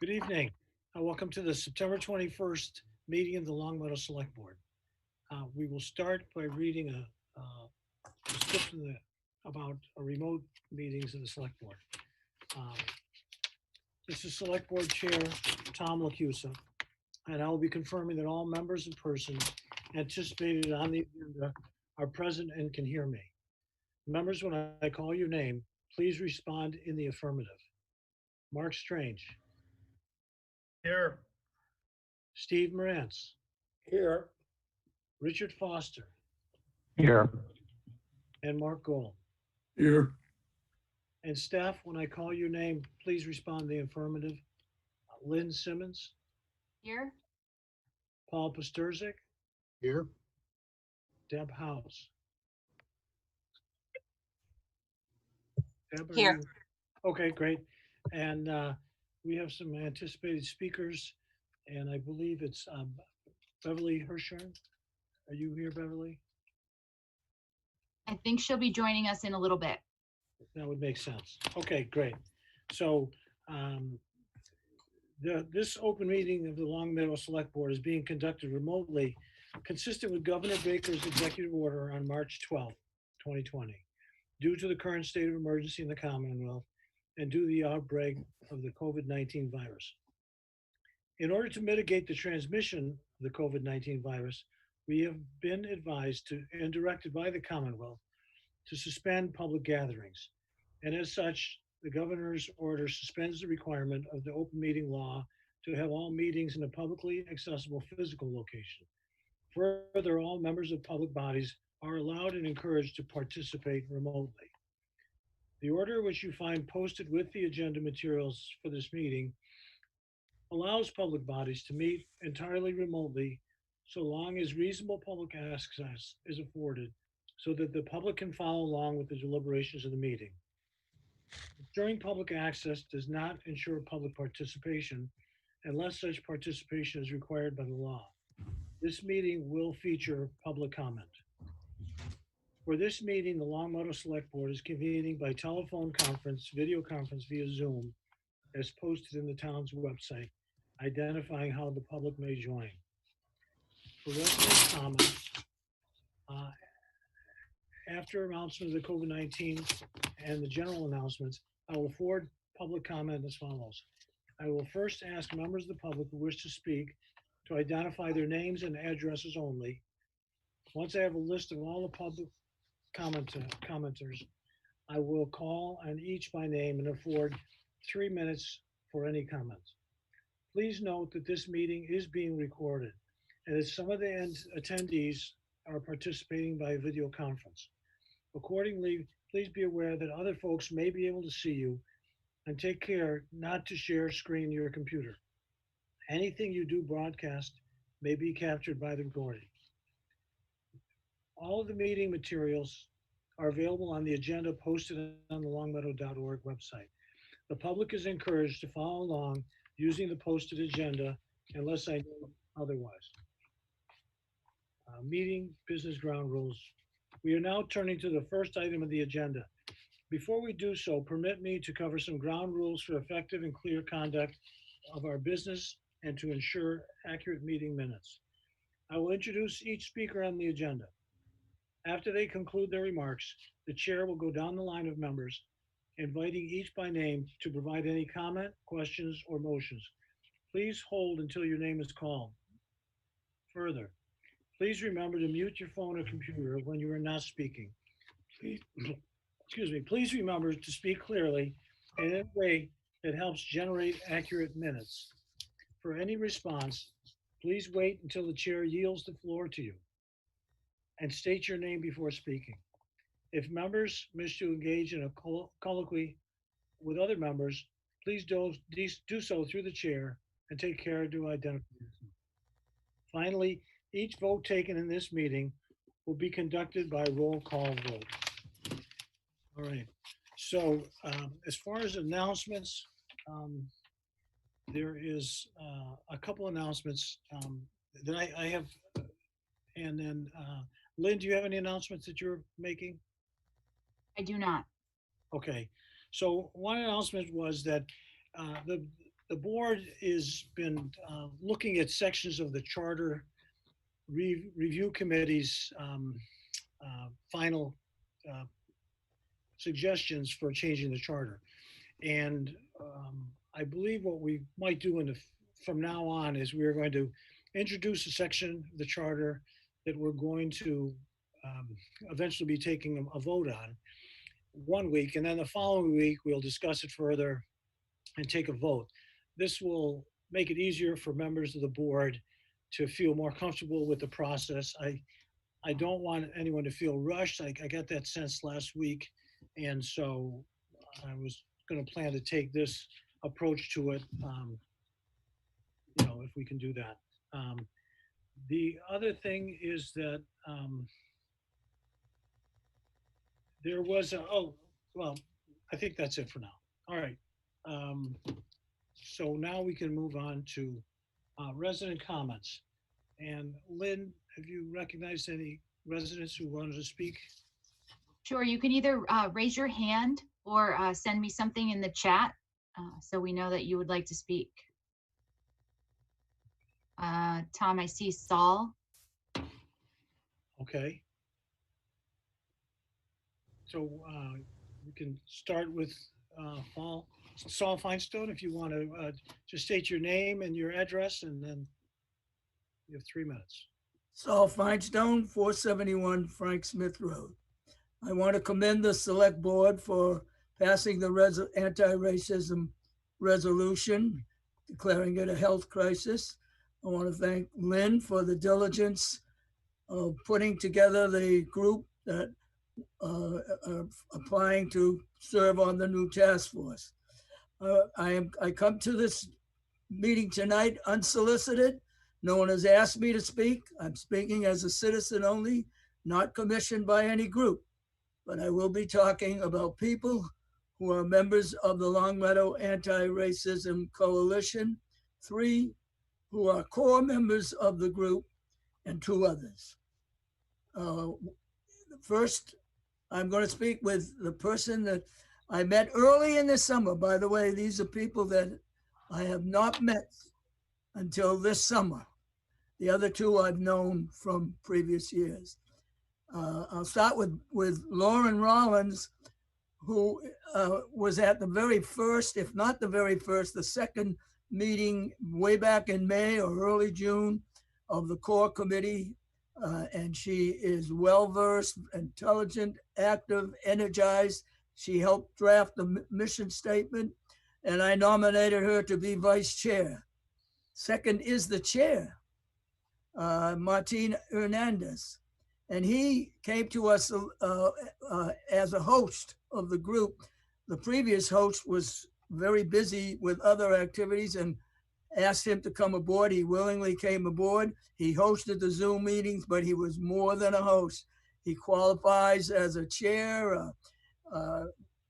Good evening. Welcome to the September 21st meeting of the Longmeadow Select Board. We will start by reading a description about remote meetings of the Select Board. Um, This is Select Board Chair Tom Lacusa, and I will be confirming that all members and persons anticipated on the agenda are present and can hear me. Members, when I call your name, please respond in the affirmative. Mark Strange, Here. Steve Morantz, Here. Richard Foster, Here. and Mark Gold. Here. And staff, when I call your name, please respond in the affirmative. Lynn Simmons, Here. Paul Pasturzik, Here. Deb House. Deb, Here. Okay, great. And we have some anticipated speakers, and I believe it's Beverly Hirschhorn. Are you here, Beverly? I think she'll be joining us in a little bit. That would make sense. Okay, great. So this open meeting of the Longmeadow Select Board is being conducted remotely, consistent with Governor Baker's executive order on March 12th, 2020, due to the current state of emergency in the Commonwealth and due to the outbreak of the COVID-19 virus. In order to mitigate the transmission of the COVID-19 virus, we have been advised to and directed by the Commonwealth to suspend public gatherings. And as such, the governor's order suspends the requirement of the open meeting law to have all meetings in a publicly accessible physical location. Further, all members of public bodies are allowed and encouraged to participate remotely. The order, which you find posted with the agenda materials for this meeting, allows public bodies to meet entirely remotely so long as reasonable public access is afforded so that the public can follow along with the deliberations of the meeting. Ensuring public access does not ensure public participation unless such participation is required by the law. This meeting will feature public comment. For this meeting, the Longmeadow Select Board is convening by telephone conference, video conference via Zoom, as posted in the town's website, identifying how the public may join. For resident comments, after announcement of the COVID-19 and the general announcements, I will forward public comment as follows. I will first ask members of the public who wish to speak to identify their names and addresses only. Once I have a list of all the public commenters, I will call on each by name and afford 3 minutes for any comments. Please note that this meeting is being recorded and that some of the attendees are participating by video conference. Accordingly, please be aware that other folks may be able to see you, and take care not to share screen your computer. Anything you do broadcast may be captured by the recording. All of the meeting materials are available on the agenda posted on the longmeadow.org website. The public is encouraged to follow along using the posted agenda unless I know otherwise. Meeting business ground rules. We are now turning to the first item of the agenda. Before we do so, permit me to cover some ground rules for effective and clear conduct of our business and to ensure accurate meeting minutes. I will introduce each speaker on the agenda. After they conclude their remarks, the chair will go down the line of members, inviting each by name to provide any comment, questions, or motions. Please hold until your name is called. Further, please remember to mute your phone or computer when you are not speaking. Please remember to speak clearly and in a way that helps generate accurate minutes. For any response, please wait until the chair yields the floor to you and state your name before speaking. If members wish to engage in a colloquy with other members, please do so through the chair and take care to identify yourself. Finally, each vote taken in this meeting will be conducted by roll call vote. All right. So as far as announcements, there is a couple announcements that I have. And then, Lynn, do you have any announcements that you're making? I do not. Okay. So one announcement was that the the board has been looking at sections of the charter review committee's final uh, suggestions for changing the charter. And I believe what we might do from now on is we are going to introduce a section of the charter that we're going to eventually be taking a vote on one week, and then the following week we'll discuss it further and take a vote. This will make it easier for members of the board to feel more comfortable with the process. I don't want anyone to feel rushed. I got that sense last week, and so I was going to plan to take this approach to it, if we can do that. The other thing is that there was I think that's it for now. All right. So now we can move on to resident comments. And Lynn, have you recognized any residents who wanted to speak? Sure, you can either raise your hand or send me something in the chat so we know that you would like to speak. Tom, I see Saul. Okay. So we can start with Saul Feinstone, if you want to just state your name and your address, and then you have 3 minutes. Saul Feinstone, 471 Frank Smith Road. I want to commend the select board for passing the anti-racism resolution, declaring it a health crisis. I want to thank Lynn for the diligence of putting together the group that are applying to serve on the new task force. I come to this meeting tonight unsolicited. No one has asked me to speak. I'm speaking as a citizen only, not commissioned by any group. But I will be talking about people who are members of the Longmeadow Anti-Racism Coalition, 3 who are core members of the group, and 2 others. First, I'm going to speak with the person that I met early in the summer. By the way, these are people that I have not met until this summer. The other 2 I've known from previous years. I'll start with Lauren Rollins, who was at the very first, if not the very first, the second meeting way back in May or early June of the core committee. And she is well-versed, intelligent, active, energized. She helped draft the mission statement, and I nominated her to be vice chair. Second is the chair, Martin Hernandez. And he came to us as a host of the group. The previous host was very busy with other activities and asked him to come aboard. He willingly came aboard. He hosted the Zoom meetings, but he was more than a host. He qualifies as a chair.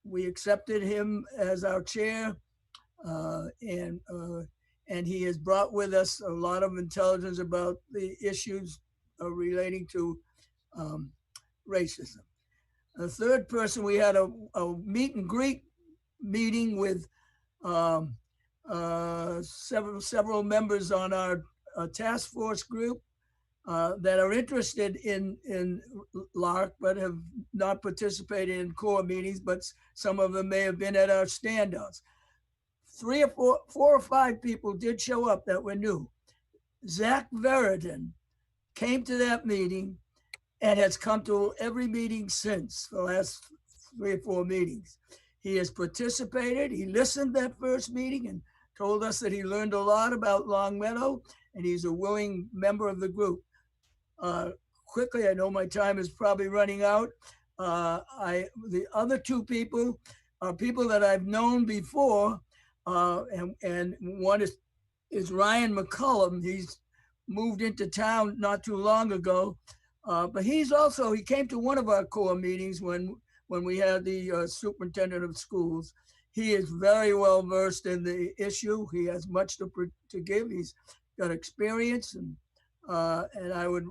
We accepted him as our chair, and he has brought with us a lot of intelligence about the issues relating to racism. The third person, we had a meet and greet meeting with several members on our task force group that are interested in LARC but have not participated in core meetings, but some of them may have been at our standouts. 4 or 5 people did show up that were new. Zach Veridan came to that meeting and has come to every meeting since the last 3 or 4 meetings. He has participated. He listened that first meeting and told us that he learned a lot about Longmeadow, and he's a willing member of the group. Quickly, I know my time is probably running out. The other 2 people are people that I've known before, and one is Ryan McCullum. He's moved into town not too long ago, but he came to one of our core meetings when we had the superintendent of schools. He is very well versed in the issue. He has much to give. He's got experience, and I would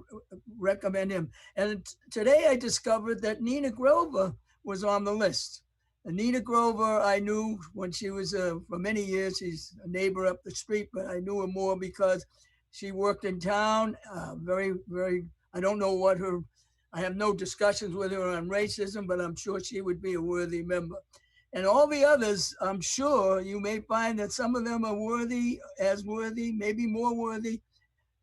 recommend him. And today I discovered that Nina Grover was on the list. Anita Grover, I knew when she was, for many years, she's a neighbor up the street, but I knew her more because she worked in town. I don't know what I have no discussions with her on racism, but I'm sure she would be a worthy member. And all the others, I'm sure you may find that some of them are worthy, maybe more worthy.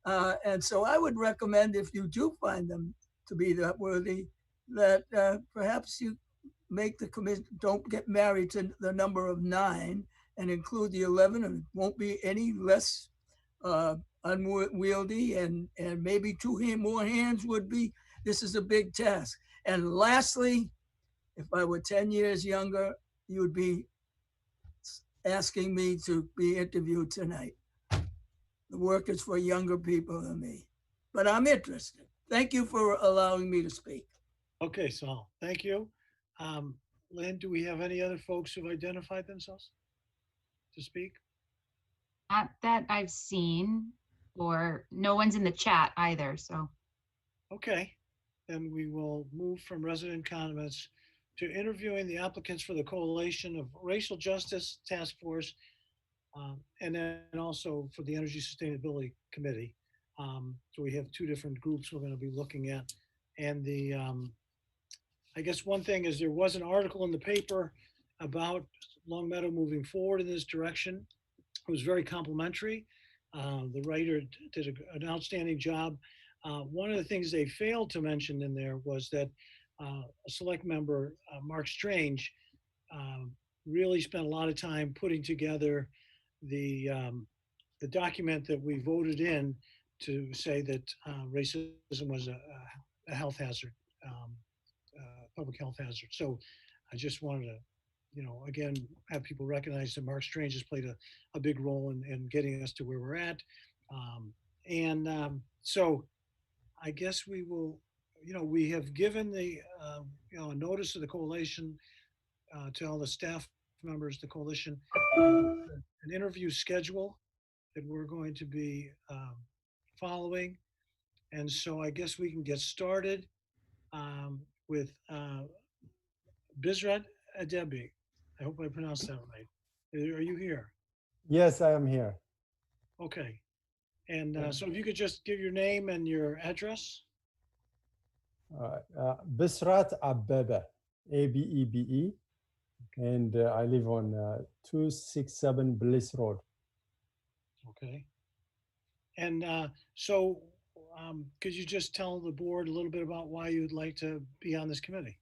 And so I would recommend, if you do find them to be that worthy, that perhaps you make the commission, don't get married to the number of 9 and include the 11, and it won't be any less unwieldy, and maybe more hands would be, this is a big task. And lastly, if I were 10 years younger, you would be asking me to be interviewed tonight. The work is for younger people than me, but I'm interested. Thank you for allowing me to speak. Okay, Saul, thank you. Lynn, do we have any other folks who've identified themselves to speak? Not that I've seen, or no one's in the chat either, so. Okay, then we will move from resident comments to interviewing the applicants for the Coalition of Racial Justice Task Force, and then also for the Energy Sustainability Committee. So we have 2 different groups we're going to be looking at. And I guess one thing is there was an article in the paper about Longmeadow moving forward in this direction. It was very complimentary. The writer did an outstanding job. One of the things they failed to mention in there was that a select member, Mark Strange, really spent a lot of time putting together the document that we voted in to say that racism was a health hazard, public health hazard. So I just wanted to, again, have people recognize that Mark Strange has played a big role in getting us to where we're at. So I guess we will, we have given the, a notice of the coalition to all the staff members, the coalition, an interview schedule that we're going to be following. And so I guess we can get started with Bizrat Adebi. I hope I pronounced that right. Are you here? Yes, I am here. Okay. And so if you could just give your name and your address. Bisrat Abebe, Abebe, and I live on 267 Bliss Road. Okay. And so could you just tell the board a little bit about why you'd like to be on this committee?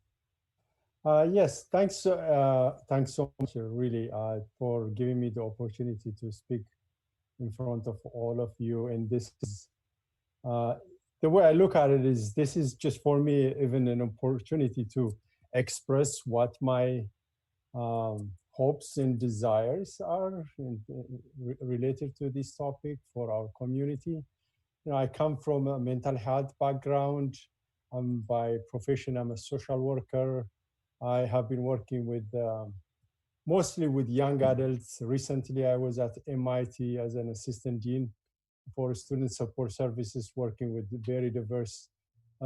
Yes, thanks so much, really, for giving me the opportunity to speak in front of all of you. And this is, the way I look at it is, this is just for me even an opportunity to express what my hopes and desires are related to this topic for our community. I come from a mental health background. By profession, I'm a social worker. I have been working with mostly with young adults. Recently, I was at MIT as an assistant dean for student support services, working with very diverse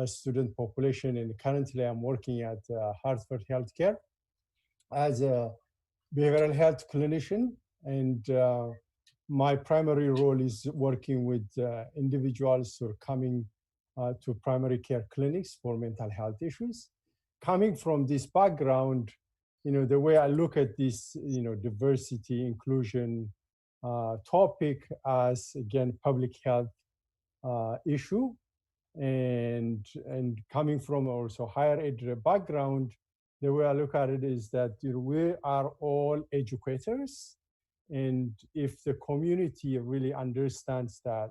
student population. And currently, I'm working at Hartford Healthcare as a behavioral health clinician. And my primary role is working with individuals who are coming to primary care clinics for mental health issues. Coming from this background, the way I look at this, diversity, inclusion topic as, again, public health issue, and coming from also higher ed background, the way I look at it is that we are all educators. And if the community really understands that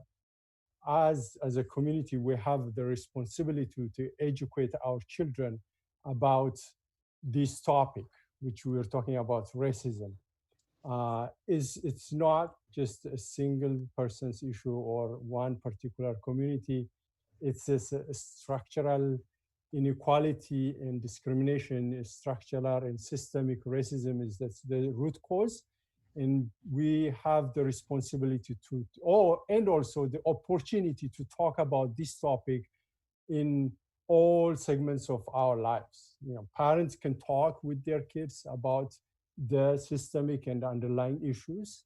as a community, we have the responsibility to educate our children about this topic, which we are talking about, racism. It's not just a single person's issue or one particular community. It's a structural inequality and discrimination, structural and systemic racism that's the root cause. And we have the responsibility and also the opportunity to talk about this topic in all segments of our lives. Parents can talk with their kids about the systemic and underlying issues.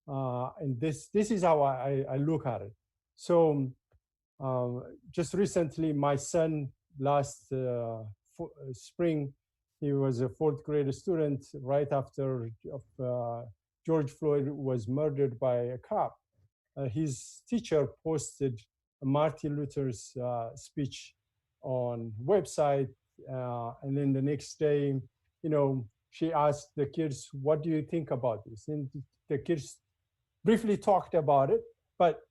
And this is how I look at it. So just recently, my son last spring, he was a 4th grade student right after George Floyd was murdered by a cop. His teacher posted Martin Luther's speech on website, and then the next day, she asked the kids, "What do you think about this?" And the kids briefly talked about it, but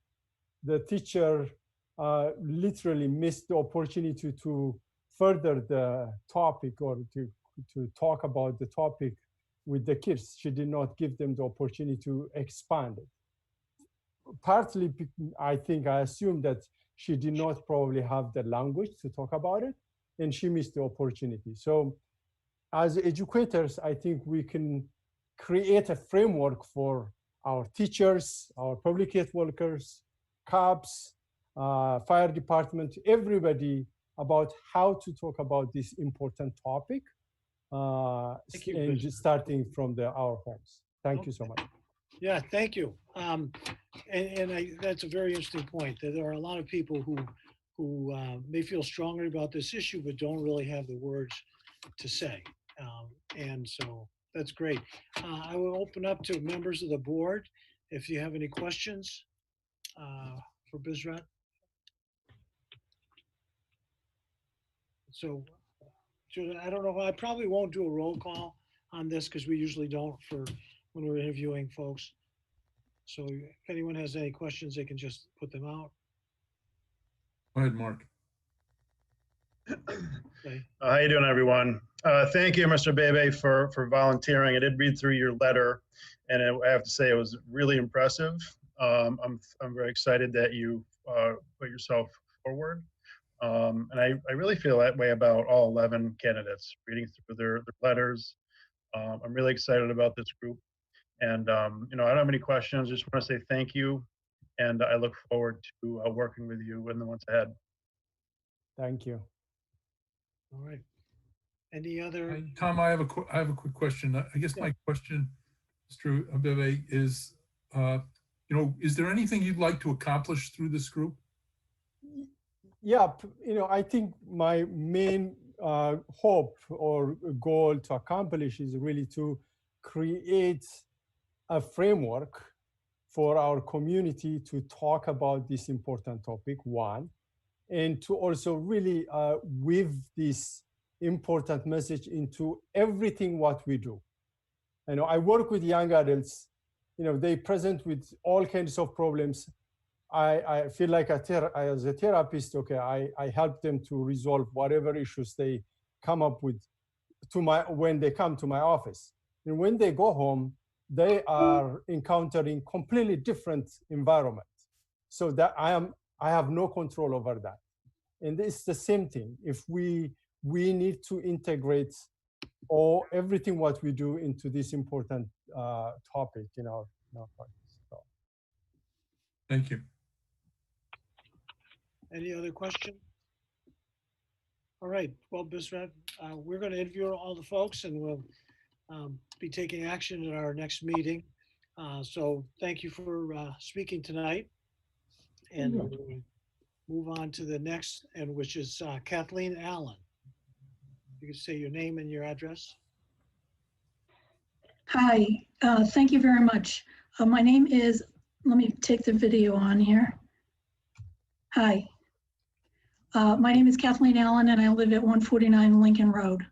the teacher literally missed the opportunity to further the topic or to talk about the topic with the kids. She did not give them the opportunity to expand it. Partly, I assume that she did not probably have the language to talk about it, and she missed the opportunity. So as educators, I think we can create a framework for our teachers, our public health workers, cops, fire department, everybody, about how to talk about this important topic, and just starting from our homes. Thank you so much. Yeah, thank you. That's a very interesting point, that there are a lot of people who may feel strongly about this issue, but don't really have the words to say. And so that's great. I will open up to members of the board if you have any questions for Bizrat. So I don't know, I probably won't do a roll call on this because we usually don't for when we're interviewing folks. So if anyone has any questions, they can just put them out. Go ahead, Mark. Okay. How you doing, everyone? Thank you, Mr. Bebe, for volunteering. I did read through your letter, and I have to say it was really impressive. I'm very excited that you put yourself forward. And I really feel that way about all 11 candidates, reading through their letters. I'm really excited about this group. And, I don't have any questions. Just want to say thank you. And I look forward to working with you in the months ahead. Thank you. All right. Any other? Tom, I have a quick question. I guess my question, Mr. Bebe, is, is there anything you'd like to accomplish through this group? Yeah, I think my main hope or goal to accomplish is really to create a framework for our community to talk about this important topic, one, and to also really weave this important message into everything what we do. I work with young adults, they present with all kinds of problems. I feel like as a therapist, okay, I help them to resolve whatever issues they come up with when they come to my office. And when they go home, they are encountering completely different environment. So that I have no control over that. And it's the same thing. If we need to integrate everything what we do into this important topic in our practice. So. Thank you. Any other question? All right. Well, Bizrat, we're going to interview all the folks, and we'll be taking action at our next meeting. So thank you for speaking tonight. And we'll move on to the next, and which is Kathleen Allen. You can say your name and your address. Hi, thank you very much. My name is, let me take the video on here. Hi, my name is Kathleen Allen, and I live at 149 Lincoln Road.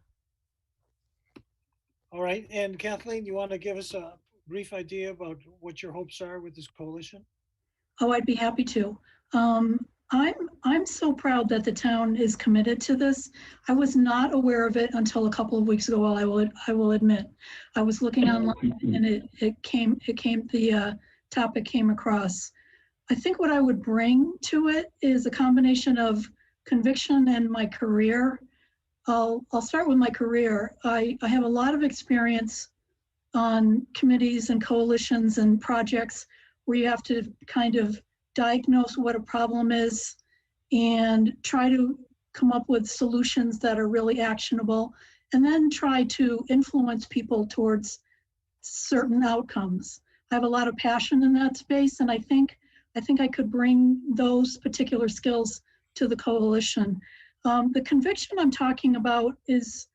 All right, and Kathleen, you want to give us a brief idea about what your hopes are with this coalition? Oh, I'd be happy to. I'm so proud that the town is committed to this. I was not aware of it until a couple of weeks ago. I will admit, I was looking online and the topic came across. I think what I would bring to it is a combination of conviction and my career. I'll start with my career. I have a lot of experience on committees and coalitions and projects where you have to kind of diagnose what a problem is and try to come up with solutions that are really actionable, and then try to influence people towards certain outcomes. I have a lot of passion in that space, and I think I could bring those particular skills to the coalition. The conviction I'm talking about is,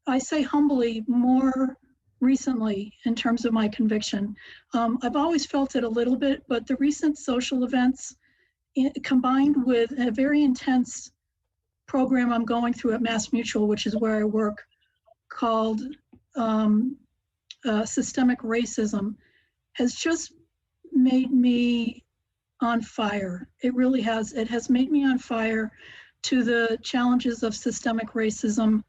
I say humbly, more recently in terms of my conviction. I've always felt it a little bit, but the recent social events combined with a very intense program I'm going through at Mass Mutual, which is where I work, called systemic racism, has just made me on fire. It really has. It has made me on fire to the challenges of systemic racism,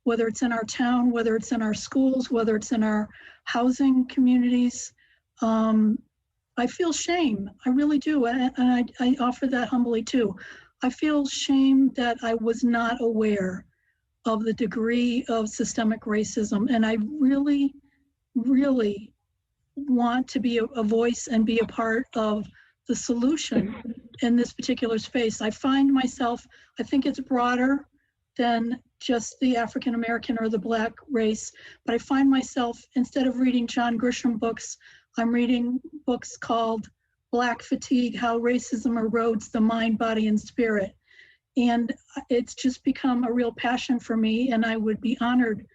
whether it's in our town, whether it's in our schools, whether it's in our housing communities. I feel shame. I really do. And I offer that humbly too. I feel shame that I was not aware of the degree of systemic racism. And I really, really want to be a voice and be a part of the solution in this particular space. I find myself, I think it's broader than just the African American or the Black race, but I find myself, instead of reading John Grisham books, I'm reading books called Black Fatigue, How Racism Erodes the Mind, Body, and Spirit. And it's just become a real passion for me, and I would be honored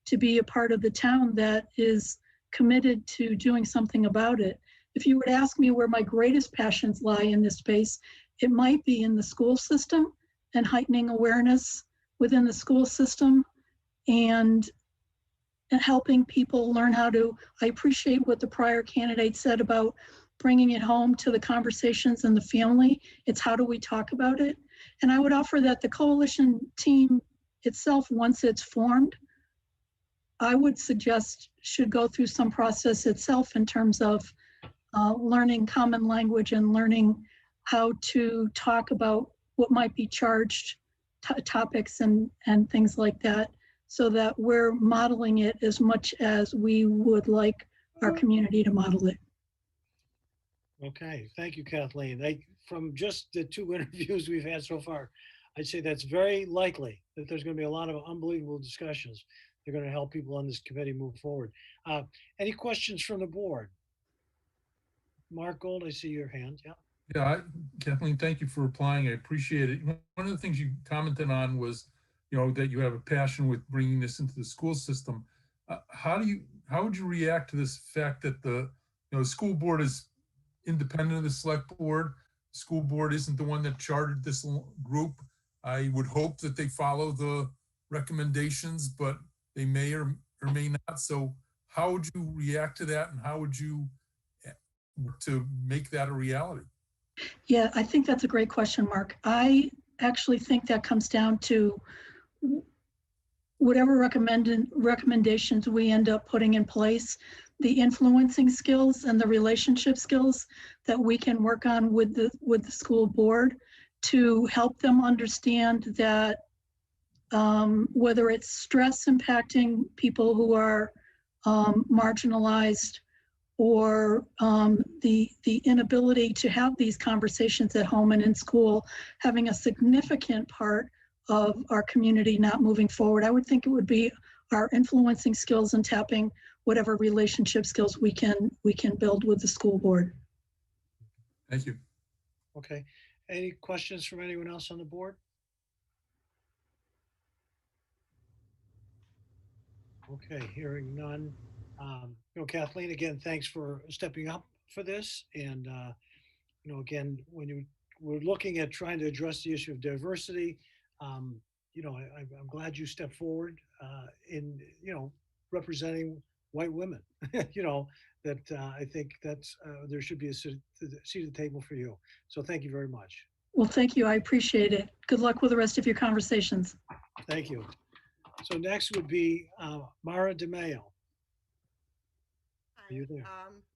to be a part of the town that is committed to doing something about it. If you were to ask me where my greatest passions lie in this space, it might be in the school system and heightening awareness within the school system, and helping people learn how to, I appreciate what the prior candidate said about bringing it home to the conversations and the family. It's how do we talk about it? And I would offer that the coalition team itself, once it's formed, I would suggest should go through some process itself in terms of learning common language and learning how to talk about what might be charged topics and things like that, so that we're modeling it as much as we would like our community to model it. Okay, thank you, Kathleen. From just the 2 interviews we've had so far, I'd say that's very likely that there's going to be a lot of unbelievable discussions. They're going to help people on this committee move forward. Any questions from the board? Mark Gold, I see your hand. Yeah. Yeah, Kathleen, thank you for replying. I appreciate it. One of the things you commented on was, that you have a passion with bringing this into the school system. How would you react to this fact that the school board is independent of the select board? The school board isn't the one that chartered this group. I would hope that they follow the recommendations, but they may or may not. So how would you react to that, and how would you work to make that a reality? Yeah, I think that's a great question, Mark. I actually think that comes down to whatever recommendations we end up putting in place, the influencing skills and the relationship skills that we can work on with the school board to help them understand that whether it's stress impacting people who are marginalized, or the inability to have these conversations at home and in school having a significant part of our community not moving forward. I would think it would be our influencing skills and tapping whatever relationship skills we can build with the school board. Thank you. Okay. Any questions from anyone else on the board? Okay, hearing none. Kathleen, again, thanks for stepping up for this. And, again, when we're looking at trying to address the issue of diversity, I'm glad you stepped forward in, representing white women, that I think that's, there should be a seat at the table for you. So thank you very much. Well, thank you. I appreciate it. Good luck with the rest of your conversations. Thank you. So next would be Mara DeMayo. Hi,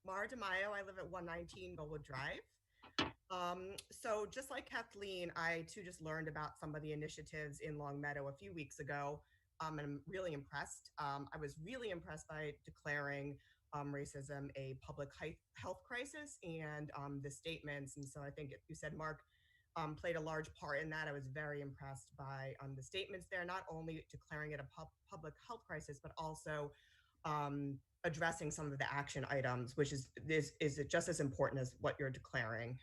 Mara DeMayo. I live at 119 Bellwood Drive. So just like Kathleen, I too just learned about some of the initiatives in Longmeadow a few weeks ago, and I'm really impressed. I was really impressed by declaring racism a public health crisis and the statements. And so I think you said, Mark, played a large part in that. I was very impressed by the statements there, not only declaring it a public health crisis, but also addressing some of the action items, which is just as important as what you're declaring.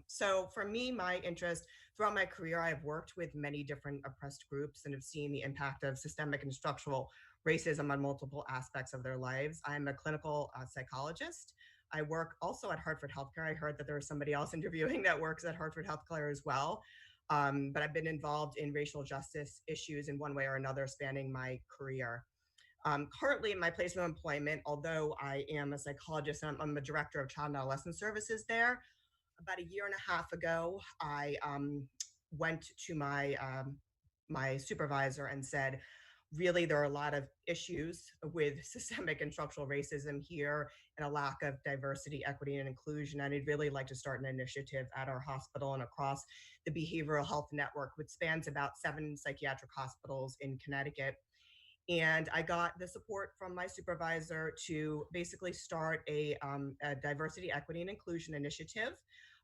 So for me, my interest throughout my career, I've worked with many different oppressed groups and have seen the impact of systemic and structural racism on multiple aspects of their lives. I'm a clinical psychologist. I work also at Hartford Healthcare. I heard that there was somebody else interviewing that works at Hartford Healthcare as well. But I've been involved in racial justice issues in one way or another spanning my career. Currently in my place of employment, although I am a psychologist and I'm a director of child and adolescent services there, about a year and a half ago, I went to my supervisor and said, really, there are a lot of issues with systemic and structural racism here and a lack of diversity, equity, and inclusion. And I'd really like to start an initiative at our hospital and across the behavioral health network, which spans about 7 psychiatric hospitals in Connecticut. And I got the support from my supervisor to basically start a diversity, equity, and inclusion initiative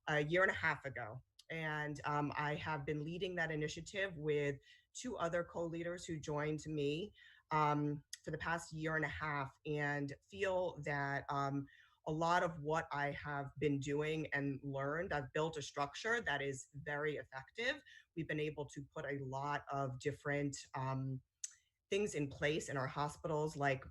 a year and a half ago. And I have been leading that initiative with 2 other co-leaders who joined me for the past year and a half, and feel that a lot of what I have been doing and learned, I've built a structure that is very effective. We've been able to put a lot of different things in place in our hospitals, like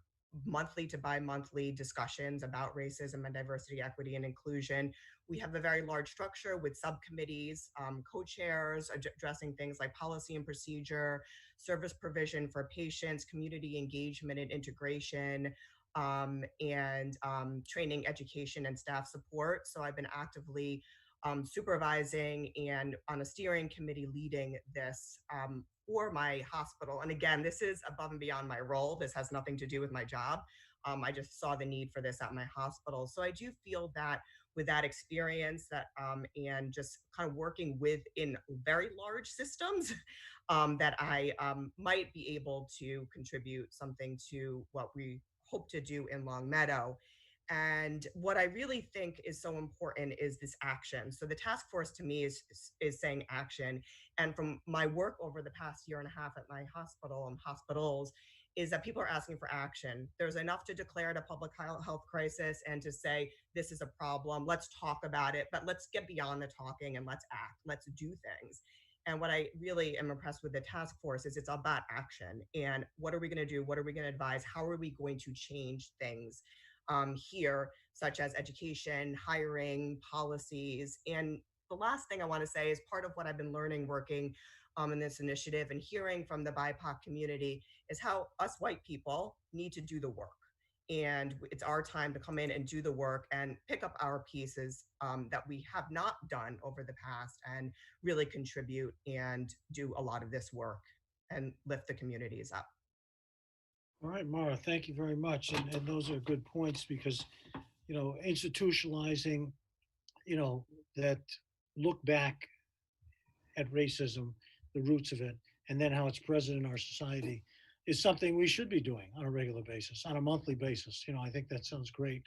monthly to bi-monthly discussions about racism and diversity, equity, and inclusion. We have a very large structure with subcommittees, co-chairs addressing things like policy and procedure, service provision for patients, community engagement and integration, and training, education, and staff support. So I've been actively supervising and on a steering committee leading this for my hospital. And again, this is above and beyond my role. This has nothing to do with my job. I just saw the need for this at my hospital. So I do feel that with that experience that and just kind of working within very large systems, that I might be able to contribute something to what we hope to do in Longmeadow. And what I really think is so important is this action. So the task force to me is saying action. And from my work over the past year and a half at my hospital and hospitals, is that people are asking for action. There's enough to declare it a public health crisis and to say, this is a problem, let's talk about it, but let's get beyond the talking and let's act, let's do things. And what I really am impressed with the task force is it's about action. And what are we going to do? What are we going to advise? How are we going to change things here, such as education, hiring, policies? And the last thing I want to say is part of what I've been learning working in this initiative and hearing from the BIPOC community is how us white people need to do the work. And it's our time to come in and do the work and pick up our pieces that we have not done over the past and really contribute and do a lot of this work and lift the communities up. All right, Mara, thank you very much. And those are good points because, institutionalizing, that look back at racism, the roots of it, and then how it's present in our society is something we should be doing on a regular basis, on a monthly basis. I think that sounds great.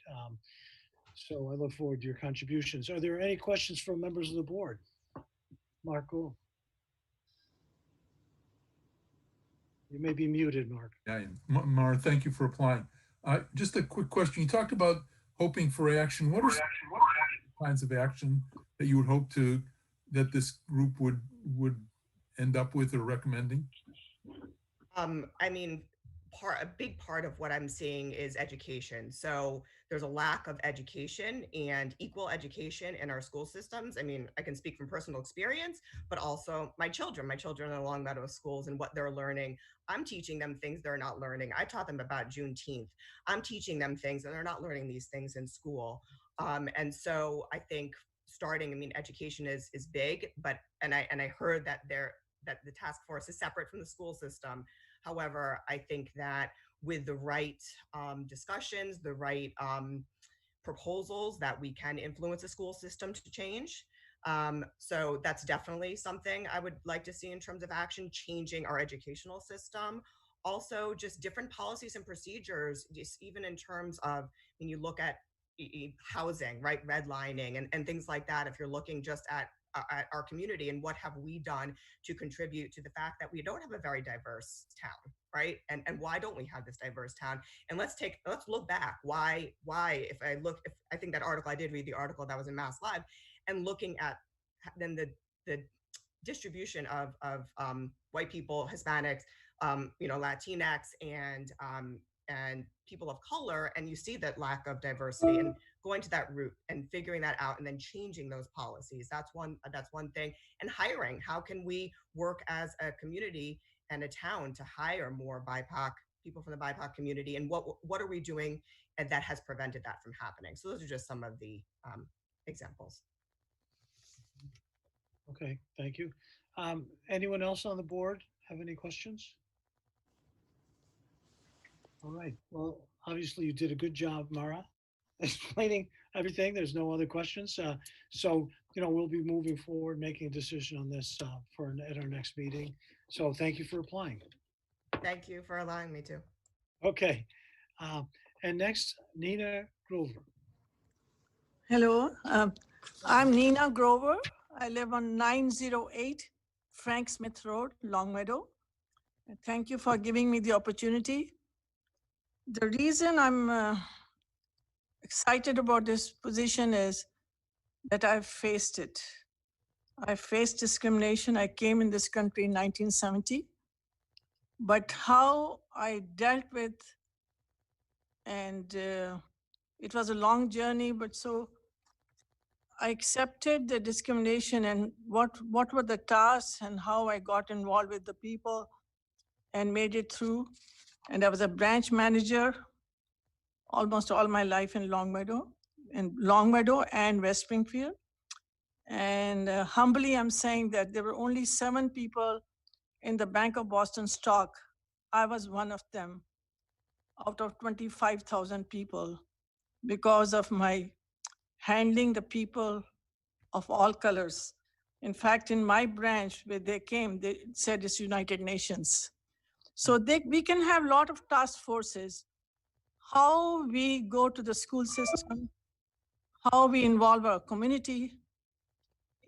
So I look forward to your contributions. Are there any questions from members of the board? Marco? You may be muted, Mark. Yeah, Mara, thank you for applying. Just a quick question. You talked about hoping for action. What are some kinds of action that you would hope that this group would end up with or recommending? I mean, a big part of what I'm seeing is education. So there's a lack of education and equal education in our school systems. I mean, I can speak from personal experience, but also my children in Longmeadow schools and what they're learning. I'm teaching them things they're not learning. I taught them about Juneteenth. I'm teaching them things and they're not learning these things in school. And so I think education is big, and I heard that the task force is separate from the school system. However, I think that with the right discussions, the right proposals, that we can influence the school system to change. So that's definitely something I would like to see in terms of action, changing our educational system. Also, just different policies and procedures, just even in terms of when you look at housing, right, redlining and things like that. If you're looking just at at our community, and what have we done to contribute to the fact that we don't have a very diverse town, right? And why don't we have this diverse town? And let's look back. Why? If I think that article, I did read the article that was in Mass Live, and looking at then the distribution of white people, Hispanics, Latinx, and people of color, and you see that lack of diversity, and going to that root and figuring that out and then changing those policies. That's one thing. And hiring, how can we work as a community and a town to hire more BIPOC people from the BIPOC community, and what are we doing and that has prevented that from happening? So those are just some of the examples. Okay, thank you. Anyone else on the board have any questions? All right, well, obviously you did a good job, Mara, explaining everything. There's no other questions. So, we'll be moving forward, making a decision on this at our next meeting. So thank you for applying. Thank you for allowing me to. Okay, and next, Nina Grover. Hello, I'm Nina Grover. I live on 908 Frank Smith Road, Longmeadow. Thank you for giving me the opportunity. The reason I'm excited about this position is that I've faced it. I faced discrimination. I came in this country in 1970, but how I dealt with, and it was a long journey, but so I accepted the discrimination and what were the tasks and how I got involved with the people and made it through. And I was a branch manager almost all my life in Longmeadow and West Springfield. And humbly, I'm saying that there were only 7 people in the Bank of Boston stock. I was one of them out of 25,000 people because of my handling the people of all colors. In fact, in my branch where they came, they said it's United Nations. So we can have a lot of task forces. How we go to the school system, how we involve our community,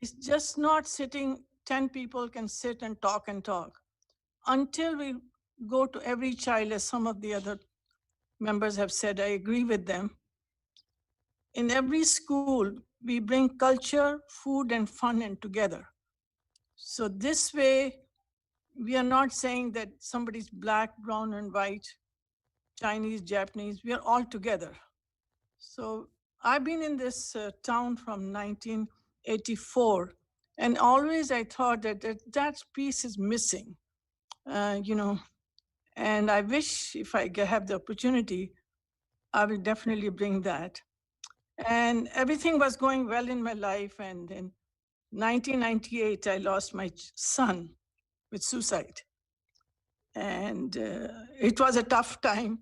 it's just not sitting, 10 people can sit and talk until we go to every child, as some of the other members have said, I agree with them. In every school, we bring culture, food, and fun in together. So this way, we are not saying that somebody's black, brown, and white, Chinese, Japanese, we are all together. So I've been in this town from 1984, and always I thought that piece is missing, and I wish if I have the opportunity, I will definitely bring that. And everything was going well in my life. And in 1998, I lost my son with suicide. And it was a tough time.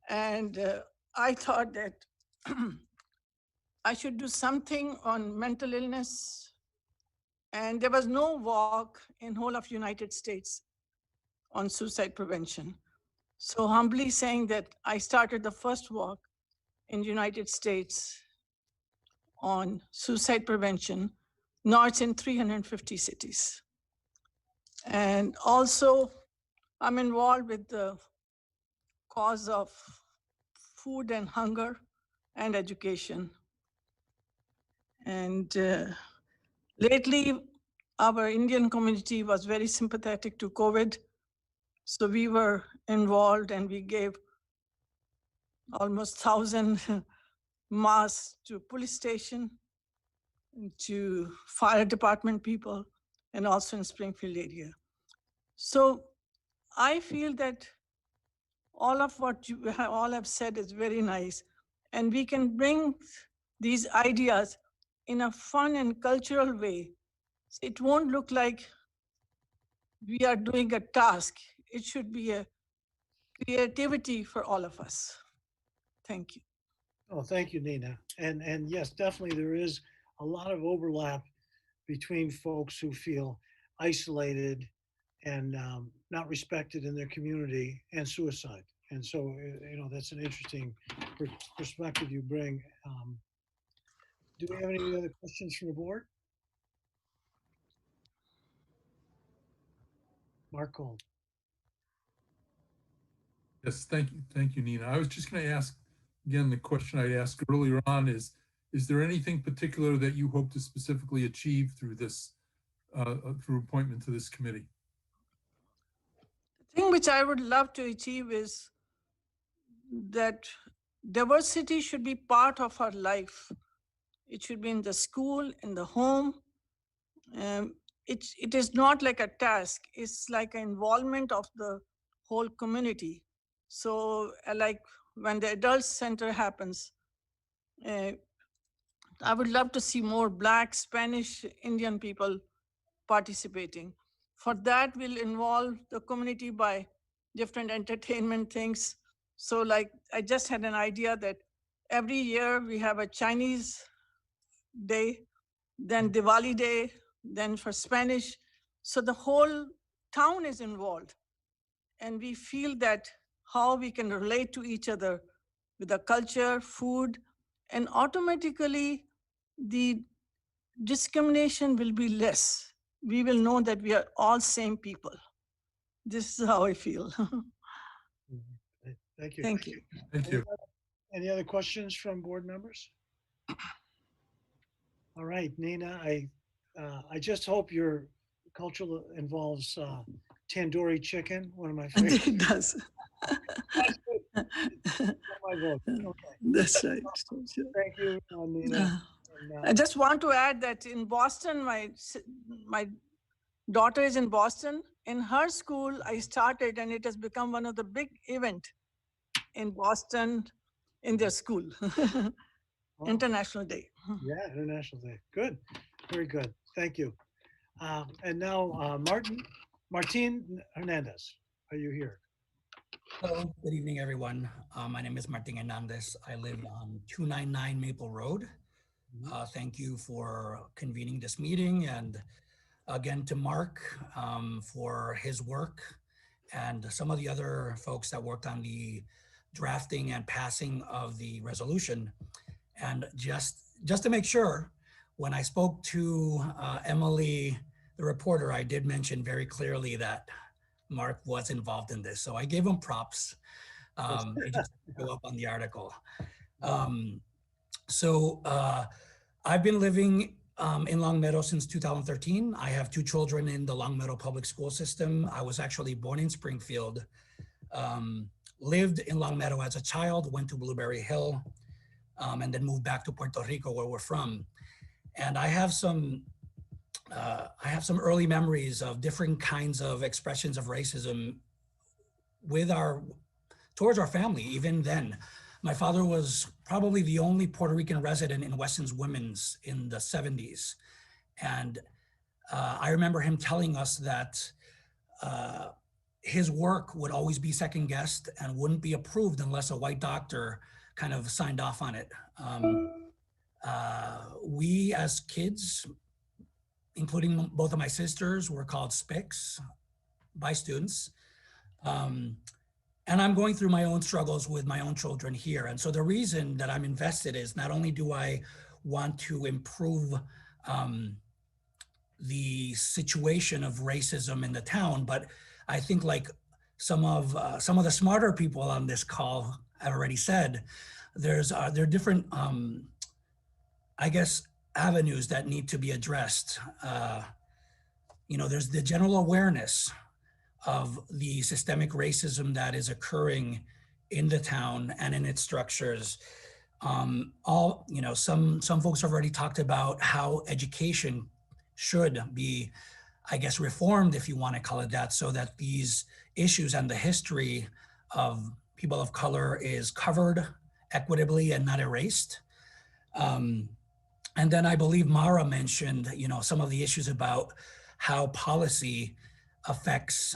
And I thought that I should do something on mental illness. And there was no walk in whole of United States on suicide prevention. So humbly saying that I started the first walk in United States on suicide prevention. Now it's in 350 cities. And also I'm involved with the cause of food and hunger and education. And lately, our Indian community was very sympathetic to COVID. So we were involved and we gave almost 1,000 masks to police station, to fire department people, and also in Springfield area. So I feel that all of what you all have said is very nice, and we can bring these ideas in a fun and cultural way. It won't look like we are doing a task. It should be a creativity for all of us. Thank you. Oh, thank you, Nina. And yes, definitely there is a lot of overlap between folks who feel isolated and not respected in their community and suicide. And so, that's an interesting perspective you bring. Do we have any other questions from the board? Mark Gold. Yes, thank you, Nina. I was just going to ask, again, the question I asked earlier on is there anything particular that you hope to specifically achieve through this, through appointment to this committee? The thing which I would love to achieve is that diversity should be part of our life. It should be in the school, in the home. It is not like a task, it's like an involvement of the whole community. So like when the adult center happens, I would love to see more Black, Spanish, Indian people participating. For that, we'll involve the community by different entertainment things. So like, I just had an idea that every year we have a Chinese day, then Diwali day, then for Spanish. So the whole town is involved. And we feel that how we can relate to each other with the culture, food, and automatically the discrimination will be less. We will know that we are all same people. This is how I feel. Thank you. Thank you. Thank you. Any other questions from board members? All right, Nina, I just hope your cultural involves tandoori chicken, one of my favorites. It does. My vote. Okay. That's right. Thank you, Nina. And, I just want to add that in Boston, my daughter is in Boston. In her school, I started, and it has become one of the big event in Boston in their school. oh, International Day. Yeah, International Day. Good. Very good. Thank you. And now, Martin Hernandez, are you here? Hello, good evening, everyone. My name is Martin Hernandez. I live on 299 Maple Road. Thank you for convening this meeting, and again to Mark for his work and some of the other folks that worked on the drafting and passing of the resolution. And just to make sure, when I spoke to Emily, the reporter, I did mention very clearly that Mark was involved in this. So I gave him props. It just go up on the article. I've been living in Longmeadow since 2013. I have 2 children in the Longmeadow public school system. I was actually born in Springfield, lived in Longmeadow as a child, went to Blueberry Hill, and then moved back to Puerto Rico, where we're from. And I have some early memories of different kinds of expressions of racism towards our family. Even then, my father was probably the only Puerto Rican resident in Weston's Women's in the 70s. And I remember him telling us that his work would always be second guessed and wouldn't be approved unless a white doctor kind of signed off on it. We as kids, including both of my sisters, were called spics by students. And I'm going through my own struggles with my own children here. And so the reason that I'm invested is not only do I want to improve the situation of racism in the town, but I think like some of the smarter people on this call have already said, there are different, I guess, avenues that need to be addressed. There's the general awareness of the systemic racism that is occurring in the town and in its structures. Some folks have already talked about how education should be, I guess, reformed, if you want to call it that, so that these issues and the history of people of color is covered equitably and not erased. And then I believe Mara mentioned, some of the issues about how policy affects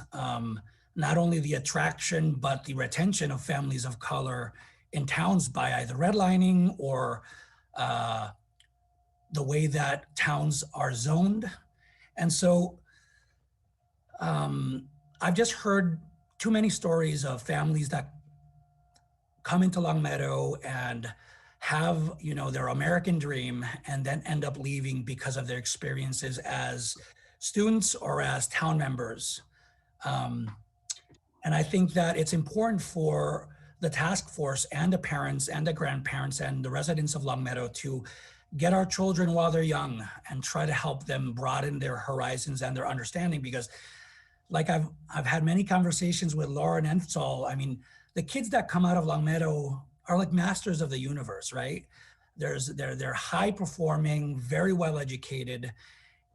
not only the attraction, but the retention of families of color in towns by either redlining or the way that towns are zoned. And so I've just heard too many stories of families that come into Longmeadow and have, their American dream and then end up leaving because of their experiences as students or as town members. And I think that it's important for the task force and the parents and the grandparents and the residents of Longmeadow to get our children while they're young and try to help them broaden their horizons and their understanding. Because like I've had many conversations with Laura and Ensol. I mean, the kids that come out of Longmeadow are like masters of the universe, right? They're high performing, very well educated.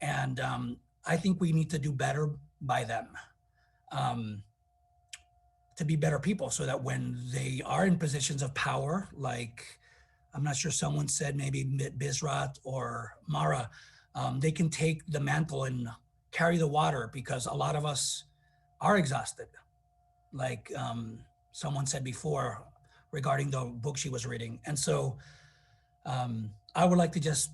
And I think we need to do better by them. To be better people, so that when they are in positions of power, like I'm not sure someone said maybe Bizrat or Mara, they can take the mantle and carry the water, because a lot of us are exhausted. Like someone said before regarding the book she was reading. And so I would like to just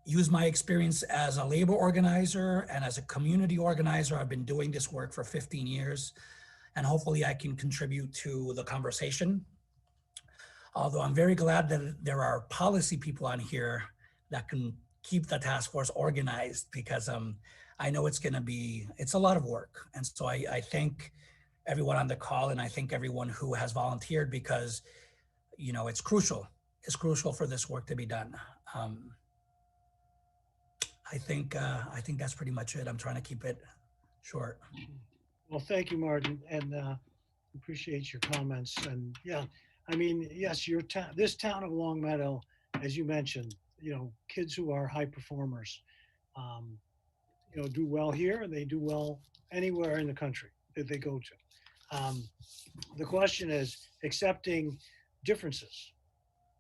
use my experience as a labor organizer and as a community organizer. I've been doing this work for 15 years. And hopefully I can contribute to the conversation. Although I'm very glad that there are policy people on here that can keep the task force organized, because I know it's a lot of work. And so I thank everyone on the call, and I thank everyone who has volunteered, because, you know, it's crucial. It's crucial for this work to be done. I think that's pretty much it. I'm trying to keep it short. Well, thank you, Martin, and appreciate your comments. And yeah, I mean, yes, this town of Longmeadow, as you mentioned, you know, kids who are high performers, you know, do well here, and they do well anywhere in the country that they go to. The question is accepting differences,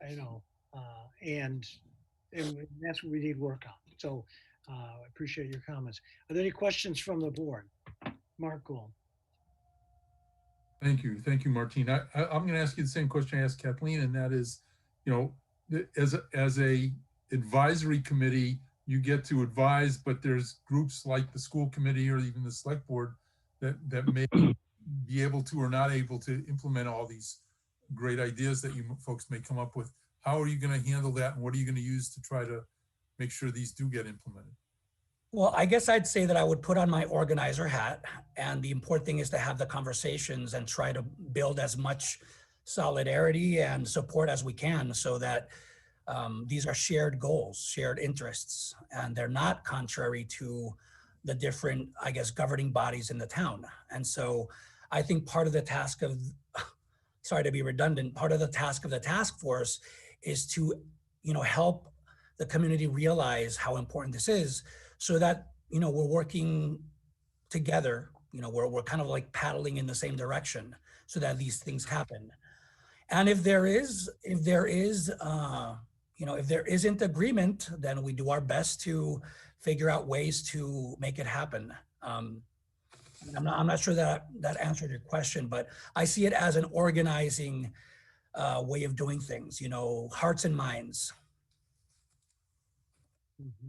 you know, and that's what we need work on. So I appreciate your comments. Are there any questions from the board? Mark Gould. Thank you, Martine. I'm going to ask you the same question I asked Kathleen, and that is, you know, as a advisory committee, you get to advise, but there's groups like the school committee or even the select board that may be able to or not able to implement all these great ideas that you folks may come up with. How are you going to handle that, and what are you going to use to try to make sure these do get implemented? Well, I guess I'd say that I would put on my organizer hat, and the important thing is to have the conversations and try to build as much solidarity and support as we can, so that these are shared goals, shared interests, and they're not contrary to the different, I guess, governing bodies in the town. And so I think part of the task of, sorry to be redundant, part of the task of the task force is to, you know, help the community realize how important this is, so that, you know, we're working together, you know, we're kind of like paddling in the same direction, so that these things happen. And if there isn't agreement, then we do our best to figure out ways to make it happen. I'm not sure that answered your question, but I see it as an organizing way of doing things, you know, hearts and minds. Mm-hmm.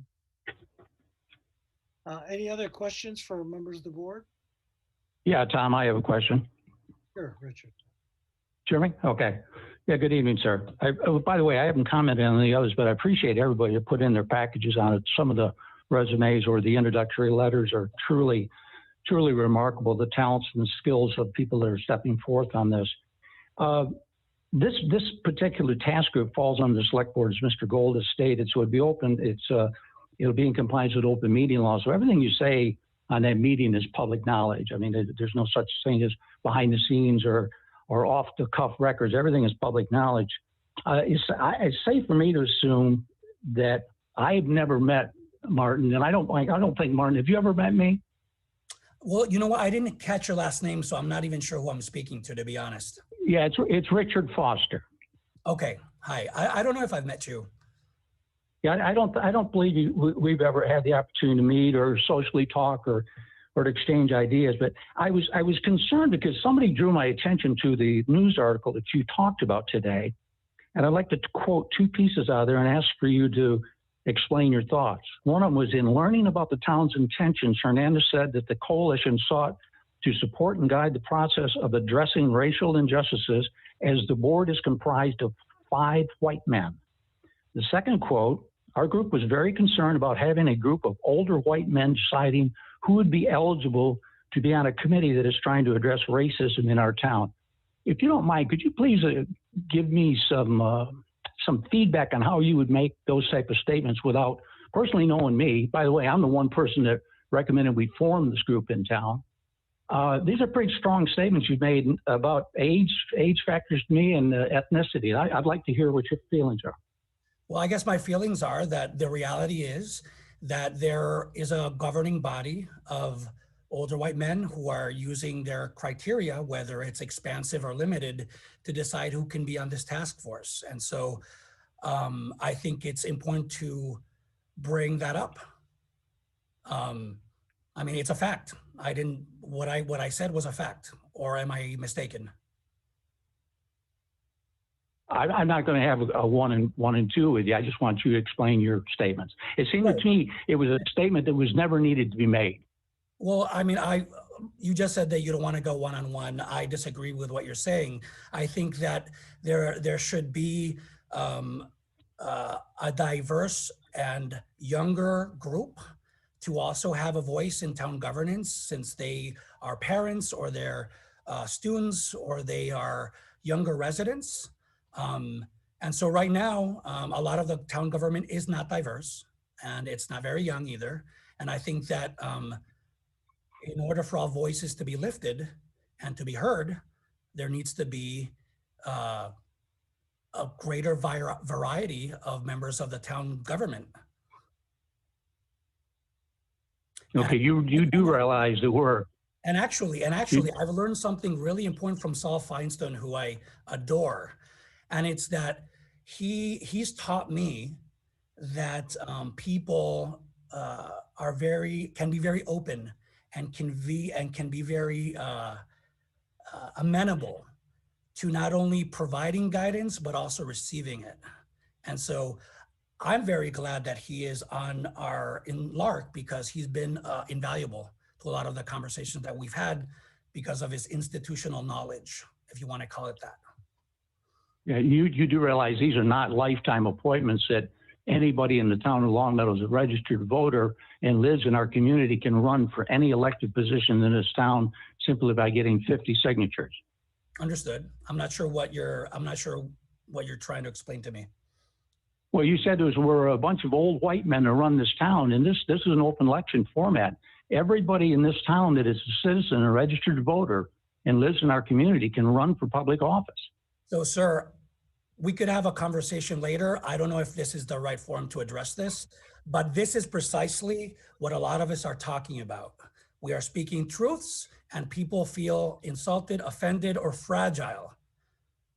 Any other questions for members of the board? Yeah, Tom, I have a question. Sure, Richard. Jeremy? Okay. Yeah, good evening, sir. By the way, I haven't commented on the others, but I appreciate everybody that put in their packages on it. Some of the resumes or the introductory letters are truly, truly remarkable, the talents and skills of people that are stepping forth on this. This particular task group falls under the select board, as Mr. Gold has stated, so it'd be open, it'll be in compliance with open meeting law. So everything you say on that meeting is public knowledge. I mean, there's no such thing as behind the scenes or off the cuff records. Everything is public knowledge. It's safe for me to assume that I've never met Martin, and I don't think Martin, have you ever met me? Well, you know what? I didn't catch your last name, so I'm not even sure who I'm speaking to be honest. Yeah, it's Richard Foster. Okay. Hi. I don't know if I've met you. Yeah, I don't believe we've ever had the opportunity to meet or socially talk or to exchange ideas. But I was concerned because somebody drew my attention to the news article that you talked about today, and I'd like to quote two pieces out of there and ask for you to explain your thoughts. One of them was, in learning about the town's intentions, Hernandez said that the coalition sought to support and guide the process of addressing racial injustices, as the board is comprised of 5 white men. The second quote, our group was very concerned about having a group of older white men deciding who would be eligible to be on a committee that is trying to address racism in our town. If you don't mind, could you please give me some feedback on how you would make those type of statements without personally knowing me? By the way, I'm the one person that recommended we form this group in town. These are pretty strong statements you've made about age factors to me and ethnicity. I'd like to hear what your feelings are. Well, I guess my feelings are that the reality is that there is a governing body of older white men who are using their criteria, whether it's expansive or limited, to decide who can be on this task force. And so I think it's important to bring that up. I mean, it's a fact. What I said was a fact, or am I mistaken? I'm not going to have a one and two with you. I just want you to explain your statements. It seemed to me it was a statement that was never needed to be made. Well, I mean, you just said that you don't want to go one-on-one. I disagree with what you're saying. I think that there should be a diverse and younger group to also have a voice in town governance, since they are parents or they're students or they are younger residents. And so right now, a lot of the town government is not diverse, and it's not very young either. And I think that in order for all voices to be lifted and to be heard, there needs to be a greater variety of members of the town government. Okay, you do realize that we're... And actually, I've learned something really important from Saul Feinstein, who I adore. And it's that he's taught me that people can be very open and can be very amenable to not only providing guidance, but also receiving it. And so I'm very glad that he is in LARC, because he's been invaluable to a lot of the conversations that we've had because of his institutional knowledge, if you want to call it that. Yeah, you do realize these are not lifetime appointments that anybody in the town of Longmeadow is a registered voter and lives in our community can run for any elected position in this town simply by getting 50 signatures. Understood. I'm not sure what you're trying to explain to me. Well, you said we're a bunch of old white men to run this town, and this is an open election format. Everybody in this town that is a citizen, a registered voter, and lives in our community can run for public office. So, sir, we could have a conversation later. I don't know if this is the right forum to address this, but this is precisely what a lot of us are talking about. We are speaking truths, and people feel insulted, offended, or fragile.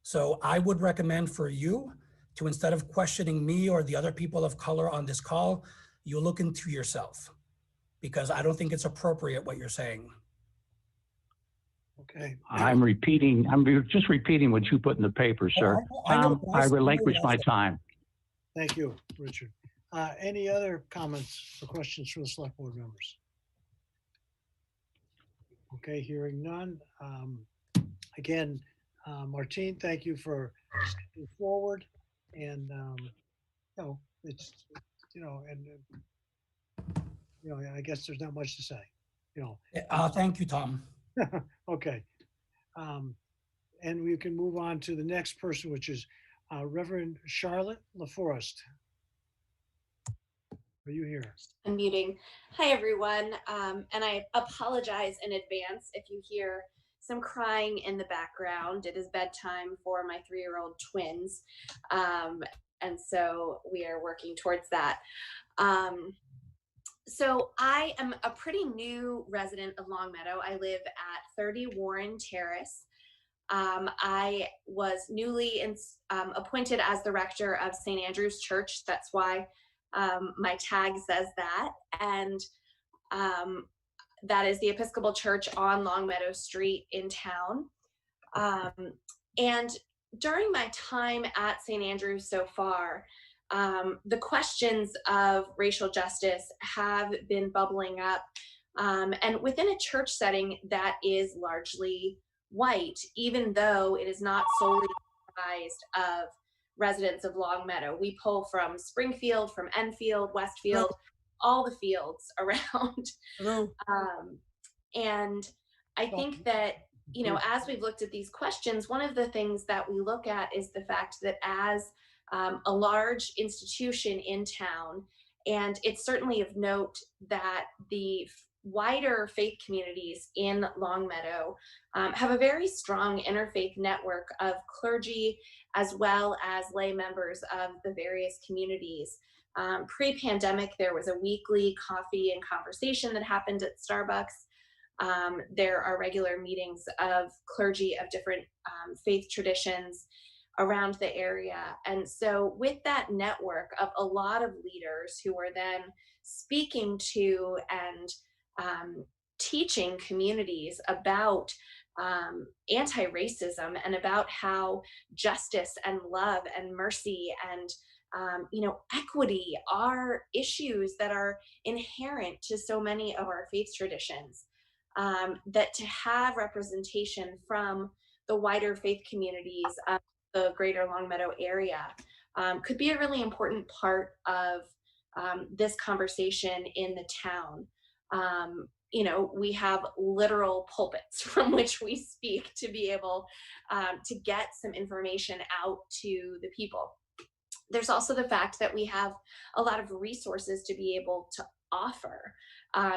So I would recommend for you to, instead of questioning me or the other people of color on this call, you look into yourself, because I don't think it's appropriate what you're saying. Okay. I'm just repeating what you put in the paper, sir. I relinquish my time. Thank you, Richard. Any other comments or questions from the select board members? Okay, hearing none. Again, Martine, thank you for stepping forward. And, I guess there's not much to say, Thank you, Tom. Okay. And we can move on to the next person, which is Reverend Charlotte LaForest. Are you here? Unmuting. Hi, everyone. And I apologize in advance if you hear some crying in the background. It is bedtime for my 3-year-old twins. And so we are working towards that. So I am a pretty new resident of Longmeadow. I live at 30 Warren Terrace. I was newly appointed as the rector of St. Andrew's Church. That's why my tag says that. And that is the Episcopal Church on Longmeadow Street in town. And during my time at St. Andrews so far, the questions of racial justice have been bubbling up. And within a church setting that is largely white, even though it is not solely comprised of residents of Longmeadow. We pull from Springfield, from Enfield, Westfield, all the fields around. And I think that, as we've looked at these questions, one of the things that we look at is the fact that as a large institution in town, and it's certainly of note that the wider faith communities in Longmeadow have a very strong interfaith network of clergy as well as lay members of the various communities. Pre-pandemic, there was a weekly coffee and conversation that happened at Starbucks. There are regular meetings of clergy of different faith traditions around the area. And so with that network of a lot of leaders who are then speaking to and teaching communities about anti-racism and about how justice and love and mercy and equity are issues that are inherent to so many of our faith traditions, that to have representation from the wider faith communities of the greater Longmeadow area could be a really important part of this conversation in the town. We have literal pulpits from which we speak to be able to get some information out to the people. There's also the fact that we have a lot of resources to be able to offer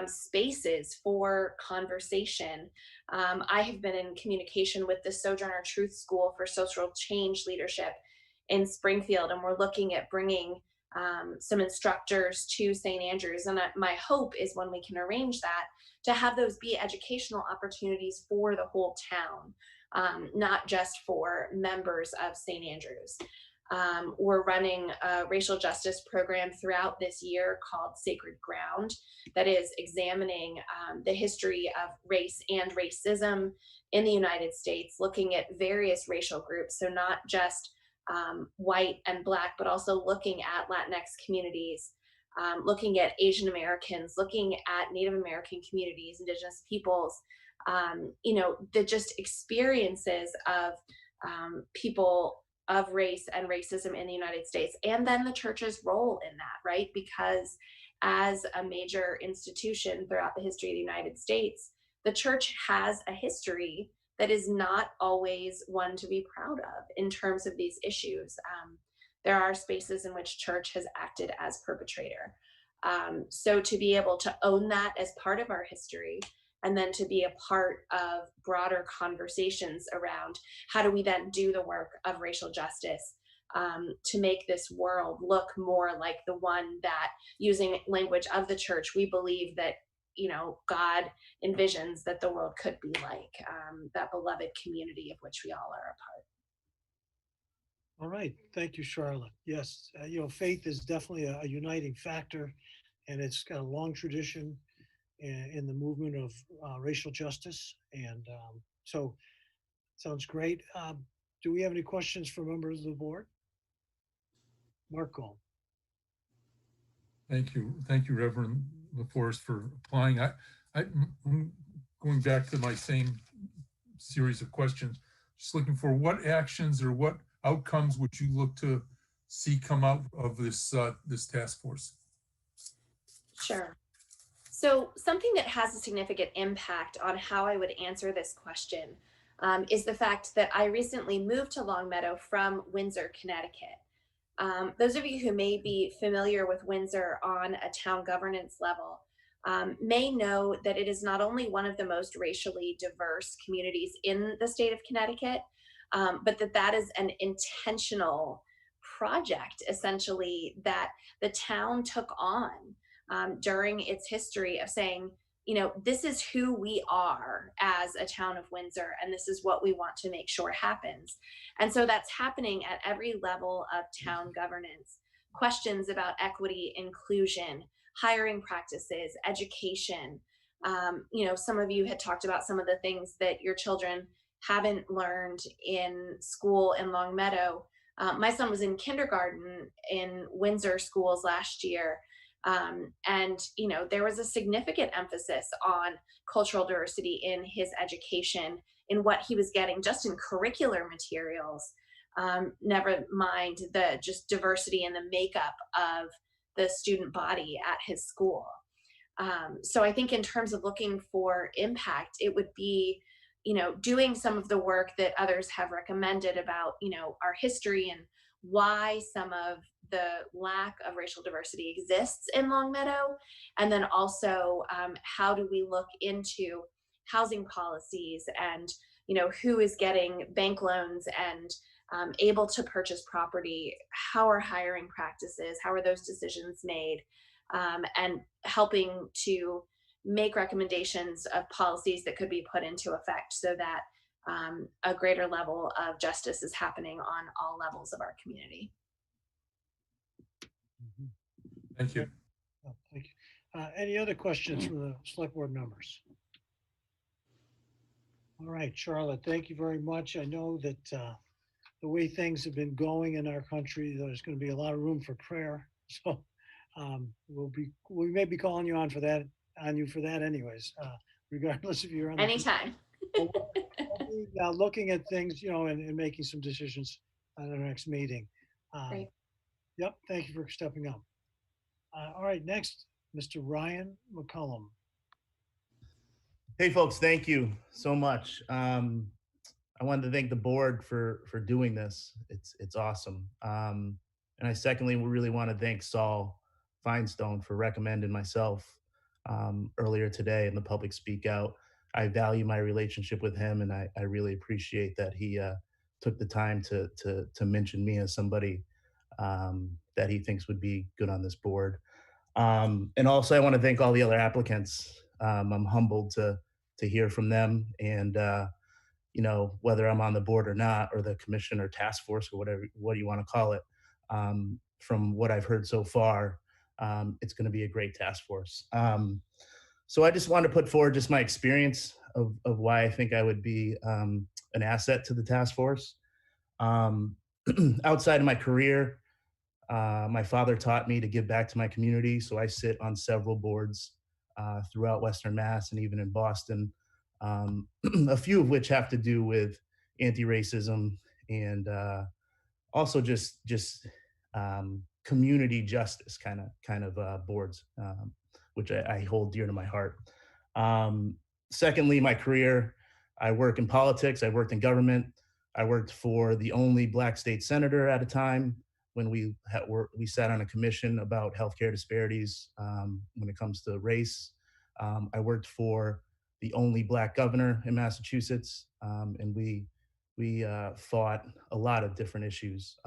spaces for conversation. I have been in communication with the Sojourner Truth School for Social Change Leadership in Springfield, and we're looking at bringing some instructors to St. Andrews. And my hope is when we can arrange that, to have those be educational opportunities for the whole town, not just for members of St. Andrews. We're running a racial justice program throughout this year called Sacred Ground that is examining the history of race and racism in the United States, looking at various racial groups. So not just white and Black, but also looking at Latinx communities, looking at Asian Americans, looking at Native American communities, Indigenous peoples, the just experiences of people of race and racism in the United States, and then the church's role in that, right? Because as a major institution throughout the history of the United States, the church has a history that is not always one to be proud of in terms of these issues. There are spaces in which church has acted as perpetrator. So to be able to own that as part of our history, and then to be a part of broader conversations around how do we then do the work of racial justice to make this world look more like the one that, using language of the church, we believe that God envisions that the world could be like, that beloved community of which we all are a part. All right. Thank you, Charlotte. Yes, faith is definitely a uniting factor, and it's got a long tradition in the movement of racial justice. And so sounds great. Do we have any questions for members of the board? Marco. Thank you, Reverend LaForest, for applying. I'm going back to my same series of questions, just looking for what actions or what outcomes would you look to see come out of this task force? Sure. So something that has a significant impact on how I would answer this question is the fact that I recently moved to Longmeadow from Windsor, Connecticut. Those of you who may be familiar with Windsor on a town governance level may know that it is not only one of the most racially diverse communities in the state of Connecticut, but that is an intentional project, essentially, that the town took on during its history of saying, this is who we are as a town of Windsor, and this is what we want to make sure happens. And so that's happening at every level of town governance. Questions about equity, inclusion, hiring practices, education. Some of you had talked about some of the things that your children haven't learned in school in Longmeadow. My son was in kindergarten in Windsor schools last year. And there was a significant emphasis on cultural diversity in his education, in what he was getting just in curricular materials, never mind the just diversity in the makeup of the student body at his school. So I think in terms of looking for impact, it would be, doing some of the work that others have recommended about, our history and why some of the lack of racial diversity exists in Longmeadow. And then also, how do we look into housing policies and, who is getting bank loans and able to purchase property? How are hiring practices? How are those decisions made? And helping to make recommendations of policies that could be put into effect so that a greater level of justice is happening on all levels of our community. Thank you. Oh, thank you. Any other questions from the select board members? All right, Charlotte, thank you very much. I know that the way things have been going in our country, there's going to be a lot of room for prayer. So we may be calling you on for that, anyways, regardless if you're on. Anytime. We'll be, looking at things, and making some decisions at our next meeting. Great. Yep, thank you for stepping up. All right, next, Mr. Ryan McCullum. Hey, folks, thank you so much. I wanted to thank the board for doing this. It's awesome. And I secondly really want to thank Saul Feinstone for recommending myself earlier today in the public speak out. I value my relationship with him, and I really appreciate that he took the time to mention me as somebody that he thinks would be good on this board. And also, I want to thank all the other applicants. I'm humbled to hear from them, and whether I'm on the board or not, or the commission or task force or what you want to call it. From what I've heard so far, it's going to be a great task force. So I just wanted to put forward just my experience of why I think I would be an asset to the task force. Outside of my career, my father taught me to give back to my community, so I sit on several boards throughout Western Mass and even in Boston, a few of which have to do with anti-racism and also just community justice kind of boards, which I hold dear to my heart. Secondly, my career, I work in politics. I worked in government. I worked for the only Black state senator at a time when we sat on a commission about healthcare disparities when it comes to race. I worked for the only Black governor in Massachusetts, and we fought a lot of different issues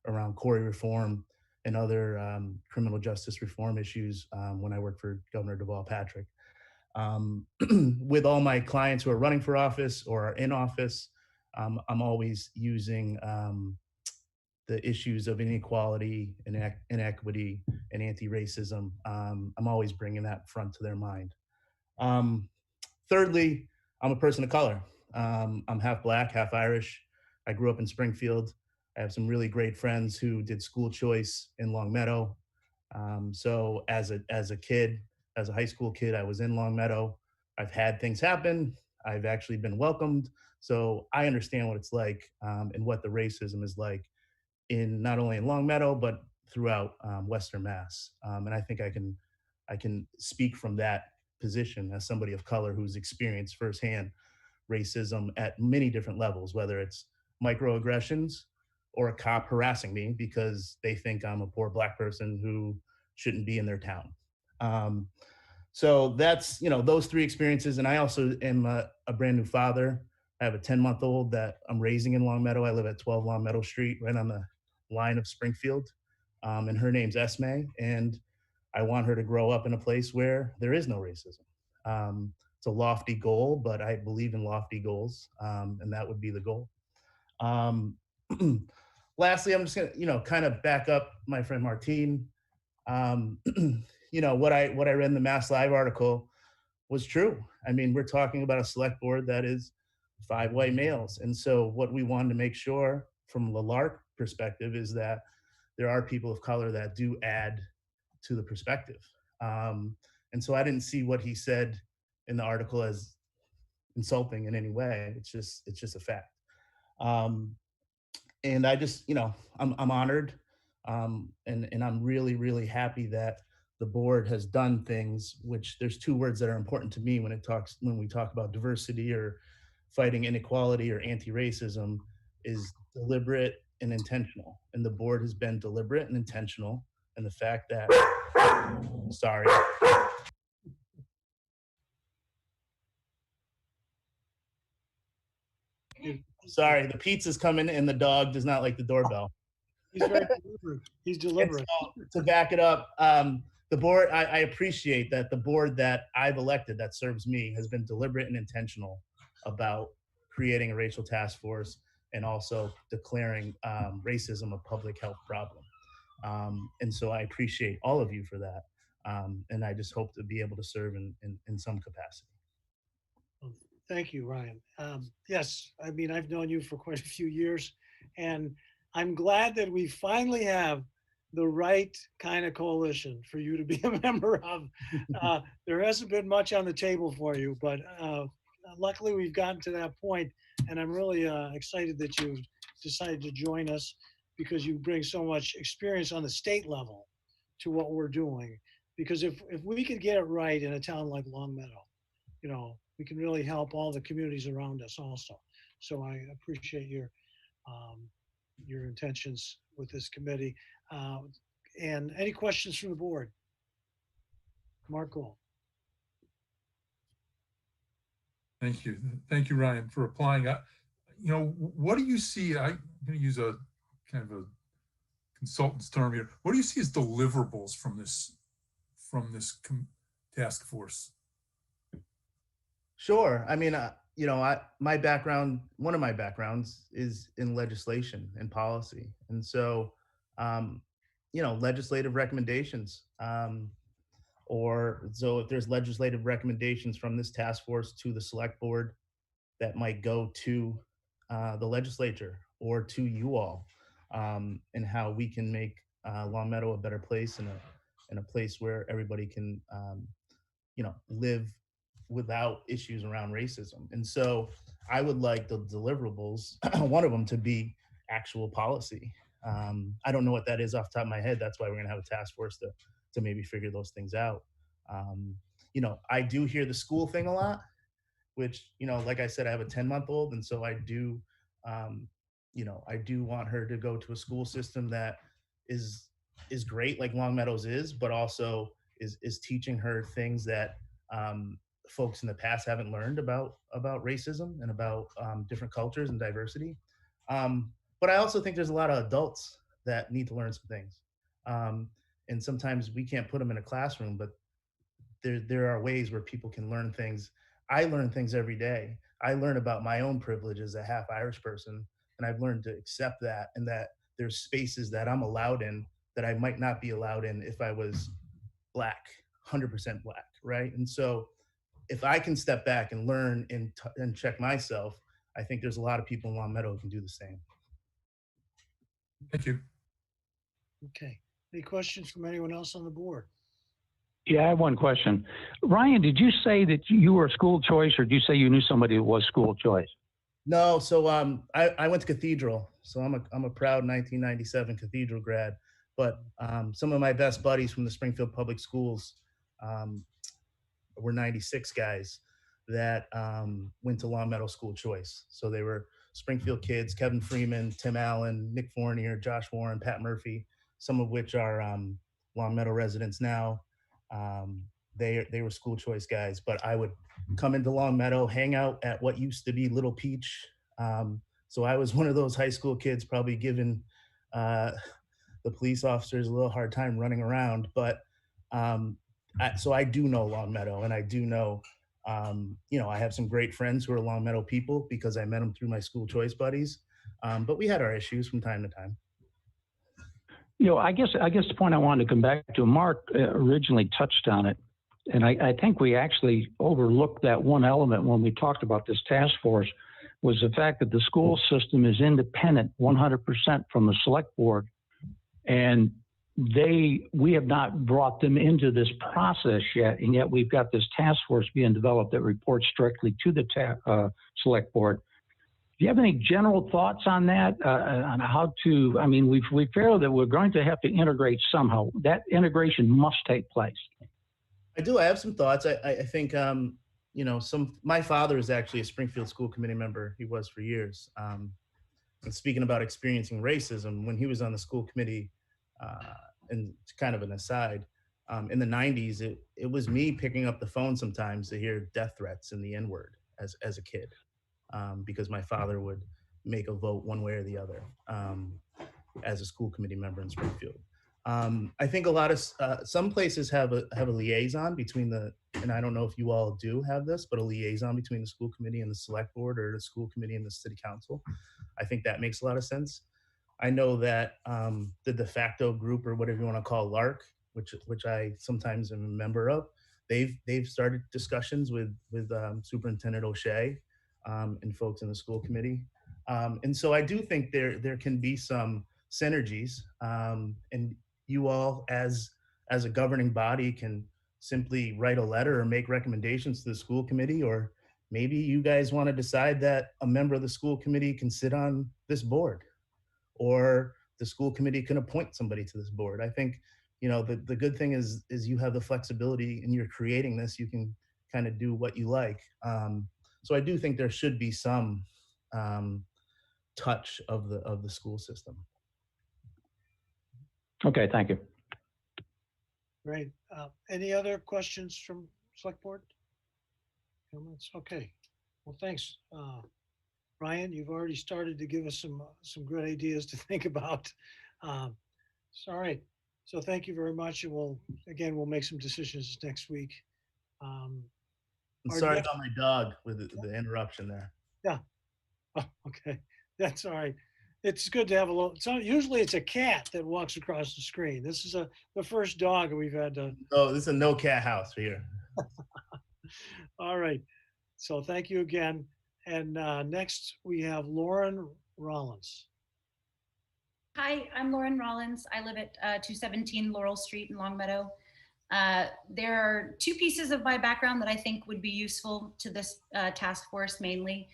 around Corey reform and other criminal justice reform issues when I worked for Governor Deval Patrick. With all my clients who are running for office or are in office, I'm always using the issues of inequality and inequity and anti-racism. I'm always bringing that front to their mind. Thirdly, I'm a person of color. I'm half Black, half Irish. I grew up in Springfield. I have some really great friends who did school choice in Longmeadow. So as a kid, as a high school kid, I was in Longmeadow. I've had things happen. I've actually been welcomed. So I understand what it's like and what the racism is like in not only in Longmeadow, but throughout Western Mass. And I think I can speak from that position as somebody of color who's experienced firsthand racism at many different levels, whether it's microaggressions or a cop harassing me because they think I'm a poor Black person who shouldn't be in their town. So that's, those three experiences. And I also am a brand new father. I have a 10-month-old that I'm raising in Longmeadow. I live at 12 Longmeadow Street, right on the line of Springfield. And her name's Esme. And I want her to grow up in a place where there is no racism. It's a lofty goal, but I believe in lofty goals, and that would be the goal. Lastly, I'm just gonna, kind of back up my friend Martine. What I read in the Mass Live article was true. I mean, we're talking about a select board that is 5 white males, and so what we wanted to make sure from the LARC perspective is that there are people of color that do add to the perspective. And so I didn't see what he said in the article as insulting in any way. It's just a fact. And I just, I'm honored. And I'm really, really happy that the board has done things, which there's two words that are important to me when we talk about diversity or fighting inequality or anti-racism, is deliberate and intentional. And the board has been deliberate and intentional. And the fact that, sorry. Sorry, the pizza's coming and the dog does not like the doorbell. He's very deliberate. He's deliberate. So, to back it up, the board, I appreciate that the board that I've elected that serves me has been deliberate and intentional about creating a racial task force and also declaring racism a public health problem. And so I appreciate all of you for that. And I just hope to be able to serve in some capacity. Thank you, Ryan. Yes, I mean, I've known you for quite a few years, and I'm glad that we finally have the right kind of coalition for you to be a member of. There hasn't been much on the table for you, but luckily we've gotten to that point, and I'm really excited that you decided to join us because you bring so much experience on the state level to what we're doing. Because if we could get it right in a town like Longmeadow, you know, we can really help all the communities around us also. So I appreciate your intentions with this committee. And any questions from the board? Mark Gold. Thank you. Thank you, Ryan, for applying. You know, what do you see? I'm going to use a kind of a consultant's term here. What do you see as deliverables from this task force? Sure. I mean, you know, my background, one of my backgrounds is in legislation and policy. And so, you know, legislative recommendations, so if there's legislative recommendations from this task force to the select board that might go to the legislature or to you all, and how we can make Longmeadow a better place and a place where everybody can, you know, live without issues around racism. And so I would like the deliverables, one of them to be actual policy. I don't know what that is off the top of my head. That's why we're gonna have a task force to maybe figure those things out. You know, I do hear the school thing a lot, which, you know, like I said, I have a 10-month-old. And so I do, you know, I do want her to go to a school system that is great, like Longmeadow's is, but also is teaching her things that folks in the past haven't learned about racism and about different cultures and diversity. But I also think there's a lot of adults that need to learn some things. And sometimes we can't put them in a classroom, but there are ways where people can learn things. I learn things every day. I learn about my own privilege as a half Irish person, and I've learned to accept that, and that there's spaces that I'm allowed in that I might not be allowed in if I was Black, 100% Black, right? And so if I can step back and learn and check myself, I think there's a lot of people in Longmeadow who can do the same. Thank you. Okay. Any questions from anyone else on the board? Yeah, I have one question. Ryan, did you say that you were school choice, or did you say you knew somebody who was school choice? No, so I went to Cathedral, so I'm a proud 1997 Cathedral grad. But some of my best buddies from the Springfield Public Schools were 96 guys that went to Longmeadow School Choice. So they were Springfield kids: Kevin Freeman, Tim Allen, Nick Fournier, Josh Warren, Pat Murphy, some of which are Longmeadow residents now. They were school choice guys, but I would come into Longmeadow, hang out at what used to be Little Peach. So I was one of those high school kids probably giving the police officers a little hard time running around. But so I do know Longmeadow, and I do know, you know, I have some great friends who are Longmeadow people because I met them through my school choice buddies. But we had our issues from time to time. You know, I guess the point I wanted to come back to, Mark originally touched on it, and I think we actually overlooked that one element when we talked about this task force, was the fact that the school system is independent 100% from the select board, and we have not brought them into this process yet, and yet we've got this task force being developed that reports directly to the select board. you have any general thoughts on that? On how to? I mean, we feel that we're going to have to integrate somehow. That integration must take place. I do. I have some thoughts. I think, you know, my father is actually a Springfield school committee member. He was for years. And speaking about experiencing racism, when he was on the school committee, and kind of an aside, in the 90s, it was me picking up the phone sometimes to hear death threats and the N-word as a kid, because my father would make a vote one way or the other as a school committee member in Springfield. I think a lot of some places have a liaison between and I don't know if you all do have this, but a liaison between the school committee and the select board, or the school committee and the city council. I think that makes a lot of sense. I know that the de facto group, or whatever you want to call LARC, which I sometimes am a member of, they've started discussions with Superintendent O'Shea and folks in the school committee. And so I do think there can be some synergies, and you all as a governing body can simply write a letter or make recommendations to the school committee, or maybe you guys want to decide that a member of the school committee can sit on this board, or the school committee can appoint somebody to this board. I think, you know, the good thing is you have the flexibility, and you're creating this, you can kind of do what you like. So I do think there should be some touch of the school system. Okay, thank you. Great. Any other questions from select board? Comments? Okay. Well, thanks. Ryan, you've already started to give us some good ideas to think about. All right. So thank you very much. And we'll make some decisions next week. I'm sorry about my dog with the interruption there. Yeah. Oh, okay. That's all right. It's good to have a little. So usually it's a cat that walks across the screen. This is the first dog we've had to. Oh, this is a no cat house here. All right. So thank you again. And next we have Lauren Rollins. Hi, I'm Lauren Rollins. I live at 217 Laurel Street in Longmeadow. There are two pieces of my background that I think would be useful to this task force mainly.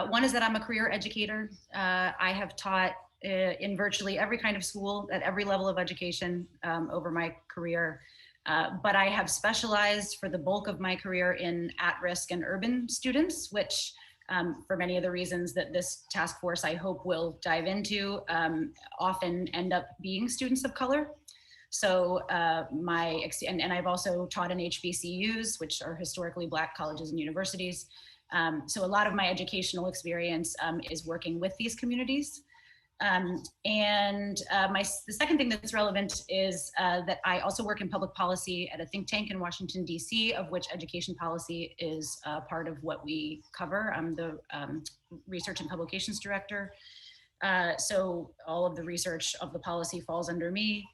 One is that I'm a career educator. I have taught in virtually every kind of school at every level of education over my career. But I have specialized for the bulk of my career in at-risk and urban students, which for many of the reasons that this task force I hope will dive into, often end up being students of color. So and I've also taught in HBCUs, which are historically Black colleges and universities. So a lot of my educational experience is working with these communities. The second thing that's relevant is that I also work in public policy at a think tank in Washington, D.C., of which education policy is part of what we cover. I'm the research and publications director. So all of the research of the policy falls under me.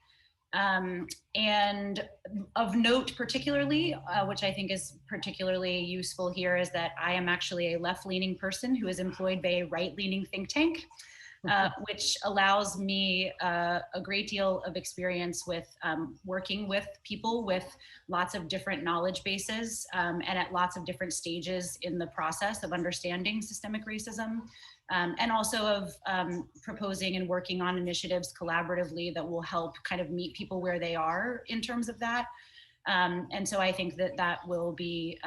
And of note particularly, which I think is particularly useful here, is that I am actually a left-leaning person who is employed by a right-leaning think tank, which allows me a great deal of experience with working with people with lots of different knowledge bases and at lots of different stages in the process of understanding systemic racism. And also of proposing and working on initiatives collaboratively that will help kind of meet people where they are in terms of that. And so I think that will be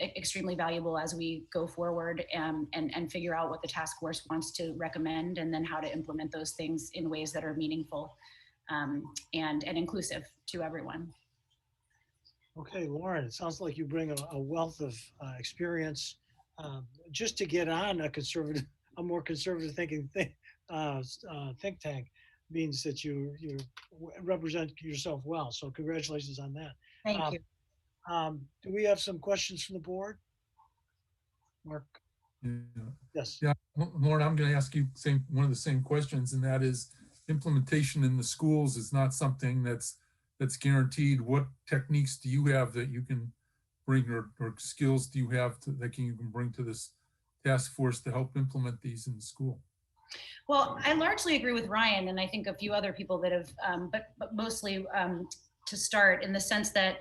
extremely valuable as we go forward and figure out what the task force wants to recommend, and then how to implement those things in ways that are meaningful and inclusive to everyone. Okay, Lauren, it sounds like you bring a wealth of experience just to get on a more conservative thinking think tank means that you represent yourself well. So congratulations on that. Thank you. Do we have some questions from the board? Mark? Yeah. Yes. Yeah, Lauren, I'm going to ask you one of the same questions, and that is implementation in the schools is not something that's guaranteed. What techniques do you have that you can bring, or skills do you have that you can bring to this task force to help implement these in the school? Well, I largely agree with Ryan, and I think a few other people that have, but mostly to start, in the sense that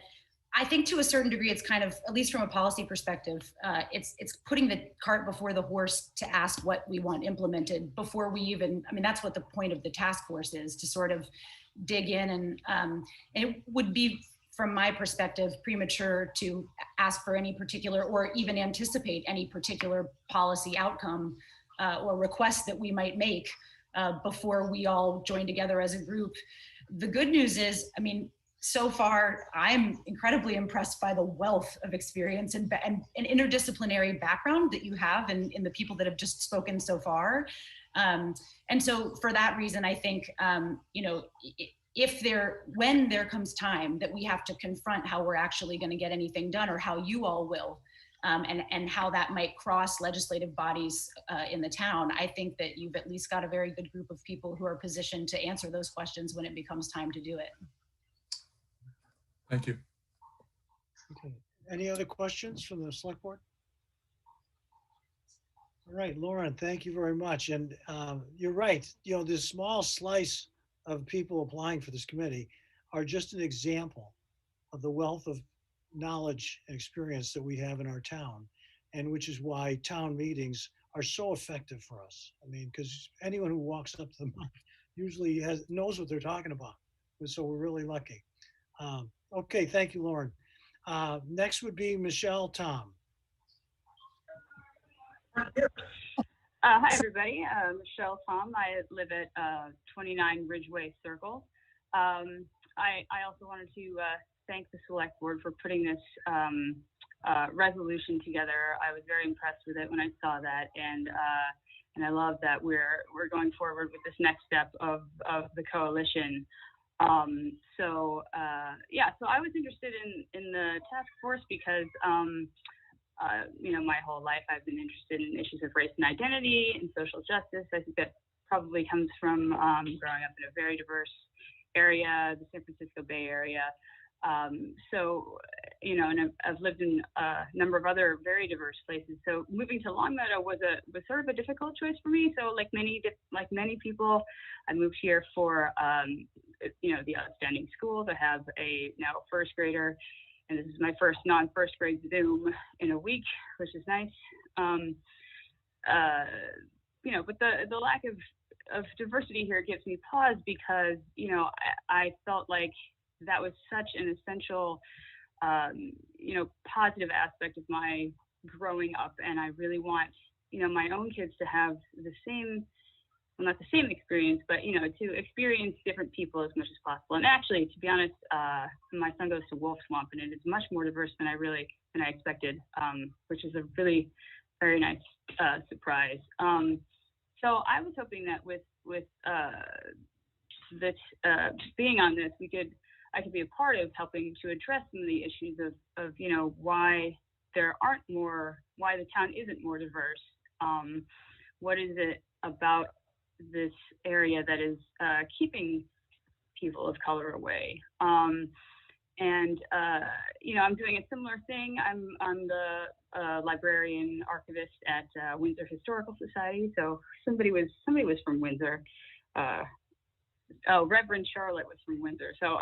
I think to a certain degree, it's kind of, at least from a policy perspective, it's putting the cart before the horse to ask what we want implemented before we even, I mean, that's what the point of the task force is, to sort of dig in, and it would be, from my perspective, premature to ask for any particular, or even anticipate any particular policy outcome or request that we might make before we all join together as a group. The good news is, I mean, so far, I'm incredibly impressed by the wealth of experience and interdisciplinary background that you have in the people that have just spoken so far. And so for that reason, I think, you know, when there comes time that we have to confront how we're actually going to get anything done, or how you all will, and how that might cross legislative bodies in the town, I think that you've at least got a very good group of people who are positioned to answer those questions when it becomes time to do it. Thank you. Okay. Any other questions from the select board? All right, Lauren, thank you very much. And you're right. You know, this small slice of people applying for this committee are just an example of the wealth of knowledge and experience that we have in our town, and which is why town meetings are so effective for us. I mean, because anyone who walks up to them usually knows what they're talking about. So we're really lucky. Okay, thank you, Lauren. Next would be Michelle Tom. Hi, everybody. Michelle Tom. I live at 29 Ridgeway Circle. I also wanted to thank the select board for putting this resolution together. I was very impressed with it when I saw that, and I love that we're going forward with this next step of the coalition. So I was interested in the task force because, you know, my whole life I've been interested in issues of race and identity and social justice. I think that probably comes from growing up in a very diverse area, the San Francisco Bay Area. So, you know, and I've lived in a number of other very diverse places. So moving to Longmeadow was sort of a difficult choice for me. So like many people, I moved here for, you know, the outstanding schools. I have now a first grader, and this is my first non-first grade Zoom in a week, which is nice. You know, but the lack of diversity here gives me pause because, you know, I felt like that was such an essential, you know, positive aspect of my growing up. And I really want, you know, my own kids to have the same, well, not the same experience, but, you know, to experience different people as much as possible. And actually, to be honest, my son goes to Wolf Swamp, and it is much more diverse than I expected, which is a really very nice surprise. So I was hoping that with this being on this, I could be a part of helping to address some of the issues of you know, why the town isn't more diverse. What is it about this area that is keeping people of color away? You know, I'm doing a similar thing. I'm the librarian archivist at Windsor Historical Society. So somebody was from Windsor. Reverend Charlotte was from Windsor. So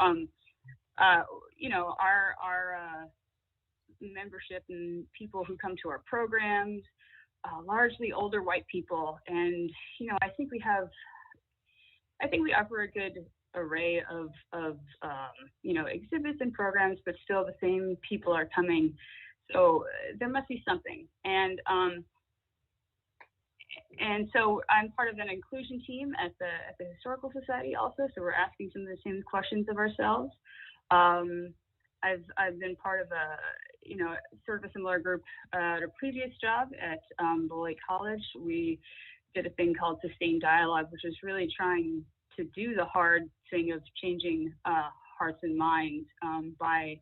you know, our membership and people who come to our programs, largely older white people, and you know, I think we offer a good array of you know, exhibits and programs, but still the same people are coming. So there must be something. And so I'm part of an inclusion team at the Historical Society also. So we're asking some of the same questions of ourselves. I've been part of you know, sort of a similar group at a previous job at Beloit College. We did a thing called Sustained Dialogue, which is really trying to do the hard thing of changing hearts and minds by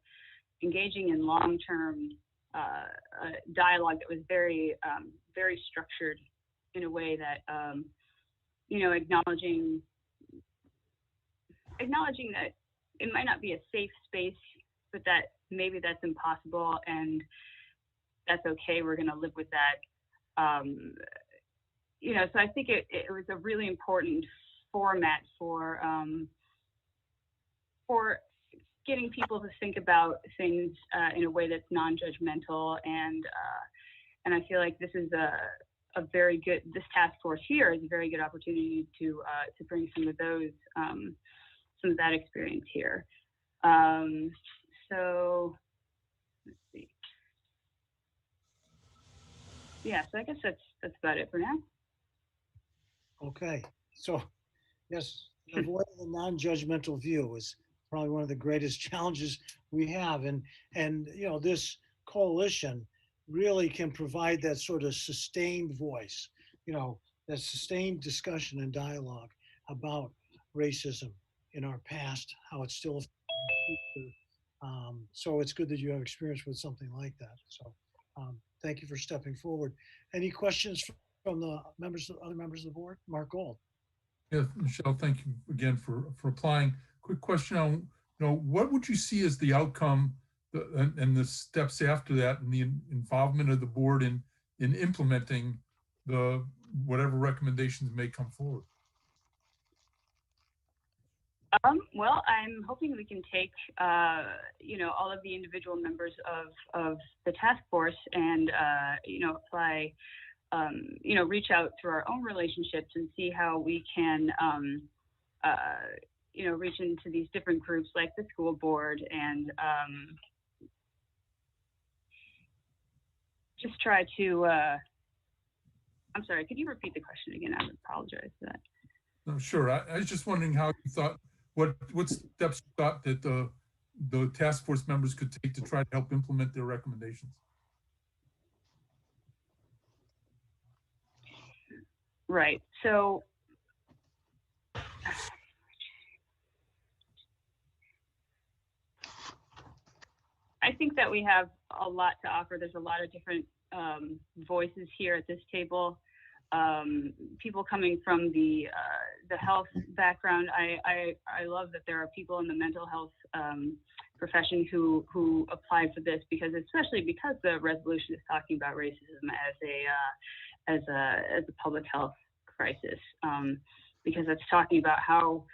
engaging in long-term dialogue that was very, very structured in a way that, you know, acknowledging that it might not be a safe space, but that maybe that's impossible, and that's okay. We're going to live with that. You know, so I think it was a really important format for getting people to think about things in a way that's non-judgmental, and I feel like this is a very good, this task force here is a very good opportunity to bring some of that experience here. So let's see. Yeah, so I guess that's about it for now. Okay, so yes, avoiding the non-judgmental view is probably one of the greatest challenges we have, and this coalition really can provide that sort of sustained voice, that sustained discussion and dialogue about racism in our past, how it's still. So it's good that you have experience with something like that. So thank you for stepping forward. Any questions from the other members of the board? Mark Gold. Yeah, Michelle, thank you again for applying. Quick question on, what would you see as the outcome and the steps after that, and the involvement of the board in implementing the whatever recommendations may come forward? Well, I'm hoping we can take, all of the individual members of the task force and, apply, reach out through our own relationships and see how we can, reach into these different groups like the school board and just try to, I'm sorry, could you repeat the question again? I apologize for that. No, sure. I was just wondering how you thought, what steps you thought that the task force members could take to try to help implement their recommendations. Right. So I think that we have a lot to offer. There's a lot of different voices here at this table. People coming from the health background. I love that there are people in the mental health profession who apply for this, especially because the resolution is talking about racism as a public health crisis, because it's talking about how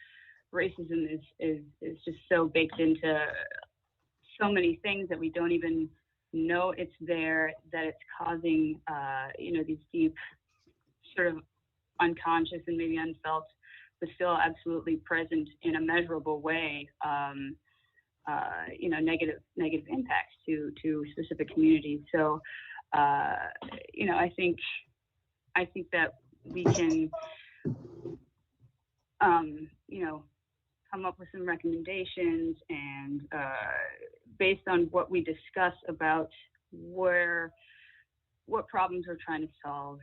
racism is just so baked into so many things that we don't even know it's there, that it's causing these deep sort of unconscious and maybe unfelt, but still absolutely present in a measurable way, negative impacts to specific communities. So, I think that we can, come up with some recommendations and based on what we discuss about what problems we're trying to solve,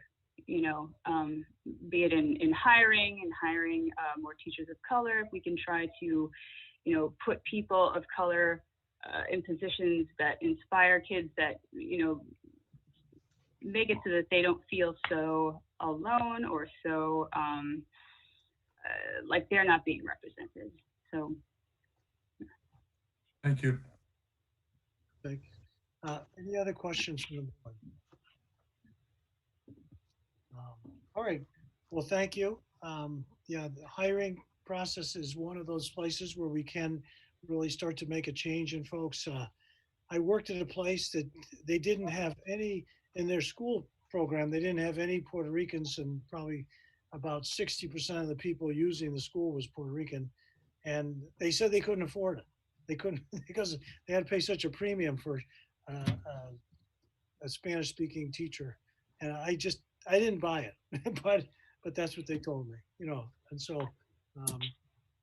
be it in hiring more teachers of color. If we can try to, put people of color in positions that inspire kids, that, make it so that they don't feel so alone or so like they're not being represented. So. Thank you. Thank you. Any other questions from the board? All right. Well, thank you. The hiring process is one of those places where we can really start to make a change in folks. I worked at a place that they didn't have any in their school program. They didn't have any Puerto Ricans, and probably about 60% of the people using the school was Puerto Rican. And they said they couldn't afford it. They couldn't, because they had to pay such a premium for a Spanish-speaking teacher. And I didn't buy it, but that's what they told me, And so,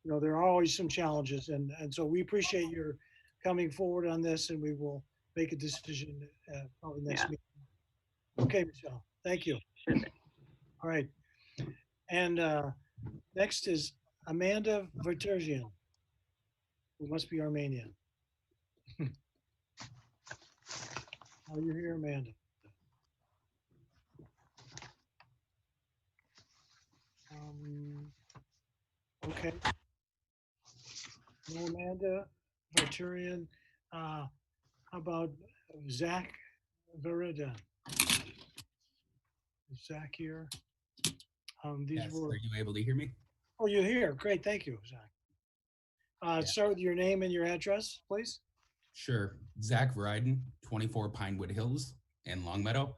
there are always some challenges, and so we appreciate your coming forward on this, and we will make a decision probably next meeting. Okay, Michelle, thank you. All right, and next is Amanda Vertergian, who must be Armenian. Are you here, Amanda? Okay. No, Amanda Verturian. How about Zach Verida? Is Zach here? Yes, are you able to hear me? Oh, you're here. Great, thank you, Zach. Start with your name and your address, please. Sure. Zach Veriden, 24 Pinewood Hills in Longmeadow.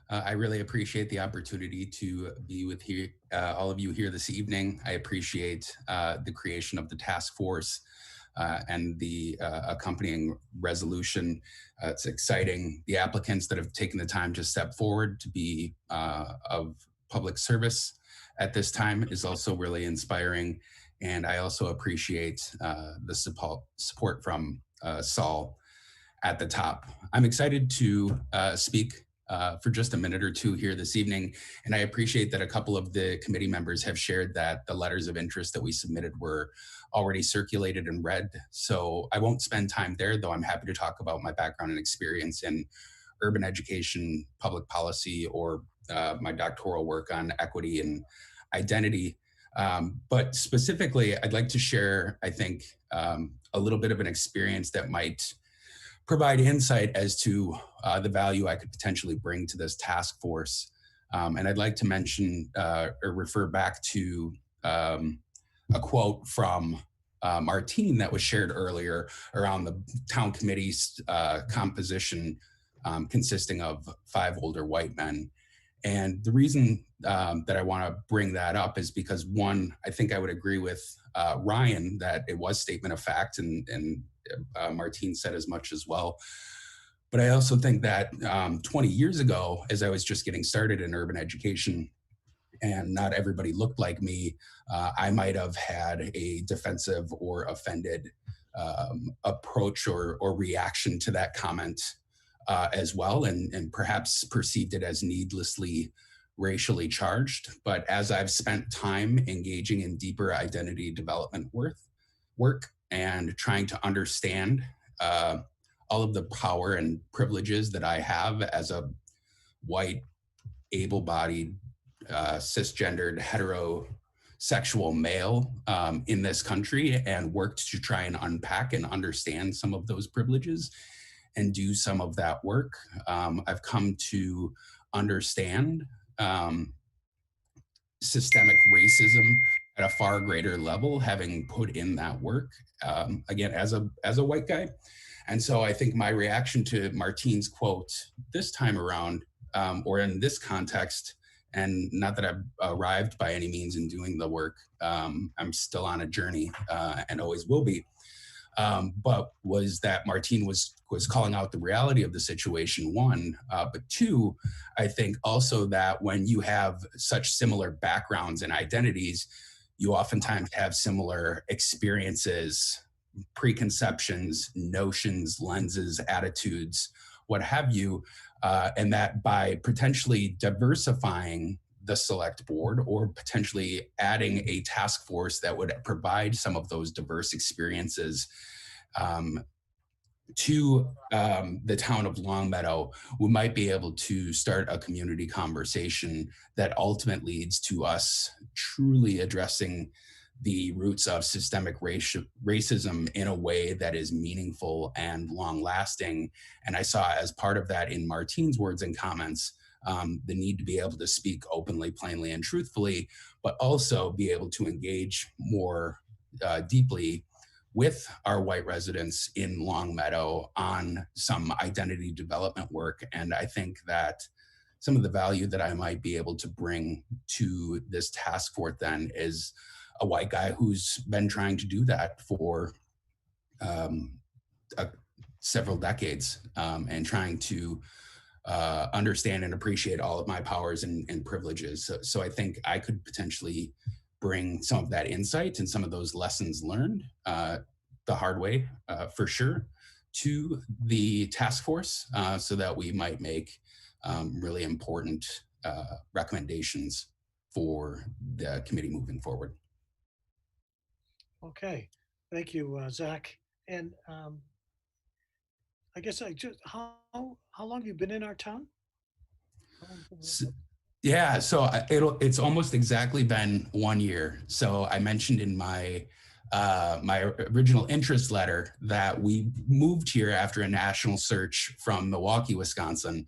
I really appreciate the opportunity to be with all of you here this evening. I appreciate the creation of the task force and the accompanying resolution. It's exciting. The applicants that have taken the time to step forward to be of public service at this time is also really inspiring. And I also appreciate the support from Saul at the top. I'm excited to speak for just a minute or two here this evening. And I appreciate that a couple of the committee members have shared that the letters of interest that we submitted were already circulated and read. So I won't spend time there, though I'm happy to talk about my background and experience in urban education, public policy, or my doctoral work on equity and identity. But specifically, I'd like to share, I think, a little bit of an experience that might provide insight as to the value I could potentially bring to this task force. And I'd like to mention or refer back to a quote from Martine that was shared earlier around the town committee's composition consisting of 5 older white men. And the reason that I want to bring that up is because, one, I think I would agree with Ryan that it was statement of fact, and Martine said as much as well. But I also think that 20 years ago, as I was just getting started in urban education, and not everybody looked like me, I might have had a defensive or offended approach or reaction to that comment as well, and perhaps perceived it as needlessly racially charged. But as I've spent time engaging in deeper identity development work and trying to understand all of the power and privileges that I have as a white, able-bodied, cisgendered, heterosexual male in this country, and worked to try and unpack and understand some of those privileges and do some of that work, I've come to understand systemic racism at a far greater level, having put in that work, again, as a white guy. And so I think my reaction to Martine's quote this time around, or in this context, and not that I've arrived by any means in doing the work, I'm still on a journey and always will be, but was that Martine was calling out the reality of the situation, one, but two, I think also that when you have such similar backgrounds and identities, you oftentimes have similar experiences, preconceptions, notions, lenses, attitudes, what have you, and that by potentially diversifying the select board or potentially adding a task force that would provide some of those diverse experiences to the town of Longmeadow, we might be able to start a community conversation that ultimately leads to us truly addressing the roots of systemic racism in a way that is meaningful and long-lasting. And I saw as part of that in Martine's words and comments, the need to be able to speak openly, plainly, and truthfully, but also be able to engage more deeply with our white residents in Longmeadow on some identity development work. And I think that some of the value that I might be able to bring to this task force then is a white guy who's been trying to do that for several decades and trying to understand and appreciate all of my powers and privileges. So I think I could potentially bring some of that insight and some of those lessons learned the hard way, for sure, to the task force so that we might make really important recommendations for the committee moving forward. Okay, thank you, Zach. And I guess how long have you been in our town? Yeah, so it's almost exactly been 1 year. So I mentioned in my my original interest letter that we moved here after a national search from Milwaukee, Wisconsin.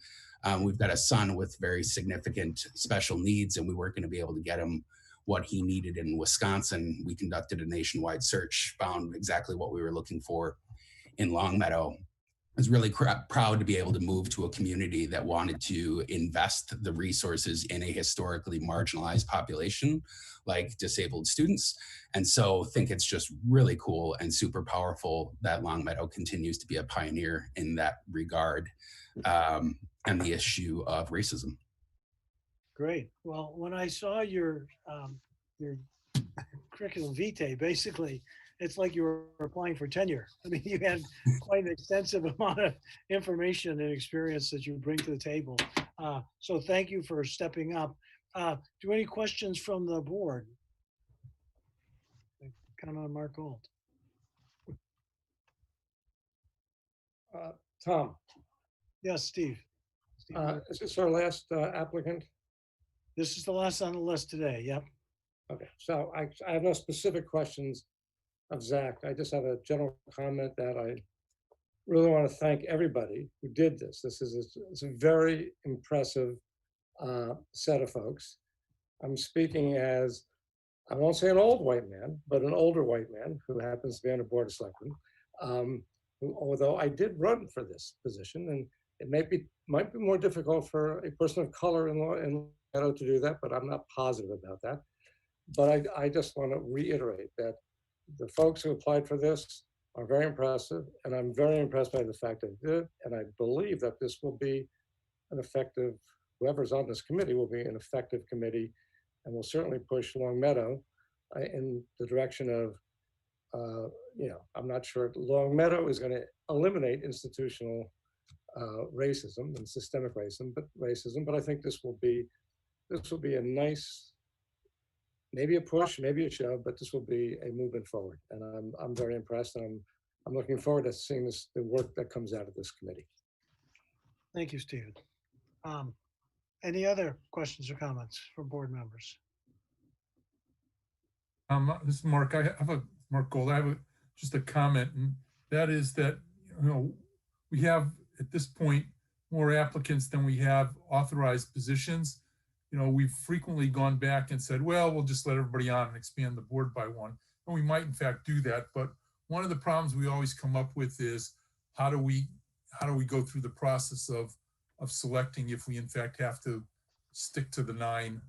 We've got a son with very significant special needs, and we weren't going to be able to get him what he needed in Wisconsin. We conducted a nationwide search, found exactly what we were looking for in Longmeadow. I was really proud to be able to move to a community that wanted to invest the resources in a historically marginalized population like disabled students. And so think it's just really cool and super powerful that Longmeadow continues to be a pioneer in that regard, and the issue of racism. Great. Well, when I saw your curriculum vitae, basically, it's like you were applying for tenure. I mean, you had quite an extensive amount of information and experience that you bring to the table. So thank you for stepping up. Do any questions from the board? Comment on Mark Gold. Tom, Yes, Steve. is this our last applicant? This is the last on the list today. Yep. Okay, so I have no specific questions of Zach. I just have a general comment that I really want to thank everybody who did this. It's a very impressive set of folks. I'm speaking as, I won't say an old white man, but an older white man who happens to be on the board of selectmen. Although I did run for this position, and it might be more difficult for a person of color in Longmeadow to do that, but I'm not positive about that. But I just want to reiterate that the folks who applied for this are very impressive, and I'm very impressed by the fact that they did, and I believe that this will be an effective, whoever's on this committee will be an effective committee, and will certainly push Longmeadow in the direction of, I'm not sure Longmeadow is going to eliminate institutional racism and systemic racism, but I think this will be a nice, maybe a push, maybe a shove, but this will be a movement forward. And I'm very impressed, and I'm looking forward to seeing the work that comes out of this committee. Thank you, Stephen. Any other questions or comments from board members? This is Mark. Mark Gold. I have just a comment, and that is that we have at this point more applicants than we have authorized positions. We've frequently gone back and said, well, we'll just let everybody on and expand the board by one. And we might in fact do that. But one of the problems we always come up with is how do we go through the process of selecting if we in fact have to stick to the 9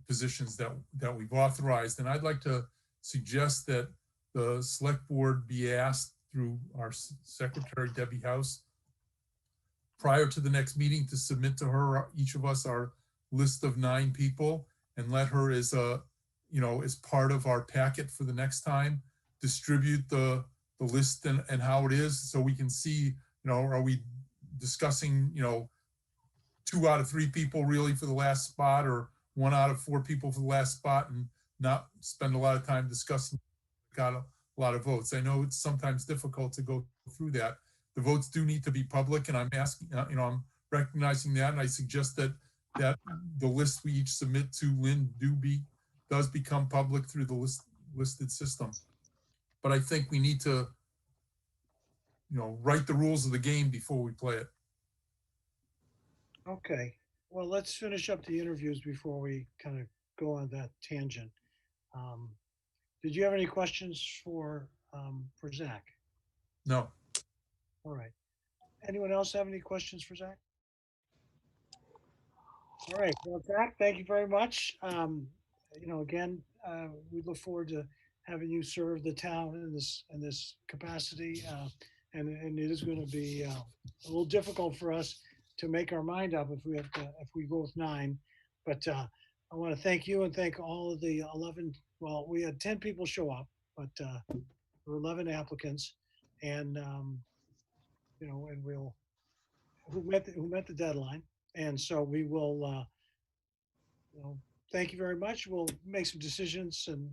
positions that we've authorized. And I'd like to suggest that the select board be asked through our secretary, Debbie House, prior to the next meeting to submit to her, each of us, our list of 9 people, and let her as part of our packet for the next time, distribute the list and how it is, so we can see, are we discussing, 2 out of 3 people really for the last spot, or 1 out of 4 people for the last spot, and not spend a lot of time discussing, got a lot of votes. I know it's sometimes difficult to go through that. The votes do need to be public, and I'm asking, I'm recognizing that, and I suggest that the list we each submit to Lynn does become public through the listed system. But I think we need to, write the rules of the game before we play it. Okay. Well, let's finish up the interviews before we kind of go on that tangent. Did you have any questions for Zach? No. All right. Anyone else have any questions for Zach? All right. Well, Zach, thank you very much. Again, we look forward to having you serve the town in this capacity, and it is going to be a little difficult for us to make our mind up if we go with 9. But I want to thank you and thank all of the 11. Well, we had 10 people show up, but there were 11 applicants, and and who met the deadline. And so we will, thank you very much. We'll make some decisions and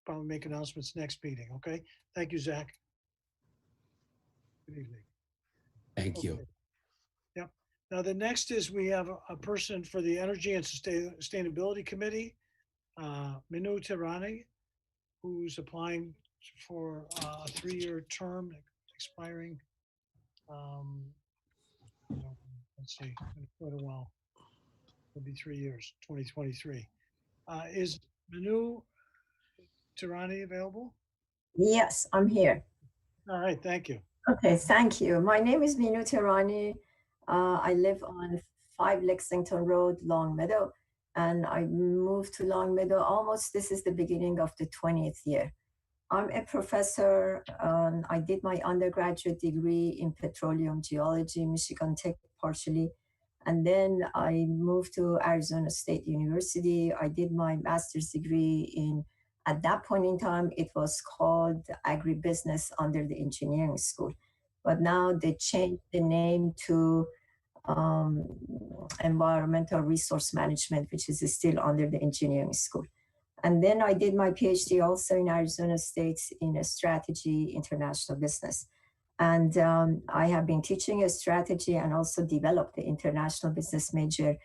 probably make announcements next meeting. Okay. Thank you, Zach. Good evening. Thank you. Yep. Now the next is we have a person for the Energy and Sustainability Committee, Minu Tirani, who's applying for a 3-year term expiring. Let's see, in quite a while. It'll be 3 years, 2023. Is Manu Tirani available? Yes, I'm here. All right, thank you. Okay, thank you. My name is Minu Tirani. I live on 5 Lexington Road, Longmeadow, and I moved to Longmeadow almost, this is the beginning of the 20th year. I'm a professor. I did my undergraduate degree in petroleum geology, Michigan Tech partially. And then I moved to Arizona State University. I did my master's degree in, at that point in time, it was called agribusiness under the engineering school. But now they changed the name to environmental resource management, which is still under the engineering school. And then I did my PhD also in Arizona State in a strategy, international business. And I have been teaching a strategy and also developed the international business major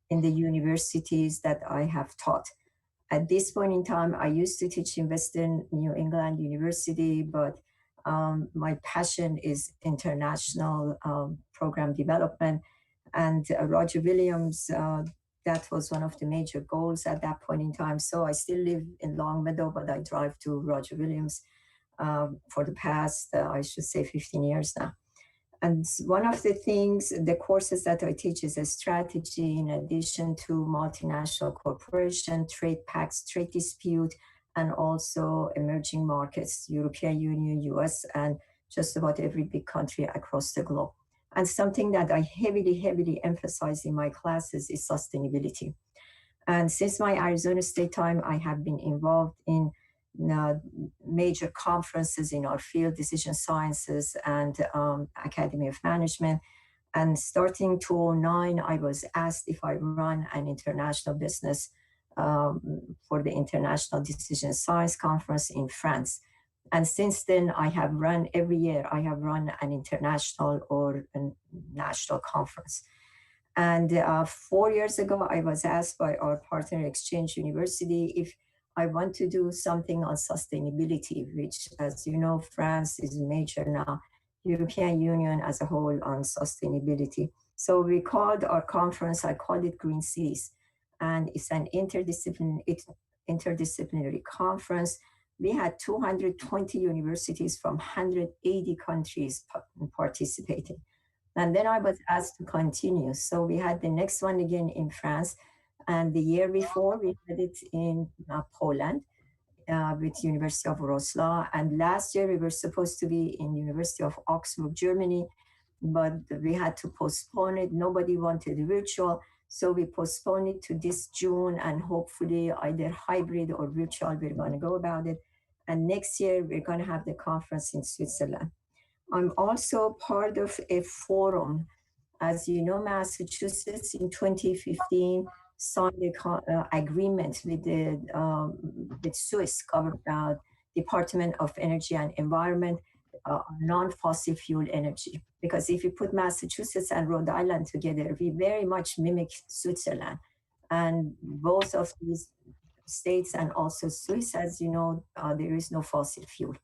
in the universities that I have taught. At this point in time, I used to teach in Western New England University, but my passion is international program development. And Roger Williams, that was one of the major goals at that point in time. So I still live in Longmeadow, but I drive to Roger Williams for the past, I should say, 15 years now. And one of the things, the courses that I teach is a strategy in addition to multinational corporation, trade pacts, trade dispute, and also emerging markets, European Union, US, and just about every big country across the globe. And something that I heavily emphasize in my classes is sustainability. And since my Arizona State time, I have been involved in major conferences in our field, decision sciences and Academy of Management. And starting 2009, I was asked if I run an international business for the International Decision Science Conference in France. And since then, I have run every year, I have run an international or a national conference. And 4 years ago, I was asked by our partner Exchange University if I want to do something on sustainability, which, as you know, France is major now, European Union as a whole on sustainability. So we called our conference, I called it Green Cities. And it's an interdisciplinary conference. We had 220 universities from 180 countries participating. And then I was asked to continue. So we had the next one again in France. And the year before, we had it in Poland with University of Wrocław. And last year, we were supposed to be in University of Augsburg, Germany, but we had to postpone it. Nobody wanted virtual. So we postponed it to this June, and hopefully either hybrid or virtual, we're going to go about it. And next year, we're going to have the conference in Switzerland. I'm also part of a forum. As you know, Massachusetts in 2015 signed an agreement with the Swiss Department of Energy and Environment non-fossil fuel energy. Because if you put Massachusetts and Rhode Island together, we very much mimic Switzerland. And both of these states and also Swiss, as you know, there is no fossil fuel.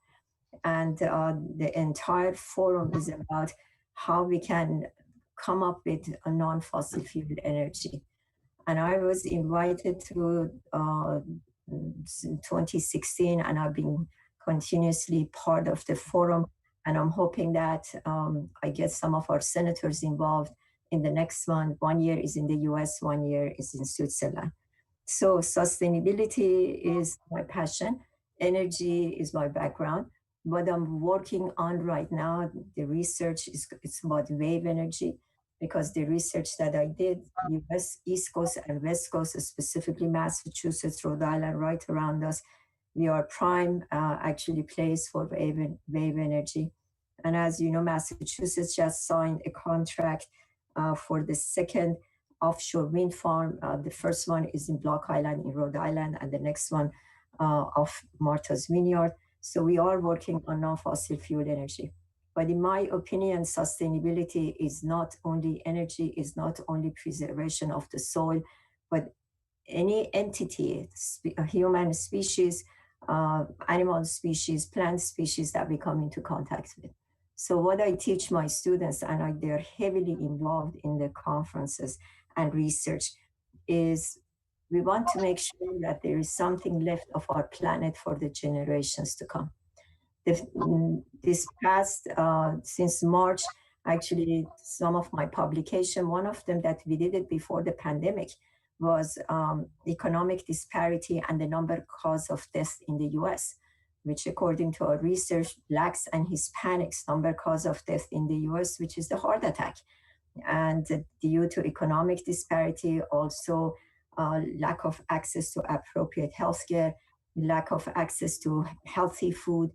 And the entire forum is about how we can come up with a non-fossil fuel energy. And I was invited to 2016, and I've been continuously part of the forum. And I'm hoping that I get some of our senators involved in the next one. 1 year is in the US, 1 year is in Switzerland. So sustainability is my passion. Energy is my background. What I'm working on right now, the research is it's about wave energy, because the research that I did, US East Coast and West Coast, specifically Massachusetts, Rhode Island, right around us, we are prime actually place for wave energy. And as you know, Massachusetts just signed a contract for the second offshore wind farm. The first one is in Block Island in Rhode Island, and the next one off Martha's Vineyard. So we are working on non-fossil fuel energy. But in my opinion, sustainability is not only energy, is not only preservation of the soil, but any entity, human species, animal species, plant species that we come into contact with. So what I teach my students, and they're heavily involved in the conferences and research, is We want to make sure that there is something left of our planet for the generations to come. This past, since March, actually, some of my publication, one of them that we did it before the pandemic was economic disparity and the number cause of death in the US, which according to our research, Blacks and Hispanics number cause of death in the US, which is the heart attack. And due to economic disparity, also lack of access to appropriate healthcare, lack of access to healthy food,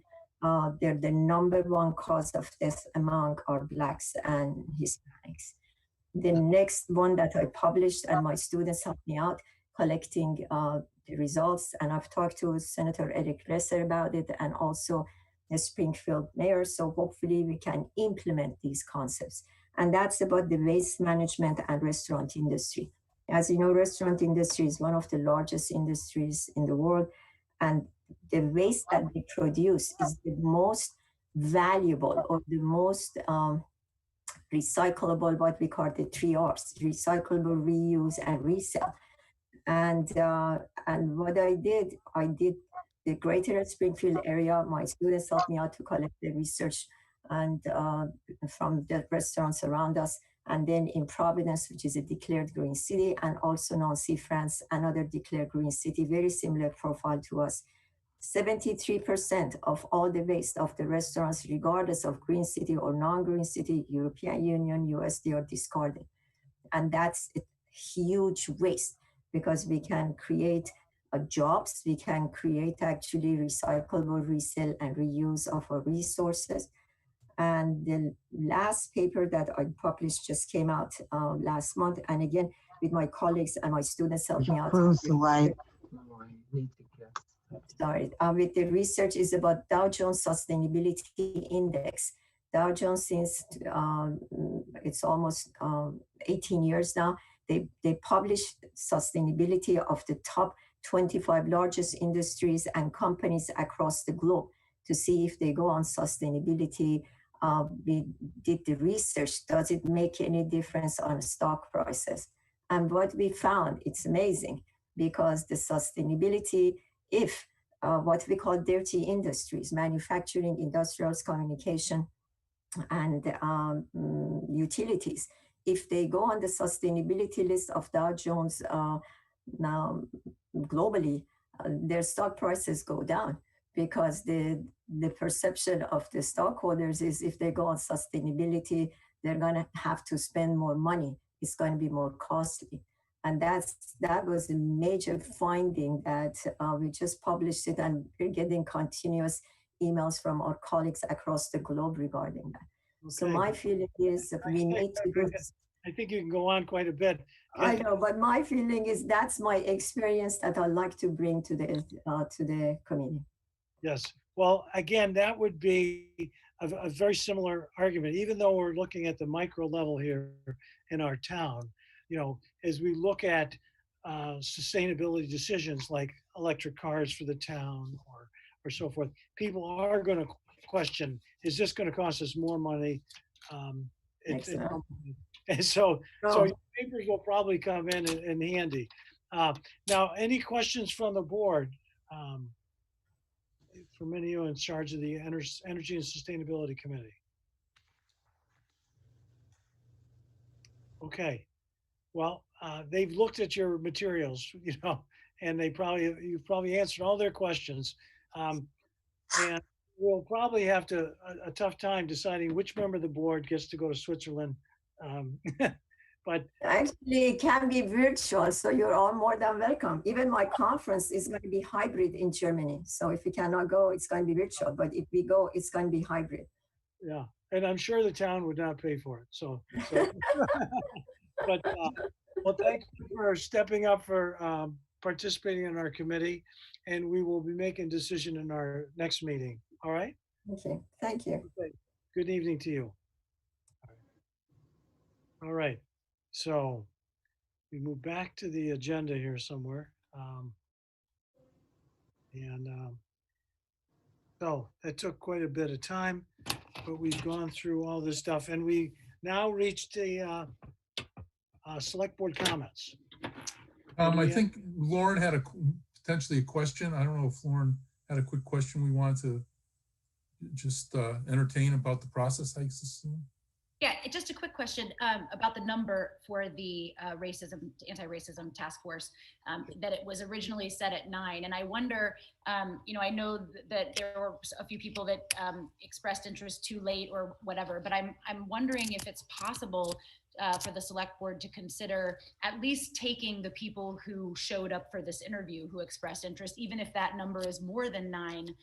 they're the number one cause of death among our Blacks and Hispanics. The next one that I published, and my students helped me out collecting the results, and I've talked to Senator Eric Lesser about it, and also the Springfield mayor, so hopefully we can implement these concepts. And that's about the waste management and restaurant industry. As you know, restaurant industry is one of the largest industries in the world, and the waste that they produce is the most valuable or the most recyclable, what we call the 3 R's: recyclable, reuse, and resell. And what I did the greater Springfield area. My students helped me out to collect the research and from the restaurants around us. And then in Providence, which is a declared green city, and also Nancy, France, another declared green city, very similar profile to us. 73% of all the waste of the restaurants, regardless of green city or non-green city, European Union, US, they are discarded. And that's a huge waste, because we can create jobs, we can create actually recyclable, resell, and reuse of our resources. And the last paper that I published just came out last month. And again, with my colleagues and my students helped me out. Close the light. Sorry, with the research is about Dow Jones Sustainability Index. Dow Jones, since it's almost 18 years now, they publish sustainability of the top 25 largest industries and companies across the globe to see if they go on sustainability. We did the research. Does it make any difference on stock prices? And what we found, it's amazing, because the sustainability, if what we call dirty industries, manufacturing, industrials, communication, and utilities, if they go on the sustainability list of Dow Jones now globally, their stock prices go down, because the perception of the stockholders is if they go on sustainability, they're going to have to spend more money. It's going to be more costly. And that was a major finding that we just published it, and we're getting continuous emails from our colleagues across the globe regarding that. Okay. So my feeling is that we need to do this. I think you can go on quite a bit. I know, but my feeling is that's my experience that I'd like to bring to the committee. Yes. Well, again, that would be a very similar argument, even though we're looking at the micro level here in our town. You know, as we look at sustainability decisions like electric cars for the town or so forth, people are going to question, is this going to cost us more money? And so your papers will probably come in handy. Now, any questions from the board? From any of you in charge of the Energy and Sustainability Committee? Okay. Well, they've looked at your materials, you know, and you've probably answered all their questions. And we'll probably have a tough time deciding which member of the board gets to go to Switzerland. But actually, it can be virtual, so you're all more than welcome. Even my conference is going to be hybrid in Germany. So if you cannot go, it's going to be virtual. But if we go, it's going to be hybrid. Yeah, and I'm sure the town would not pay for it. So but well, thank you for stepping up for participating in our committee, and we will be making a decision in our next meeting. All right? Okay, thank you. Okay. Good evening to you. All right, so we move back to the agenda here somewhere. So that took quite a bit of time, but we've gone through all this stuff, and we now reached the select board comments. I think Lauren had potentially a question. I don't know if Lauren had a quick question we wanted to just entertain about the process, I assume. Yeah, just a quick question about the number for the anti-racism task force, that it was originally set at 9. And I wonder, I know that there were a few people that expressed interest too late or whatever, but I'm wondering if it's possible for the select board to consider at least taking the people who showed up for this interview who expressed interest, even if that number is more than 9,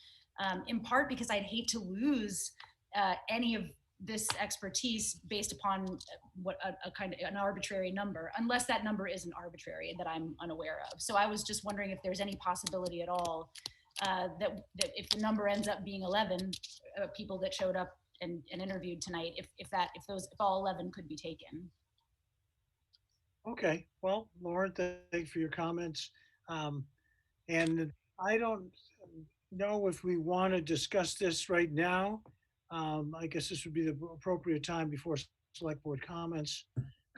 in part because I'd hate to lose any of this expertise based upon what a kind of an arbitrary number, unless that number isn't arbitrary that I'm unaware of. So I was just wondering if there's any possibility at all that if the number ends up being 11 people that showed up and interviewed tonight, if all 11 could be taken. Okay, well, Lauren, thank you for your comments. And I don't know if we want to discuss this right now. I guess this would be the appropriate time before select board comments.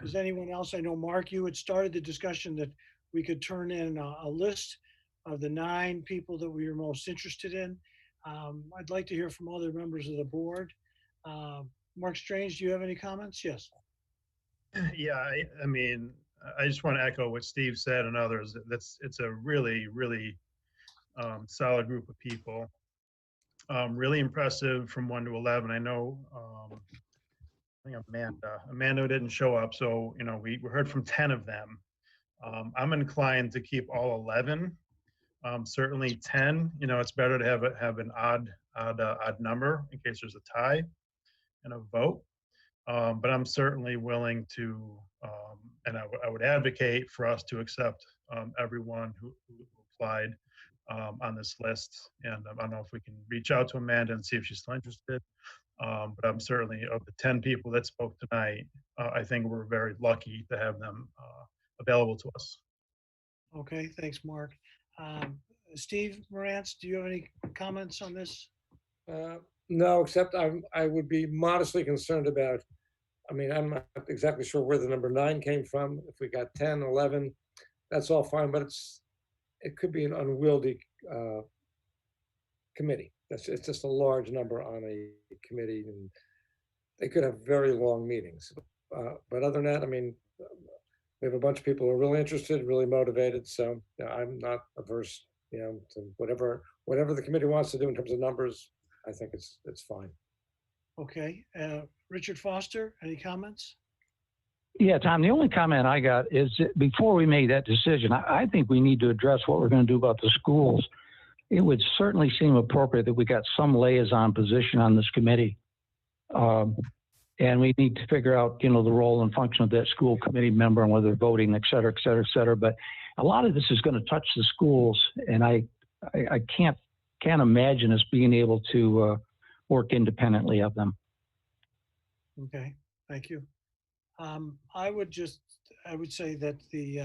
Does anyone else? I know, Mark, you had started the discussion that we could turn in a list of the 9 people that we are most interested in. I'd like to hear from other members of the board. Mark Strange, do you have any comments? Yes. Yeah, I mean, I just want to echo what Steve said and others. It's a really, really solid group of people. Really impressive from 1 to 11. I know, I think Amanda didn't show up, so we heard from 10 of them. I'm inclined to keep all 11. Certainly 10. It's better to have an odd number in case there's a tie and a vote. But I'm certainly willing to, and I would advocate for us to accept everyone who applied on this list. And I don't know if we can reach out to Amanda and see if she's still interested. But I'm certainly, of the 10 people that spoke tonight, I think we're very lucky to have them available to us. Okay, thanks, Mark. Steve Morantz, do you have any comments on this? No, except I would be modestly concerned about, I'm not exactly sure where the number 9 came from. If we got 10, 11, that's all fine, but it could be an unwieldy committee. It's just a large number on a committee, and they could have very long meetings. But other than that, we have a bunch of people who are really interested, really motivated. So I'm not averse, to whatever the committee wants to do in terms of numbers. I think it's fine. Okay, Richard Foster, any comments? Yeah, Tom, the only comment I got is that before we made that decision, I think we need to address what we're going to do about the schools. It would certainly seem appropriate that we got some liaison position on this committee. And we need to figure out, the role and function of that school committee member and whether they're voting, et cetera, et cetera, et cetera. But a lot of this is going to touch the schools, and I can't imagine us being able to work independently of them. Okay, thank you. I would say that the,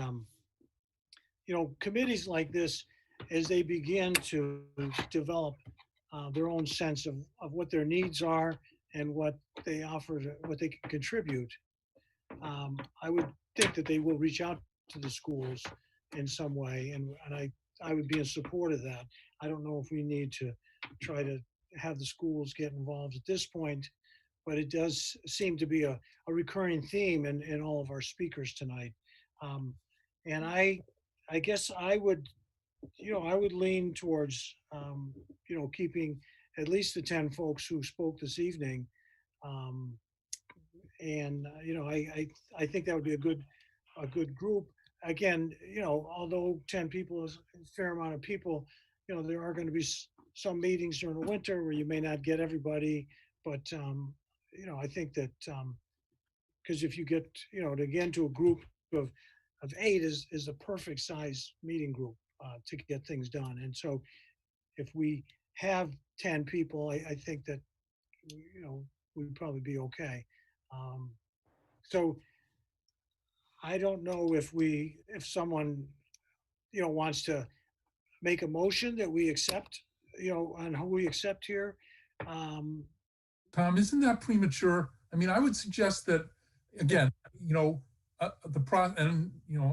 committees like this, as they begin to develop their own sense of what their needs are and what they offer, what they can contribute, I would think that they will reach out to the schools in some way, and I would be in support of that. I don't know if we need to try to have the schools get involved at this point, but it does seem to be a recurring theme in all of our speakers tonight. And I guess I would lean towards, keeping at least the 10 folks who spoke this evening. I think that would be a good group. Again, although 10 people is a fair amount of people, there are going to be some meetings during the winter where you may not get everybody, but I think that because if you get, again, to a group of 8 is a perfect size meeting group to get things done. And so if we have 10 people, I think that, we'd probably be okay. So I don't know if someone, wants to make a motion that we accept, on who we accept here. Tom, isn't that premature? I would suggest that, again,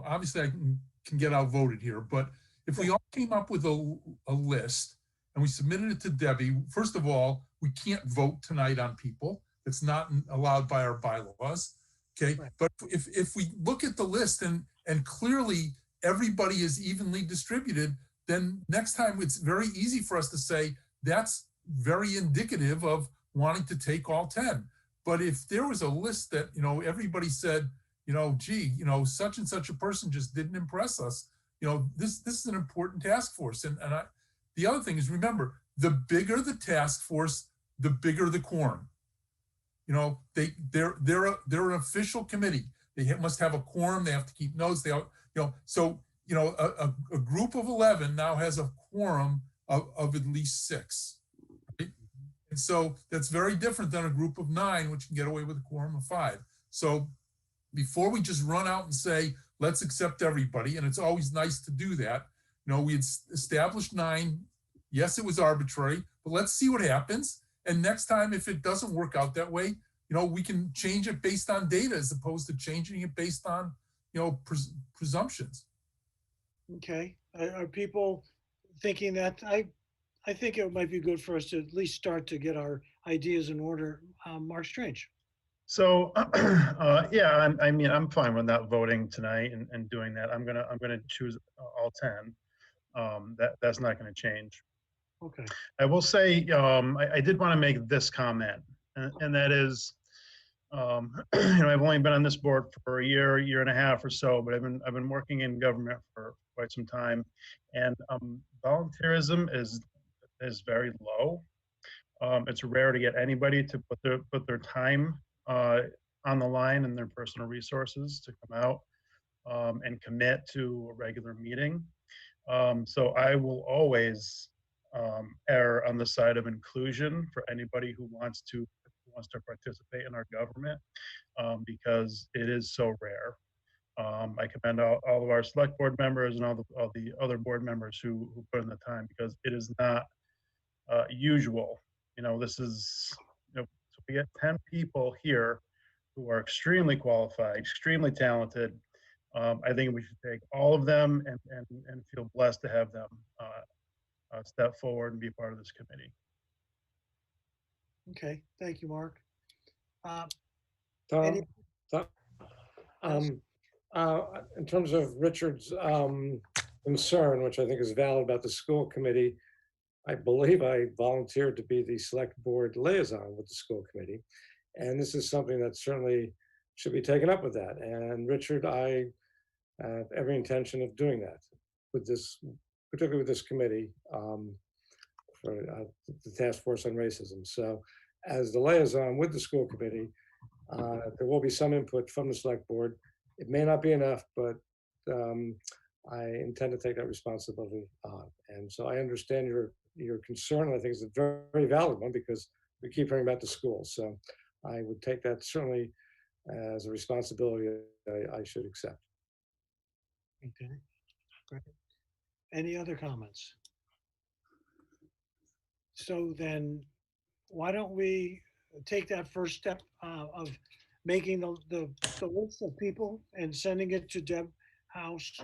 obviously I can can get outvoted here, but if we all came up with a list and we submitted it to Debbie, first of all, we can't vote tonight on people. It's not allowed by our bylaws. Okay, Right. but if we look at the list and clearly everybody is evenly distributed, then next time it's very easy for us to say that's very indicative of wanting to take all 10. But if there was a list that, you know, everybody said, you know, gee, you know, such and such a person just didn't impress us, you know, this is an important task force. And the other thing is, remember, the bigger the task force, the bigger the quorum. You know, they're an official committee. They must have a quorum. They have to keep notes. They, you know, so, you know, a group of 11 now has a quorum of at least 6. Right? And so that's very different than a group of 9, which can get away with a quorum of 5. So before we just run out and say, let's accept everybody, and it's always nice to do that. You know, we had established 9. Yes, it was arbitrary, but let's see what happens. And next time, if it doesn't work out that way, you know, we can change it based on data as opposed to changing it based on, you know, presumptions. Okay. Are people thinking that? I think it might be good for us to at least start to get our ideas in order. Mark Strange. So, yeah, I mean, I'm fine with not voting tonight and doing that. I'm gonna choose all 10. That's not gonna change. Okay. I will say, I did want to make this comment, and that is, you know, I've only been on this board for a year and a half or so, but I've been working in government for quite some time, and volunteerism is very low. It's rare to get anybody to put their time on the line and their personal resources to come out and commit to a regular meeting. So I will always err on the side of inclusion for anybody who wants to participate in our government, because it is so rare. I commend all of our select board members and all the other board members who put in the time, because it is not usual. You know, this is, you know, so we get 10 people here who are extremely qualified, extremely talented. I think we should take all of them and feel blessed to have them step forward and be part of this committee. Okay. Thank you, Mark. Tom, in terms of Richard's concern, which I think is valid about the school committee, I believe I volunteered to be the select board liaison with the school committee. And this is something that certainly should be taken up with that. And Richard, I have every intention of doing that with this, particularly with this committee for the task force on racism. So as the liaison with the school committee, there will be some input from the select board. It may not be enough, but I intend to take that responsibility on. And so I understand your concern, and I think it's a very, very valid one, because we keep hearing about the schools. So I would take that certainly as a responsibility I should accept. Okay. Great. Any other comments? So then, why don't we take that first step of making the list of people and sending it to Deb House,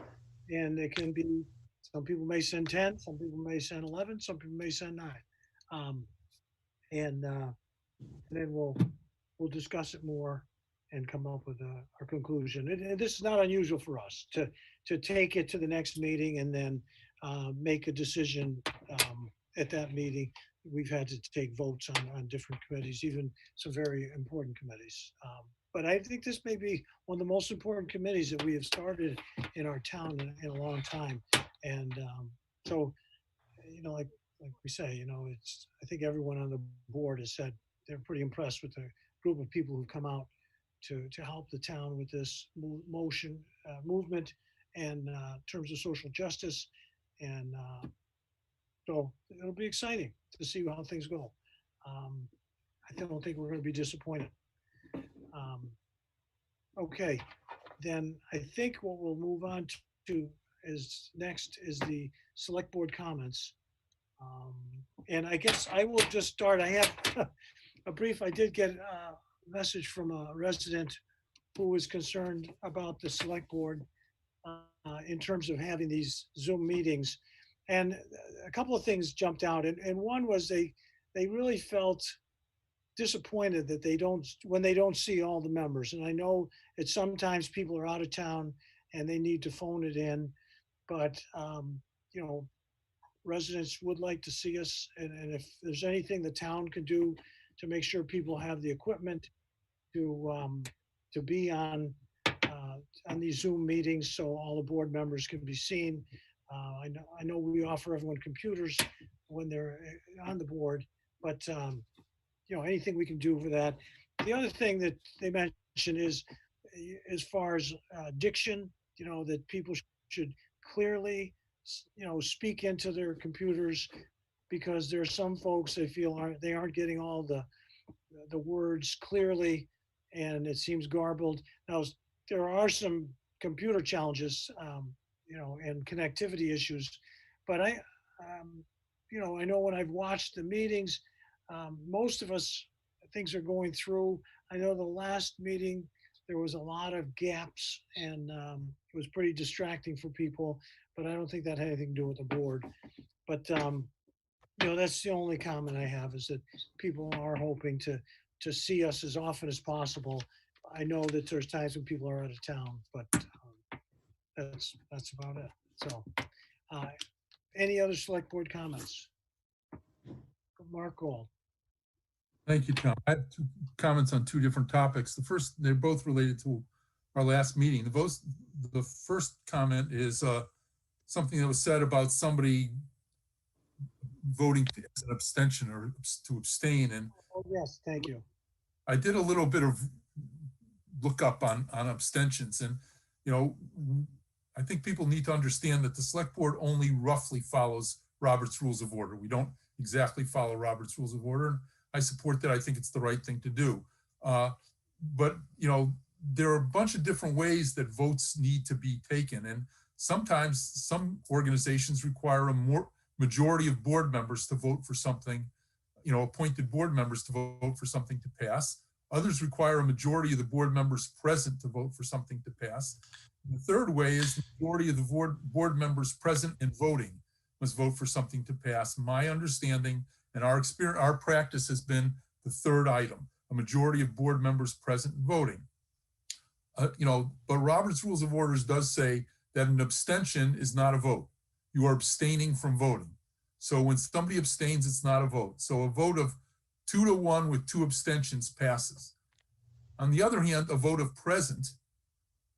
and it can be, some people may send 10, some people may send 11, some people may send 9, and then we'll discuss it more and come up with a conclusion. And this is not unusual for us to take it to the next meeting and then make a decision at that meeting. We've had to take votes on different committees, even some very important committees. But I think this may be one of the most important committees that we have started in our town in a long time. And so, you know, like we say, you know, I think everyone on the board has said they're pretty impressed with the group of people who've come out to help the town with this movement and in terms of social justice. And so it'll be exciting to see how things go. I don't think we're going to be disappointed. Okay, then I think what we'll move on to is next is the select board comments. And I guess I will just start. I have a brief, I did get a message from a resident who was concerned about the select board in terms of having these Zoom meetings. And a couple of things jumped out. And one was they really felt disappointed that when they don't see all the members. And I know that sometimes people are out of town and they need to phone it in, but residents would like to see us. And if there's anything the town can do to make sure people have the equipment to be on these Zoom meetings, so all the board members can be seen. I know we offer everyone computers when they're on the board, but anything we can do for that. The other thing that they mentioned is, as far as diction, that people should clearly, speak into their computers, because there are some folks they feel they aren't getting all the words clearly, and it seems garbled. Now, there are some computer challenges, and connectivity issues, but I know when I've watched the meetings, most of us, things are going through. I know the last meeting, there was a lot of gaps, and it was pretty distracting for people, but I don't think that had anything to do with the board. But, that's the only comment I have, is that people are hoping to see us as often as possible. I know that there's times when people are out of town, but that's about it. So, any other select board comments? Mark Gold. Thank you, Tom. I have two comments on two different topics. The first, they're both related to our last meeting. The first comment is something that was said about somebody voting as an abstention or to abstain. And oh, yes, thank you. I did a little bit of look up on abstentions, and I think people need to understand that the select board only roughly follows Robert's Rules of Order. We don't exactly follow Robert's Rules of Order. I support that. I think it's the right thing to do. But there are a bunch of different ways that votes need to be taken, and sometimes some organizations require a majority of board members to vote for something, appointed board members to vote for something to pass. Others require a majority of the board members present to vote for something to pass. And the third way is the majority of the board members present and voting must vote for something to pass. My understanding and our experience, our practice has been the third item, a majority of board members present and voting. But Robert's Rules of Orders does say that an abstention is not a vote. You are abstaining from voting. So when somebody abstains, it's not a vote. So a vote of 2-1 with 2 abstentions passes. On the other hand, a vote of present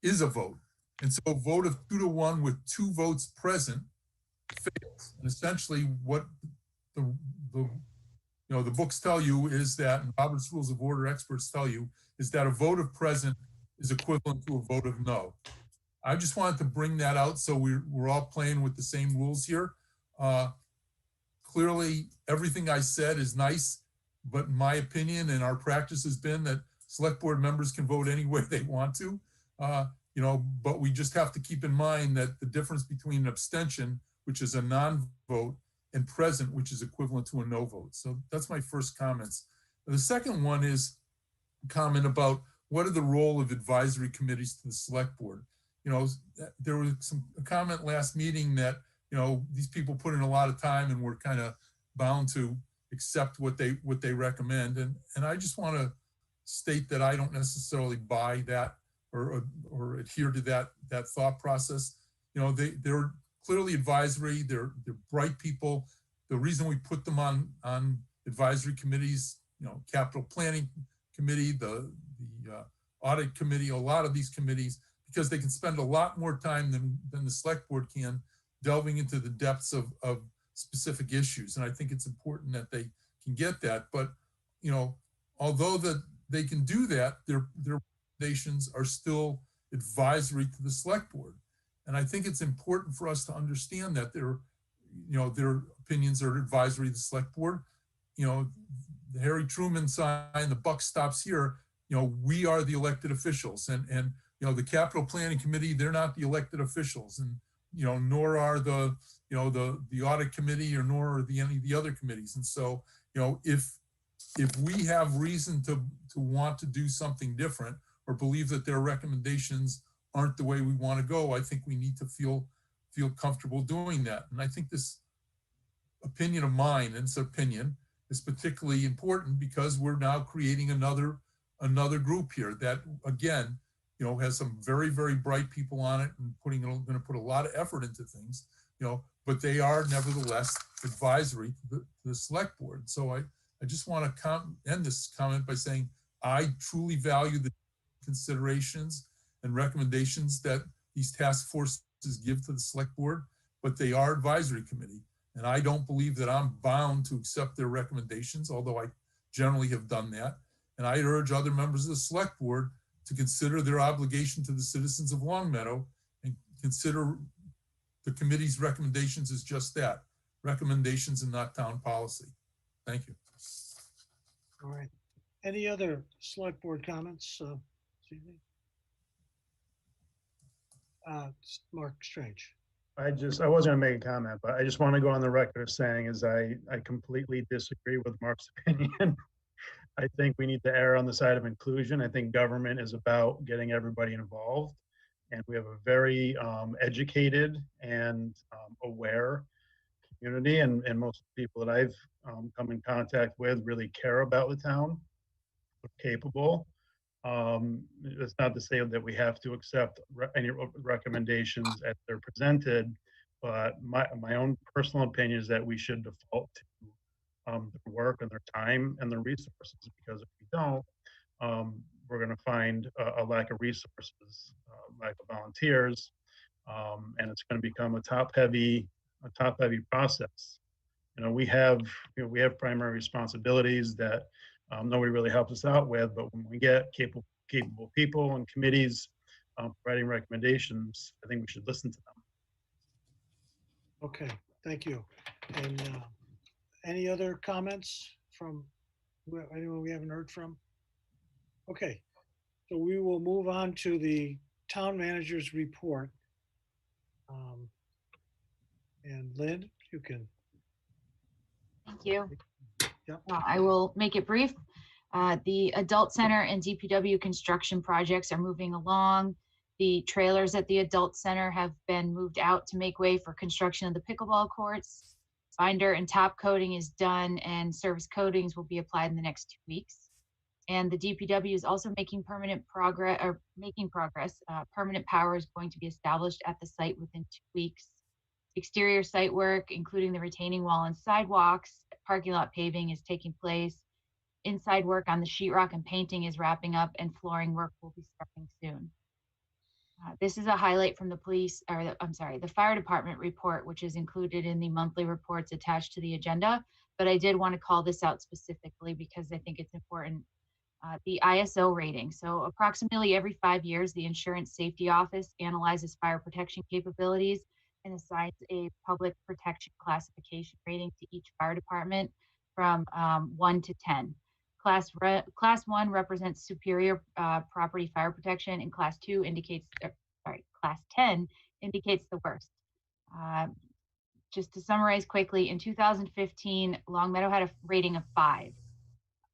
is a vote. And so a vote of 2-1 with 2 votes present fails. And essentially what the books tell you is that, and Robert's Rules of Order experts tell you, is that a vote of present is equivalent to a vote of no. I just wanted to bring that out so we're all playing with the same rules here. Clearly, everything I said is nice, but my opinion and our practice has been that select board members can vote any way they want to. But we just have to keep in mind that the difference between an abstention, which is a non-vote, and present, which is equivalent to a no vote. So that's my first comments. The second one is a comment about what are the role of advisory committees to the select board. There was a comment last meeting that, these people put in a lot of time and we're kind of bound to accept what they recommend. And I just want to state that I don't necessarily buy that or adhere to that thought process. They're clearly advisory. They're bright people. The reason we put them on advisory committees, capital planning committee, the audit committee, a lot of these committees, because they can spend a lot more time than the select board can delving into the depths of specific issues. And I think it's important that they can get that. But, although that they can do that, their recommendations are still advisory to the select board. And I think it's important for us to understand that their opinions are advisory to the select board. The Harry Truman sign, the buck stops here. We are the elected officials, and the capital planning committee, they're not the elected officials, and nor are the audit committee, or nor are any of the other committees. And so if we have reason to want to do something different, or believe that their recommendations aren't the way we want to go, I think we need to feel comfortable doing that. And I think this opinion of mine, and it's opinion, is particularly important because we're now creating another group here that, again, you know, has some very, very bright people on it and going to put a lot of effort into things, you know, but they are nevertheless advisory to the select board. So I just want to end this comment by saying I truly value the considerations and recommendations that these task forces give to the select board, but they are advisory committee. And I don't believe that I'm bound to accept their recommendations, although I generally have done that. And I urge other members of the select board to consider their obligation to the citizens of Longmeadow and consider the committee's recommendations as just that, recommendations and not town policy. Thank you. All right. Any other select board comments this evening? Mark Strange. I wasn't gonna make a comment, but I just want to go on the record of saying is I completely disagree with Mark's opinion. I think we need to err on the side of inclusion. I think government is about getting everybody involved. And we have a very educated and aware community. And most people that I've come in contact with really care about the town, are capable. It's not to say that we have to accept any recommendations as they're presented, but my own personal opinion is that we should default to their work and their time and their resources, because if we don't, we're going to find a lack of resources, lack of volunteers, and it's going to become a top-heavy process. You know, we have primary responsibilities that nobody really helps us out with, but when we get capable people and committees providing recommendations, I think we should listen to them. Okay, thank you. And any other comments from anyone we haven't heard from? Okay, so we will move on to the town manager's report. And Lynn, you can. Thank you. Yep. I will make it brief. The adult center and DPW construction projects are moving along. The trailers at the adult center have been moved out to make way for construction of the pickleball courts. Binder and top coating is done, and surface coatings will be applied in the next 2 weeks. And the DPW is also making progress. Permanent power is going to be established at the site within 2 weeks. Exterior site work, including the retaining wall and sidewalks, parking lot paving is taking place. Inside work on the sheetrock and painting is wrapping up, and flooring work will be starting soon. This is a highlight from the fire department report, which is included in the monthly reports attached to the agenda. But I did want to call this out specifically because I think it's important. The ISO rating. So approximately every 5 years, the Insurance Safety Office analyzes fire protection capabilities and assigns a public protection classification rating to each fire department from 1 to 10. Class 1 represents superior property fire protection, and Class 10 indicates the worst. Just to summarize quickly, in 2015, Longmeadow had a rating of 5.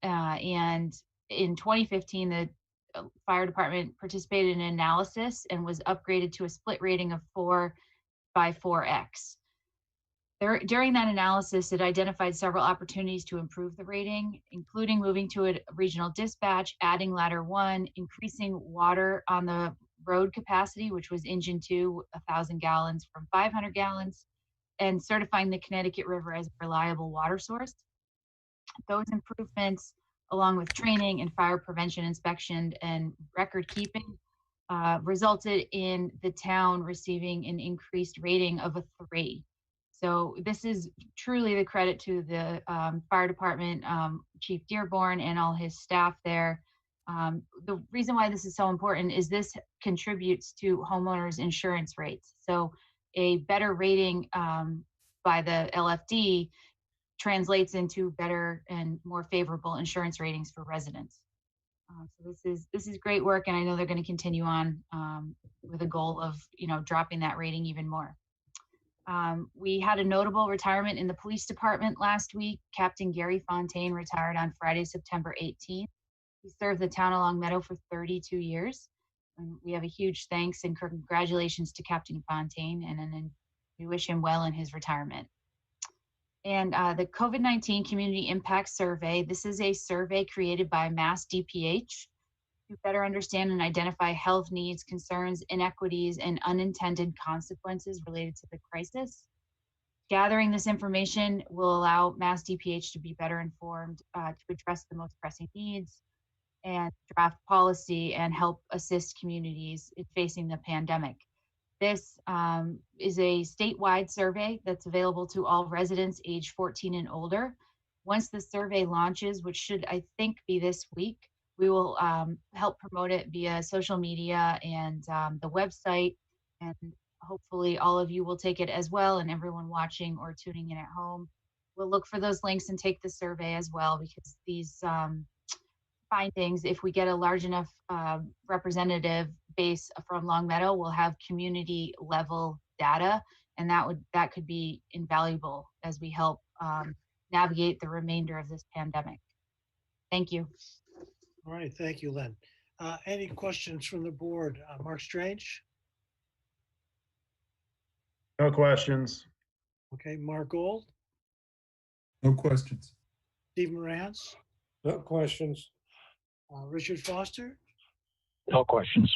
And in 2015, the fire department participated in an analysis and was upgraded to a split rating of 4 by 4X. During that analysis, it identified several opportunities to improve the rating, including moving to a regional dispatch, adding ladder 1, increasing water on the road capacity, which was engine 2, 1,000 gallons from 500 gallons, and certifying the Connecticut River as a reliable water source. Those improvements, along with training and fire prevention inspection and record keeping, resulted in the town receiving an increased rating of a 3. So this is truly the credit to the fire department, Chief Dearborn and all his staff there. The reason why this is so important is this contributes to homeowners' insurance rates. So a better rating by the LFD translates into better and more favorable insurance ratings for residents. So this is great work, and I know they're going to continue on with a goal of dropping that rating even more. We had a notable retirement in the police department last week. Captain Gary Fontaine retired on Friday, September 18th. He served the town of Longmeadow for 32 years. And we have a huge thanks and congratulations to Captain Fontaine, and we wish him well in his retirement. And the COVID-19 Community Impact Survey, this is a survey created by Mass DPH to better understand and identify health needs, concerns, inequities, and unintended consequences related to the crisis. Gathering this information will allow Mass DPH to be better informed to address the most pressing needs and draft policy and help assist communities in facing the pandemic. This is a statewide survey that's available to all residents age 14 and older. Once the survey launches, which should, I think, be this week, we will help promote it via social media and the website. And hopefully all of you will take it as well, and everyone watching or tuning in at home will look for those links and take the survey as well, because these findings, if we get a large enough representative base from Longmeadow, we'll have community level data, and that could be invaluable as we help navigate the remainder of this pandemic. Thank you. All right, thank you, Lynn. Any questions from the board? Mark Strange? No questions. Okay, Mark Gold? No questions. Steve Morantz? No questions. Richard Foster? No questions.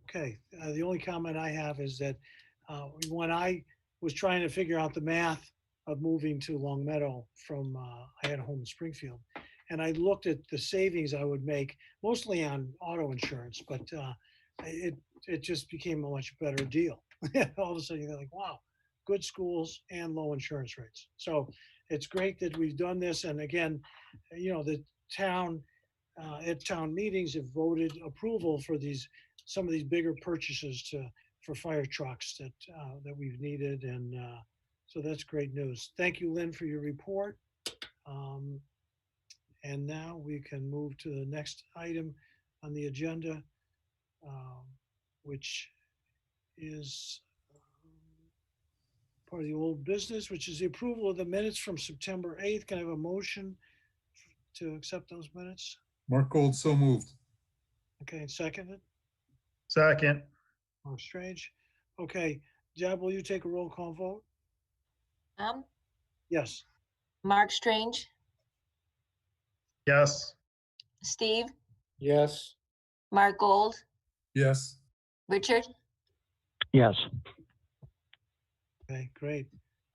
Okay, the only comment I have is that when I was trying to figure out the math of moving to Longmeadow from, I had a home in Springfield, and I looked at the savings I would make, mostly on auto insurance, but it just became a much better deal. All of a sudden, you're like, wow, good schools and low insurance rates. So it's great that we've done this. And again, you know, the town, at town meetings have voted approval for some of these bigger purchases for fire trucks that we've needed. And so that's great news. Thank you, Lynn, for your report. And now we can move to the next item on the agenda, which is part of the old business, which is the approval of the minutes from September 8th. Can I have a motion to accept those minutes? Mark Gold, so moved. Okay, and seconded? Second. Mark Strange. Okay, Deb, will you take a roll call vote? Yes. Mark Strange, Yes. Steve, Yes. Mark Gold, Yes. Richard, Yes. Okay, great.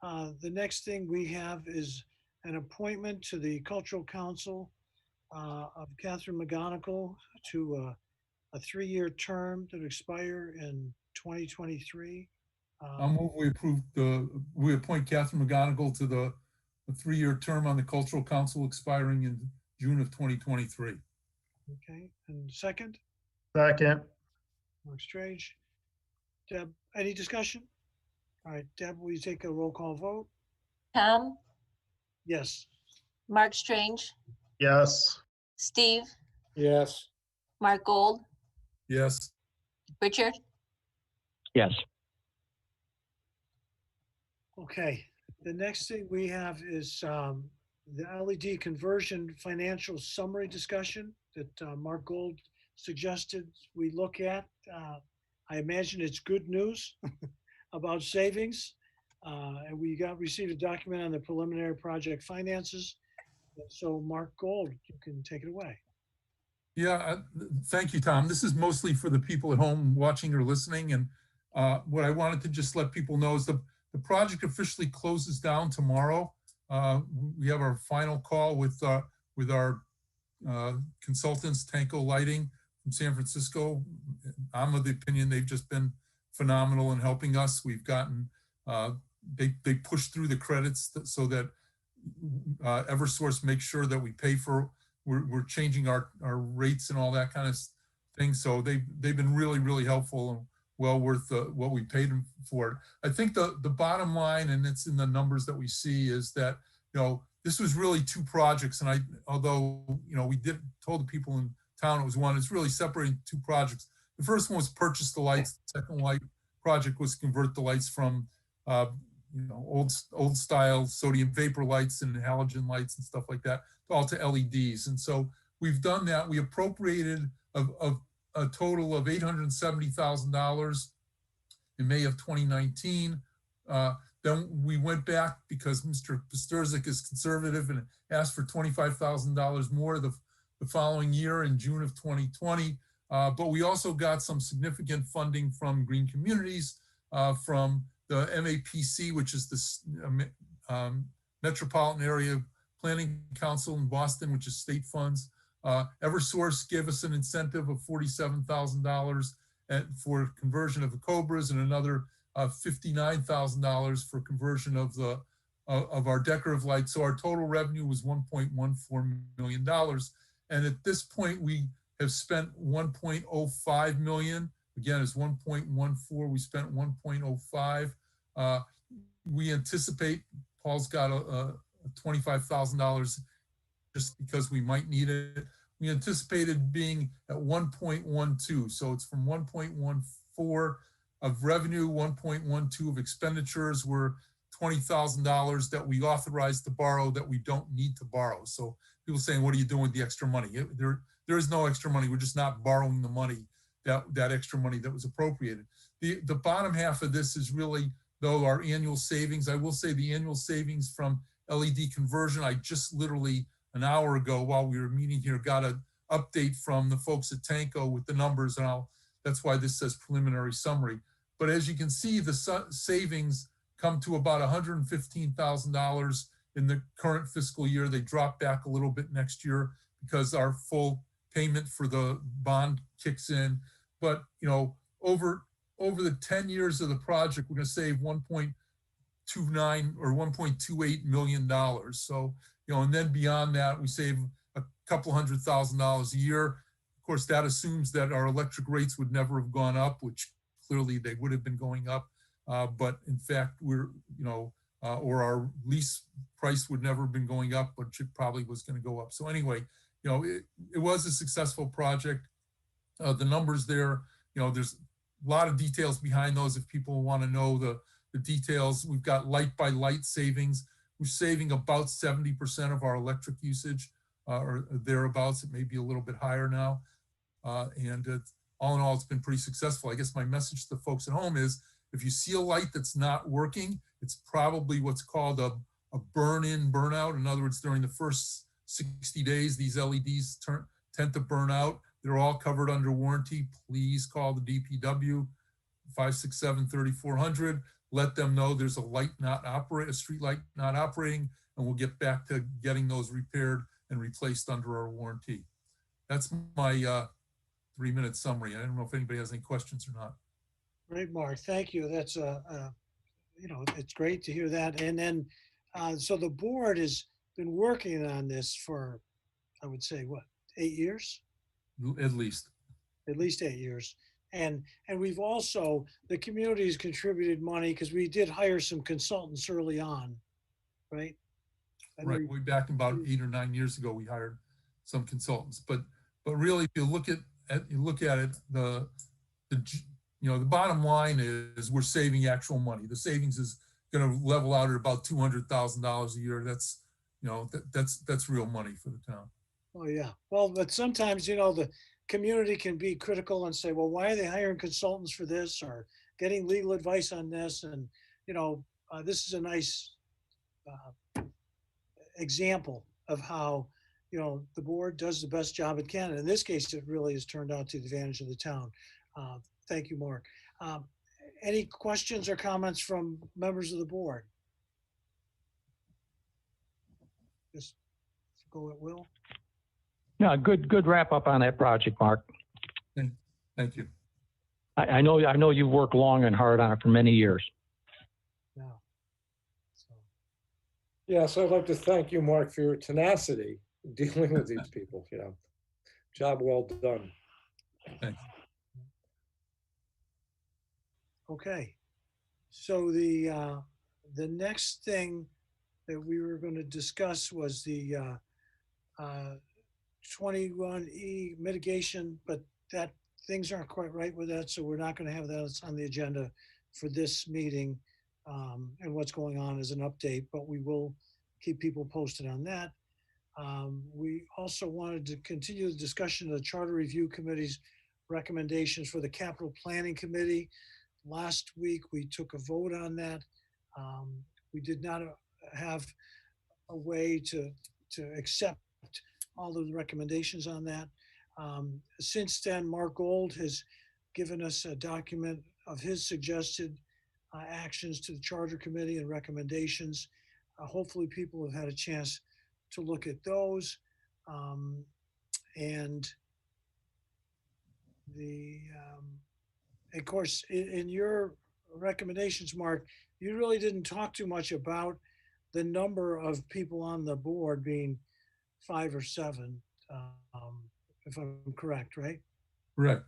The next thing we have is an appointment to the Cultural Council of Catherine McGonigal to a 3-year term that expire in 2023. I'll move we appoint Catherine McGonigal to the 3-year term on the Cultural Council expiring in June of 2023. Okay, and second? Second. Mark Strange. Deb, any discussion? All right, Deb, will you take a roll call vote? Tom, Yes. Mark Strange, Yes. Steve, Yes. Mark Gold, Yes. Richard, Yes. Okay, the next thing we have is the LED conversion financial summary discussion that Mark Gold suggested we look at. I imagine it's good news about savings. And we received a document on the preliminary project finances. So Mark Gold, you can take it away. Yeah, thank you, Tom. This is mostly for the people at home watching or listening. And what I wanted to just let people know is the project officially closes down tomorrow. We have our final call with our consultants, Tanko Lighting from San Francisco. I'm of the opinion they've just been phenomenal in helping us. We've gotten, they pushed through the credits so that Eversource makes sure that we pay for, we're changing our rates and all that kind of thing. So they've been really, really helpful and well worth what we paid them for it. I think the bottom line, and it's in the numbers that we see, is that, you know, this was really 2 projects. And although, you know, we told the people in town it was one, it's really separating 2 projects. The first one was purchase the lights. The second light project was convert the lights from, you know, old style sodium vapor lights and halogen lights and stuff like that, all to LEDs. And so we've done that. We appropriated of a total of $870,000 in May of 2019. Then we went back because Mr. Pasterzik is conservative and asked for $25,000 more the following year in June of 2020. But we also got some significant funding from Green Communities, from the MAPC, which is the Metropolitan Area Planning Council in Boston, which is state funds. Eversource gave us an incentive of $47,000 for conversion of the Cobras, and another $59,000 for conversion of our decorative lights. So our total revenue was $1.14 million. And at this point, we have spent $1.05 million. Again, it's 1.14. We spent 1.05. We anticipate Paul's got a $25,000 just because we might need it. We anticipated being at 1.12. So it's from 1.14 of revenue, 1.12 of expenditures. Were $20,000 that we authorized to borrow that we don't need to borrow. So people saying, what are you doing with the extra money? There is no extra money. We're just not borrowing the money, that extra money that was appropriated. The bottom half of this is really, though, our annual savings. I will say the annual savings from LED conversion, I just literally an hour ago while we were meeting here got an update from the folks at Tanco with the numbers, and that's why this says preliminary summary. But as you can see, the savings come to about $115,000 in the current fiscal year. They drop back a little bit next year because our full payment for the bond kicks in. But you know, over the 10 years of the project, we're going to save 1.29 or $1.28 million. So, you know, and then beyond that, we save a couple $100,000 a year. Of course, that assumes that our electric rates would never have gone up, which clearly they would have been going up. But in fact, we're, you know, or our lease price would never have been going up, but it probably was going to go up. So anyway, you know, it was a successful project. The numbers there, you know, there's a lot of details behind those if people want to know the details. We've got light by light savings. We're saving about 70% of our electric usage, or thereabouts. It may be a little bit higher now. And all in all, it's been pretty successful. I guess my message to the folks at home is, if you see a light that's not working, it's probably what's called a burn-in, burnout. In other words, during the first 60 days, these LEDs tend to burn out. They're all covered under warranty. Please call the DPW, 567-3400. Let them know there's a street light not operating, and we'll get back to getting those repaired and replaced under our warranty. That's my 3-minute summary. I don't know if anybody has any questions or not. Great, Mark. Thank you. That's you know, it's great to hear that. And then, so the board has been working on this for, I would say, what, 8 years? At least 8 years. And we've also, the community has contributed money because we did hire some consultants early on, right? Right, way back about 8 or 9 years ago, we hired some consultants. But really, if you look at it, you know, the bottom line is we're saving actual money. The savings is going to level out at about $200,000 a year. That's, you know, that's real money for the town. Oh yeah. Well, but sometimes, you know, the community can be critical and say, well, why are they hiring consultants for this, or getting legal advice on this? And, you know, this is a nice example of how, you know, the board does the best job it can. And in this case, it really has turned out to the advantage of the town. Thank you, Mark. Any questions or comments from members of the board? Just go at will. No, good wrap up on that project, Mark. Thank you. I know you've worked long and hard on it for many years. Yeah. Yeah, so I'd like to thank you, Mark, for your tenacity dealing with these people. You know, job well done. Thanks. Okay. So the next thing that we were going to discuss was the 21E mitigation, but that things aren't quite right with that, so we're not going to have that on the agenda for this meeting. And what's going on is an update, but we will keep people posted on that. We also wanted to continue the discussion of the Charter Review Committee's recommendations for the capital planning committee. Last week, we took a vote on that. We did not have a way to accept all of the recommendations on that. Since then, Mark Gold has given us a document of his suggested actions to the charter committee and recommendations. Hopefully people have had a chance to look at those. And of course, in your recommendations, Mark, you really didn't talk too much about the number of people on the board being 5 or 7, if I'm correct, right? Correct.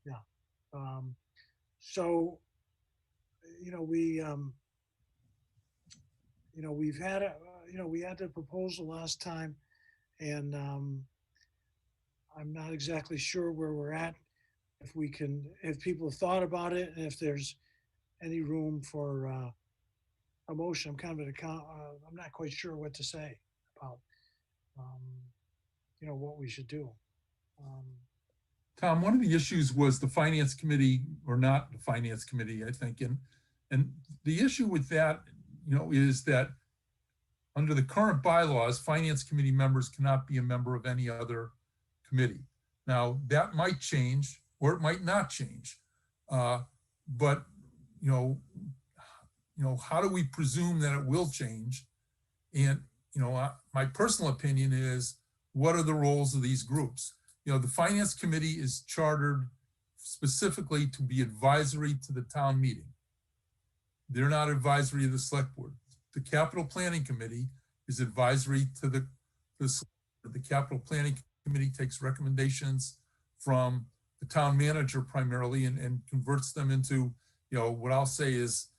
Yeah. So, we've had we had the proposal last time, and I'm not exactly sure where we're at. If people have thought about it, and if there's any room for a motion, I'm kind of I'm not quite sure what to say about, what we should do. Tom, one of the issues was the finance committee, or not the finance committee, I think. And the issue with that, is that under the current bylaws, finance committee members cannot be a member of any other committee. Now, that might change, or it might not change. But, how do we presume that it will change? And, my personal opinion is, what are the roles of these groups? The finance committee is chartered specifically to be advisory to the town meeting. They're not advisory to the select board. The capital planning committee is advisory to the capital planning committee takes recommendations from the town manager primarily and converts them into, what I'll say is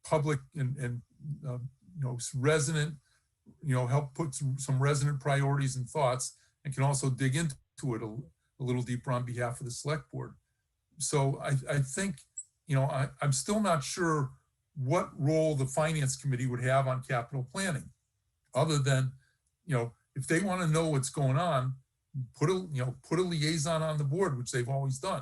public and resident, help put some resident priorities and thoughts, and can also dig into it a little deeper on behalf of the select board. So I think, I'm still not sure what role the finance committee would have on capital planning, other than, if they want to know what's going on, put a liaison on the board, which they've always done.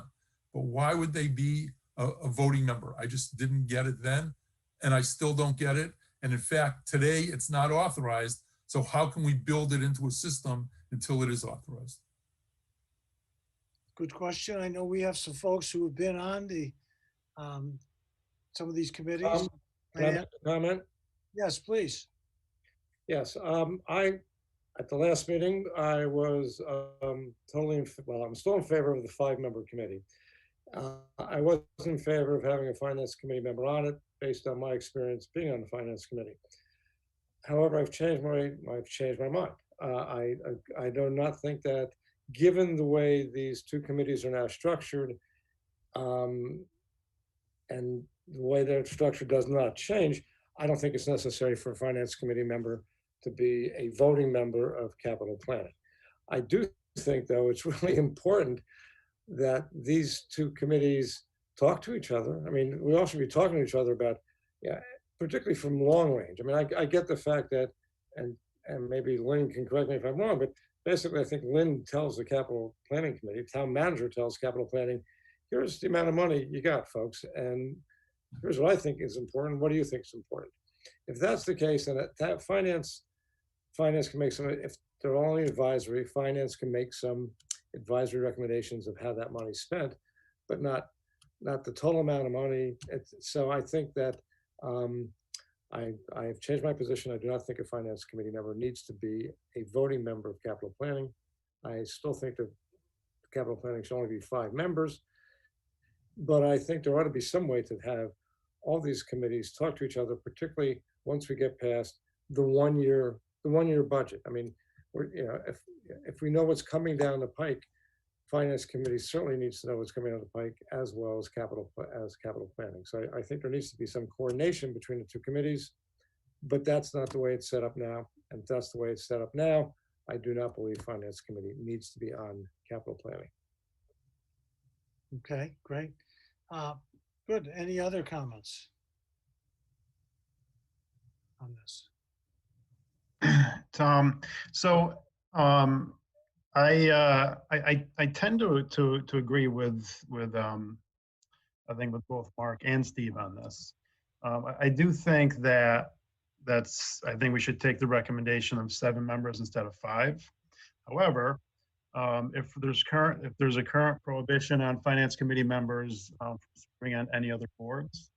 But why would they be a voting member? I just didn't get it then, and I still don't get it. And in fact, today it's not authorized. So how can we build it into a system until it is authorized? Good question. I know we have some folks who have been on some of these committees. Can I make a comment? Yes, please. Yes, at the last meeting, I was I'm still in favor of the 5-member committee. I wasn't in favor of having a finance committee member on it based on my experience being on the finance committee. However, I've changed my mind. I do not think that, given the way these two committees are now structured, and the way they're structured does not change, I don't think it's necessary for a finance committee member to be a voting member of capital planning. I do think, though, it's really important that these two committees talk to each other. I mean, we all should be talking to each other about, particularly from long range. I mean, I get the fact that, and maybe Lynn can correct me if I'm wrong, but basically I think Lynn tells the capital planning committee, town manager tells capital planning, here's the amount of money you got, folks, and here's what I think is important. What do you think is important? If that's the case, then finance can make some, if they're only advisory, finance can make some advisory recommendations of how that money's spent, but not the total amount of money. So I think that I have changed my position. I do not think a finance committee member needs to be a voting member of capital planning. I still think that capital planning should only be 5 members, but I think there ought to be some way to have all these committees talk to each other, particularly once we get past the one year budget. I mean, if we know what's coming down the pike, finance committee certainly needs to know what's coming down the pike, as well as capital planning. So I think there needs to be some coordination between the two committees, but that's not the way it's set up now. And if that's the way it's set up now, I do not believe finance committee needs to be on capital planning. Okay, great. Good. Any other comments on this? Tom, so I tend to agree with I think with both Mark and Steve on this. I do think I think we should take the recommendation of 7 members instead of 5. However, if there's a current prohibition on finance committee members serving on any other boards,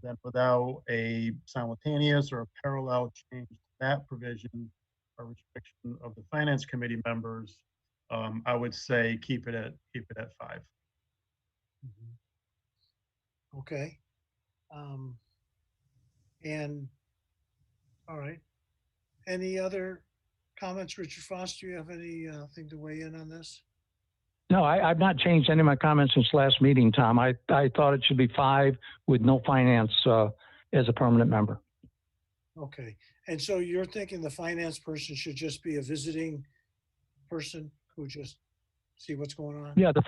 then without a simultaneous or a parallel change to that provision or restriction of the finance committee members, I would say keep it at 5. Okay. And, all right. Any other comments, Richard Foster? Do you have anything to weigh in on this? No, I've not changed any of my comments since last meeting, Tom. I thought it should be 5 with no finance as a permanent member. Okay. And so you're thinking the finance person should just be a visiting person who just see what's going on? Yeah, the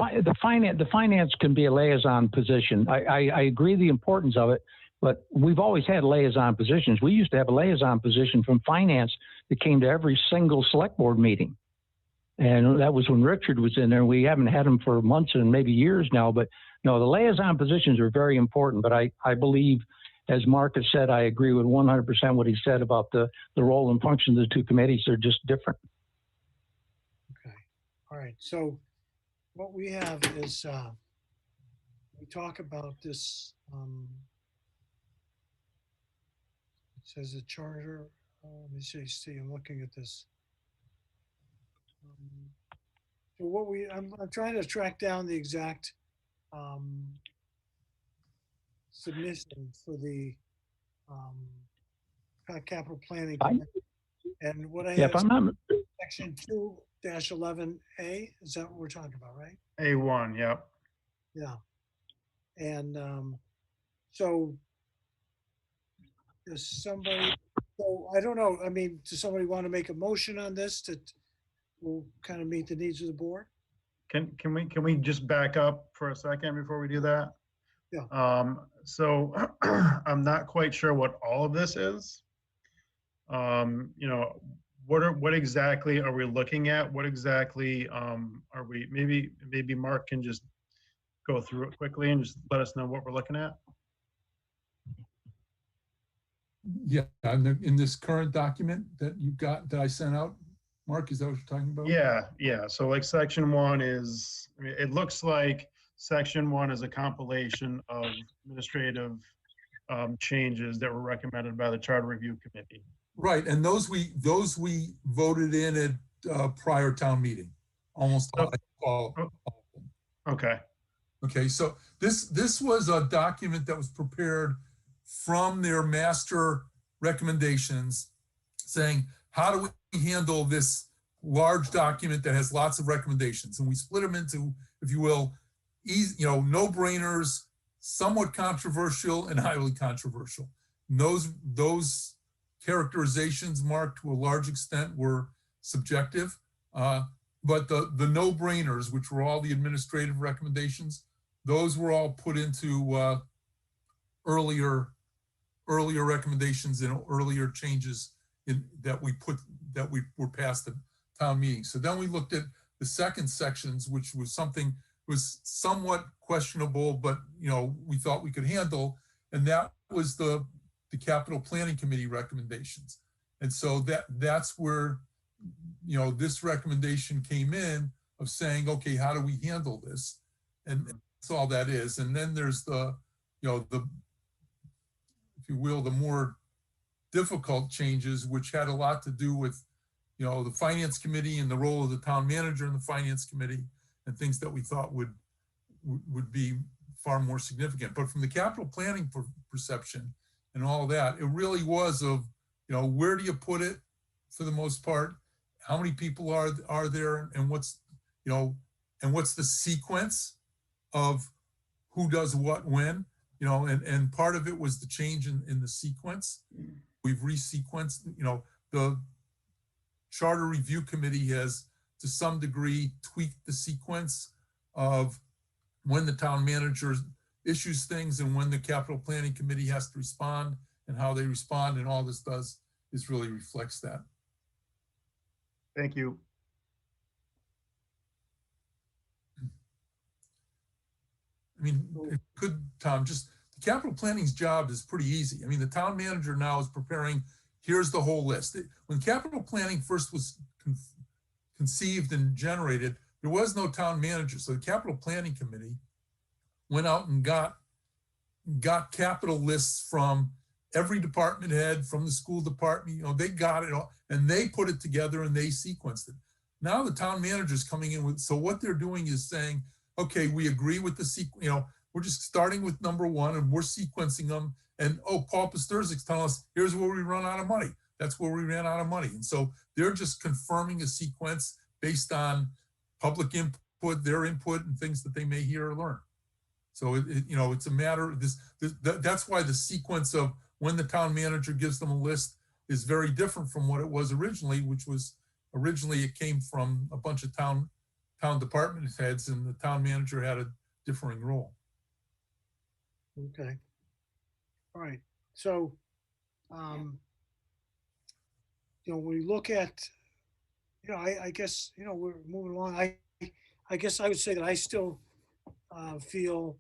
finance can be a liaison position. I agree the importance of it, but we've always had liaison positions. We used to have a liaison position from finance that came to every single select board meeting. And that was when Richard was in there. We haven't had him for months and maybe years now, but no, the liaison positions are very important. But I believe, as Mark has said, I agree with 100% what he said about the role and function of the 2 committees. They're just different. Okay. All right. So what we have is we talk about this. It says a charter. Let me see. I'm looking at this. So what I'm trying to track down the exact submission for the capital planning. And what I have is section 2-11A. Is that what we're talking about, right? A1, yep. Yeah. And so does somebody, so I don't know, I mean, does somebody want to make a motion on this that will kind of meet the needs of the board? Can we just back up for a second before we do that? Yeah. So I'm not quite sure what all of this is. What exactly are we looking at? What exactly are we? Maybe Mark can just go through it quickly and just let us know what we're looking at. Yeah, in this current document that you got that I sent out, Mark, is that what you're talking about? Yeah. So like section 1 is, I mean, it looks like section 1 is a compilation of administrative changes that were recommended by the Charter Review Committee. Right, and those we voted in at prior town meeting, almost all. Okay. Okay, so this was a document that was prepared from their master recommendations, saying, how do we handle this large document that has lots of recommendations? And we split them into, if you will, easy, no-brainers, somewhat controversial, and highly controversial. And those characterizations, Mark, to a large extent were subjective, but the no-brainers, which were all the administrative recommendations, those were all put into earlier recommendations and earlier changes that were passed at town meeting. So then we looked at the second sections, which was somewhat questionable, but we thought we could handle, and that was the capital planning committee recommendations. And so that's where this recommendation came in, of saying, okay, how do we handle this? And that's all that is. And then there's the if you will, the more difficult changes, which had a lot to do with the finance committee and the role of the town manager in the finance committee, and things that we thought would be far more significant. But from the capital planning perception and all that, it really was of, where do you put it for the most part? How many people are there, and what's the sequence of who does what when, and part of it was the change in the sequence. We've resequenced, the Charter Review Committee has to some degree tweaked the sequence of when the town manager issues things and when the capital planning committee has to respond, and how they respond, and all this does is really reflects that. Thank you. I mean, it could, Tom, just the capital planning's job is pretty easy. I mean, the town manager now is preparing, here's the whole list. When capital planning first was conceived and generated, there was no town manager. So the capital planning committee went out and got capital lists from every department head, from the school department, you know, they got it all and they put it together and they sequenced it. Now the town manager's coming in with, so what they're doing is saying, okay, we agree with the sequence, you know, we're just starting with number one and we're sequencing them. And oh, Paul Pasterzik's telling us, here's where we run out of money. That's where we ran out of money. And so they're just confirming a sequence based on public input, their input, and things that they may hear or learn. So you know, it's a matter of that's why the sequence of when the town manager gives them a list is very different from what it was originally, which was originally it came from a bunch of town department heads, and the town manager had a differing role. Okay. All right. So, you know, when we look at, you know, I guess, you know, we're moving along. I guess I would say that I still feel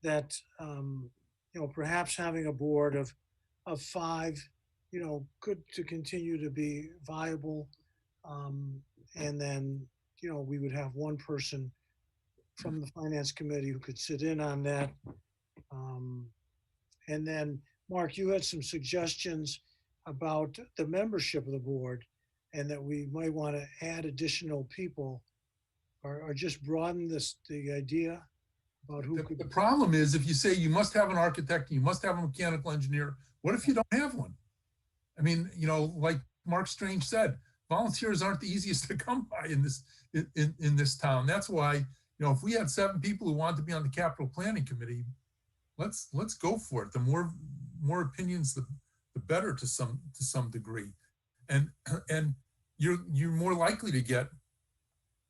that, you know, perhaps having a board of 5, you know, could to continue to be viable. And then, you know, we would have one person from the finance committee who could sit in on that. And then, Mark, you had some suggestions about the membership of the board and that we might want to add additional people or just broaden the idea about who could. The problem is if you say you must have an architect, you must have a mechanical engineer, what if you don't have one? I mean, you know, like Mark Strange said, volunteers aren't the easiest to come by in this town. That's why, you know, if we had 7 people who want to be on the capital planning committee, let's go for it. The more opinions, the better to some degree, and you're more likely to get,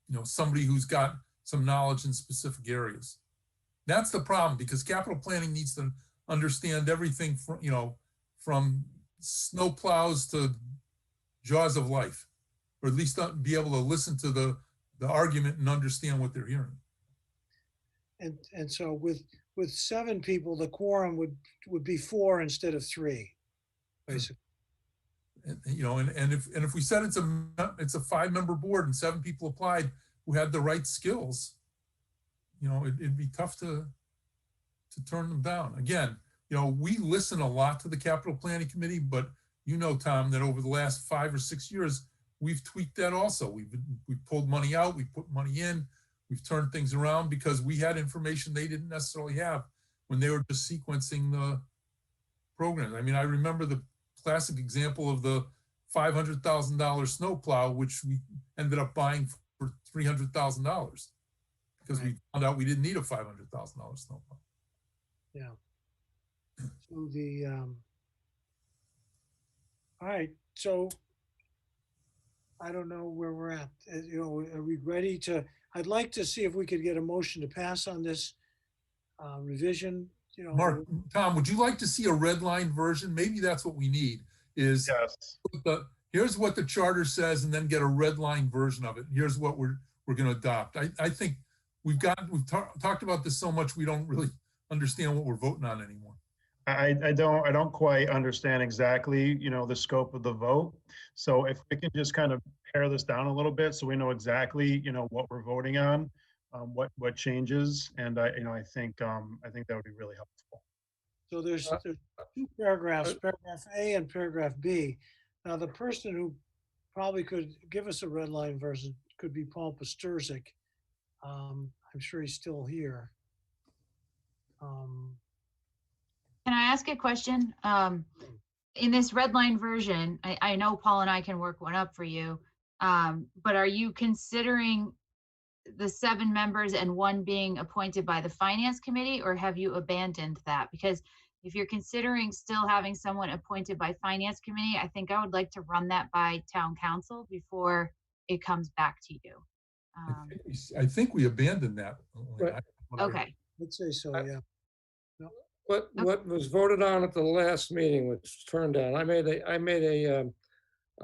you know, somebody who's got some knowledge in specific areas. That's the problem, because capital planning needs to understand everything from, you know, from snow plows to jaws of life, or at least be able to listen to the argument and understand what they're hearing. And so with 7 people, the quorum would be 4 instead of 3, basically. And, you know, and if we said it's a 5-member board and 7 people applied who had the right skills, you know, it'd be tough to turn them down. Again, you know, we listen a lot to the capital planning committee, but you know, Tom, that over the last 5 or 6 years, we've tweaked that also. We've pulled money out, we put money in, we've turned things around because we had information they didn't necessarily have when they were just sequencing the programs. I mean, I remember the classic example of the $500,000 snowplow, which we ended up buying for $300,000 because we found out we didn't need a $500,000 snowplow. Yeah. So all right. So I don't know where we're at. You know, are we ready to? I'd like to see if we could get a motion to pass on this revision. You know, Mark, Tom, would you like to see a red line version? Maybe that's what we need. Is yes. Here's what the charter says, and then get a red line version of it. Here's what we're going to adopt. I think we've talked about this so much we don't really understand what we're voting on anymore. I don't quite understand exactly, you know, the scope of the vote. So if we can just kind of pare this down a little bit so we know exactly, you know, what we're voting on, what changes, and I think that would be really helpful. So there's 2 paragraphs, paragraph A and paragraph B. Now the person who probably could give us a red line version could be Paul Pasterzik. I'm sure he's still here. Can I ask a question? In this red line version, I know Paul and I can work one up for you, but are you considering the 7 members and 1 being appointed by the finance committee, or have you abandoned that? Because if you're considering still having someone appointed by finance committee, I think I would like to run that by town council before it comes back to you. I think we abandoned that. Okay. Let's say so, yeah. No. What was voted on at the last meeting, which turned down, I made a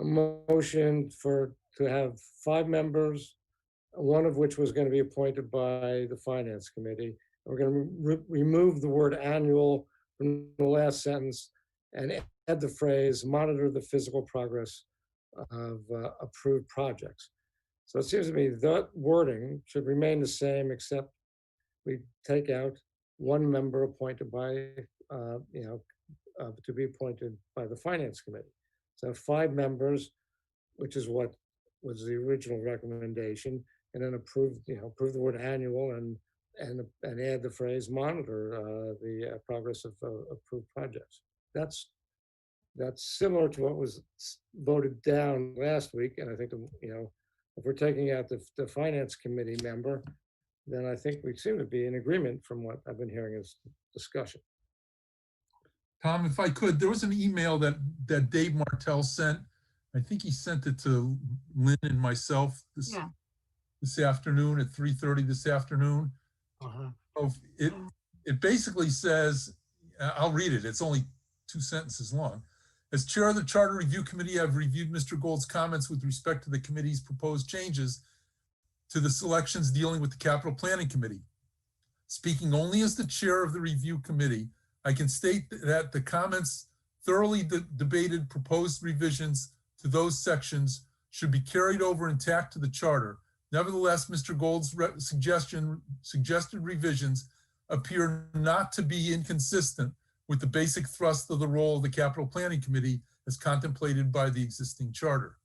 motion to have 5 members, one of which was going to be appointed by the finance committee, We're going to remove the word annual from the last sentence and add the phrase monitor the physical progress of approved projects. So it seems to me that wording should remain the same, except we take out one member appointed by, to be appointed by the Finance Committee. So 5 members, which is what was the original recommendation, and then approve the word annual and add the phrase monitor the progress of approved projects. That's similar to what was voted down last week, and I think if we're taking out the Finance Committee member, then I think we seem to be in agreement from what I've been hearing as discussion. Tom, if I could, there was an email that Dave Martell sent. I think he sent it to Lynn and myself this afternoon at 3:30 this afternoon. So it basically says, I'll read it. It's only 2 sentences long. As chair of the Charter Review Committee, I've reviewed Mr. Gold's comments with respect to the committee's proposed changes to the selections dealing with the Capital Planning Committee. Speaking only as the chair of the review committee, I can state that the comments thoroughly debated proposed revisions to those sections should be carried over intact to the charter. Nevertheless, Mr. Gold's suggested revisions appear not to be inconsistent with the basic thrust of the role of the Capital Planning Committee as contemplated by the existing charter.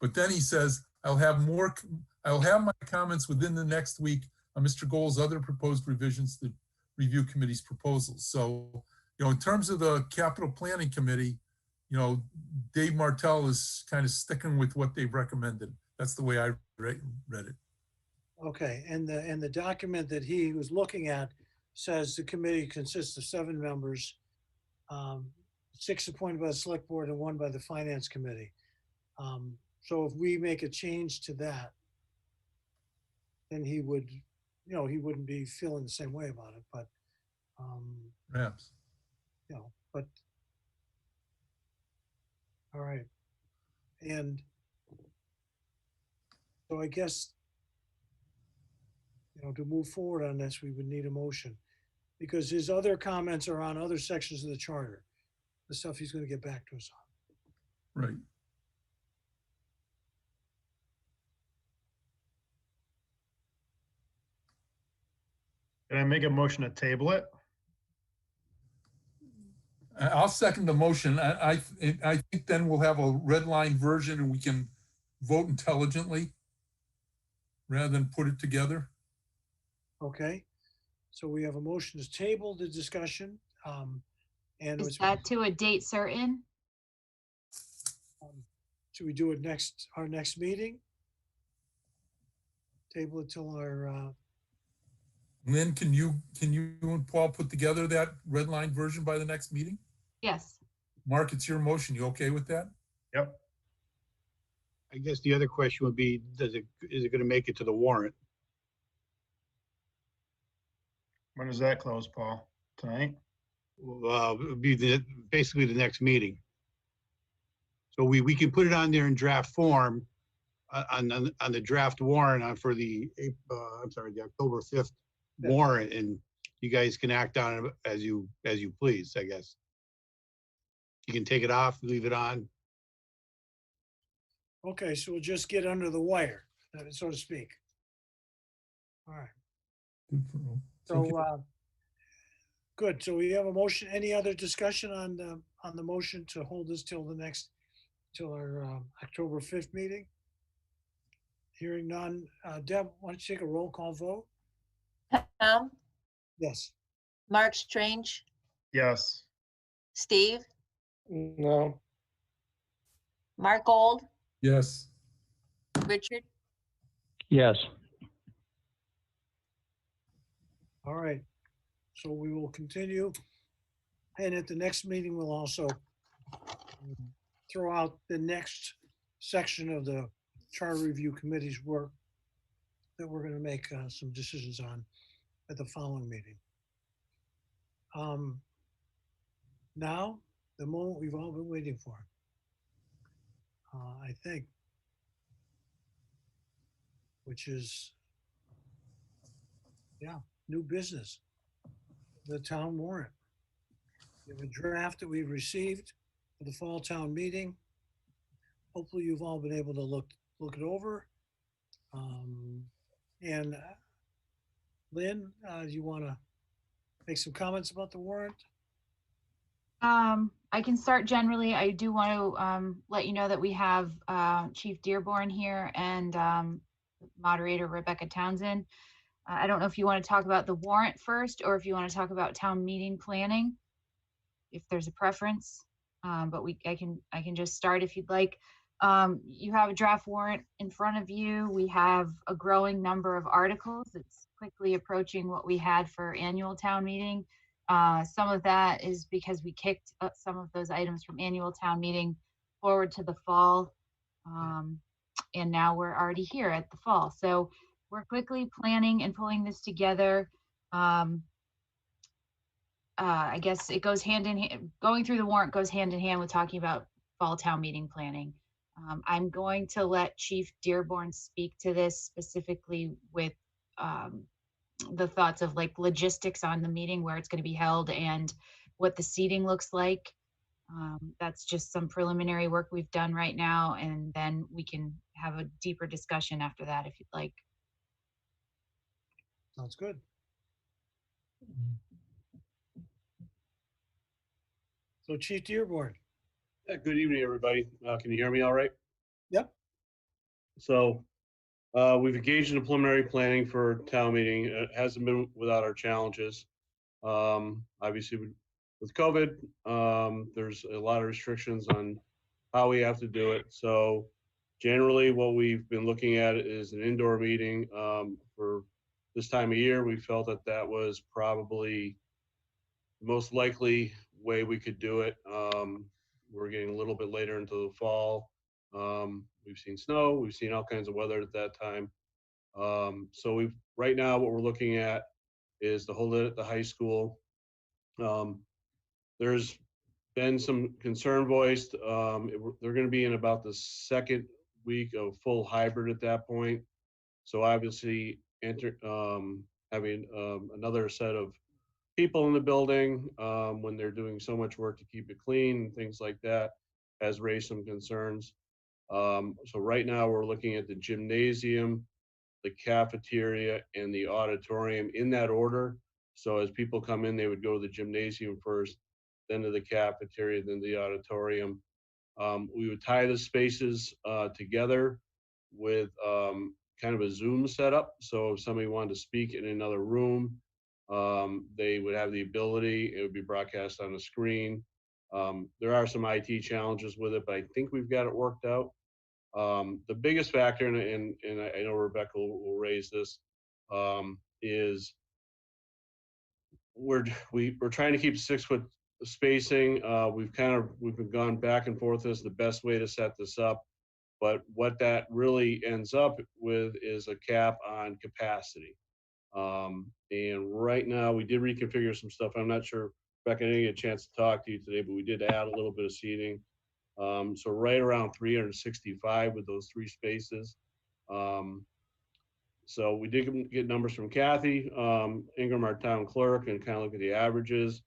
But then he says, I'll have my comments within the next week on Mr. Gold's other proposed revisions to the review committee's proposals. So, in terms of the Capital Planning Committee, Dave Martell is kind of sticking with what they've recommended. That's the way I read it. Okay, and the document that he was looking at says the committee consists of 7 members, 6 appointed by the select board and 1 by the finance committee. So if we make a change to that, then he would, he wouldn't be feeling the same way about it, but perhaps, but all right. And so I guess, to move forward on this, we would need a motion, because his other comments are on other sections of the charter, the stuff he's going to get back to us on. Right. Can I make a motion to table it? I'll second the motion. I think then we'll have a red line version and we can vote intelligently rather than put it together. Okay, so we have a motion to table the discussion. And is that to a date certain? Should we do it our next meeting? Table it till our. Lynn, can you and Paul put together that red line version by the next meeting? Yes. Mark, it's your motion. You okay with that? Yep. I guess the other question would be, is it going to make it to the warrant? When does that close, Paul? Tonight? Well, it would be basically the next meeting. So we can put it on there in draft form on the draft warrant for the the October 5th warrant, and you guys can act on it as you please, I guess. You can take it off, leave it on. Okay, so we'll just get under the wire, so to speak. All right. So good. So we have a motion. Any other discussion on the motion to hold this till our October 5th meeting? Hearing none. Deb, why don't you take a roll call vote? Tom? Yes. Mark Strange? Yes. Steve? No. Mark Gold? Yes. Richard? Yes. All right. So we will continue. And at the next meeting, we'll also throw out the next section of the Charter Review Committee's work that we're going to make some decisions on at the following meeting. Now, the moment we've all been waiting for, I think, which is, new business. the town warrant. We have a draft that we've received for the fall town meeting. Hopefully you've all been able to look it over. And Lynn, do you want to make some comments about the warrant? I can start generally. I do want to let you know that we have Chief Dearborn here and moderator Rebecca Townsend. I don't know if you want to talk about the warrant first or if you want to talk about town meeting planning, if there's a preference. But I can just start if you'd like. You have a draft warrant in front of you. We have a growing number of articles. It's quickly approaching what we had for annual town meeting. Some of that is because we kicked some of those items from annual town meeting forward to the fall. And now we're already here at the fall. So we're quickly planning and pulling this together. I guess it goes hand in hand, going through the warrant goes hand in hand with talking about fall town meeting planning. I'm going to let Chief Dearborn speak to this specifically with the thoughts of like logistics on the meeting, where it's going to be held and what the seating looks like. That's just some preliminary work we've done right now, and then we can have a deeper discussion after that if you'd like. Sounds good. So Chief Dearborn. Good evening, everybody. Can you hear me all right? Yep. So we've engaged in the preliminary planning for town meeting. It hasn't been without our challenges. Obviously, with COVID, there's a lot of restrictions on how we have to do it. So generally, what we've been looking at is an indoor meeting. For this time of year, we felt that that was probably the most likely way we could do it. We're getting a little bit later into the fall. We've seen snow, we've seen all kinds of weather at that time. So right now what we're looking at is to hold it at the high school. There's been some concern voiced. They're going to be in about the second week of full hybrid at that point. So obviously having another set of people in the building when they're doing so much work to keep it clean and things like that has raised some concerns. So right now we're looking at the gymnasium, the cafeteria, and the auditorium in that order. So as people come in, they would go to the gymnasium first, then to the cafeteria, then the auditorium. We would tie the spaces together with kind of a Zoom setup. So if somebody wanted to speak in another room, they would have the ability, it would be broadcast on the screen. There are some IT challenges with it, but I think we've got it worked out. The biggest factor, and I know Rebecca will raise this, is we're trying to keep 6 foot spacing. We've been gone back and forth as the best way to set this up, but what that really ends up with is a cap on capacity. And right now we did reconfigure some stuff. I'm not sure, Rebecca, I didn't get a chance to talk to you today, but we did add a little bit of seating. So right around 365 with those 3 spaces. So we did get numbers from Kathy Ingram, our town clerk, and kind of look at the averages.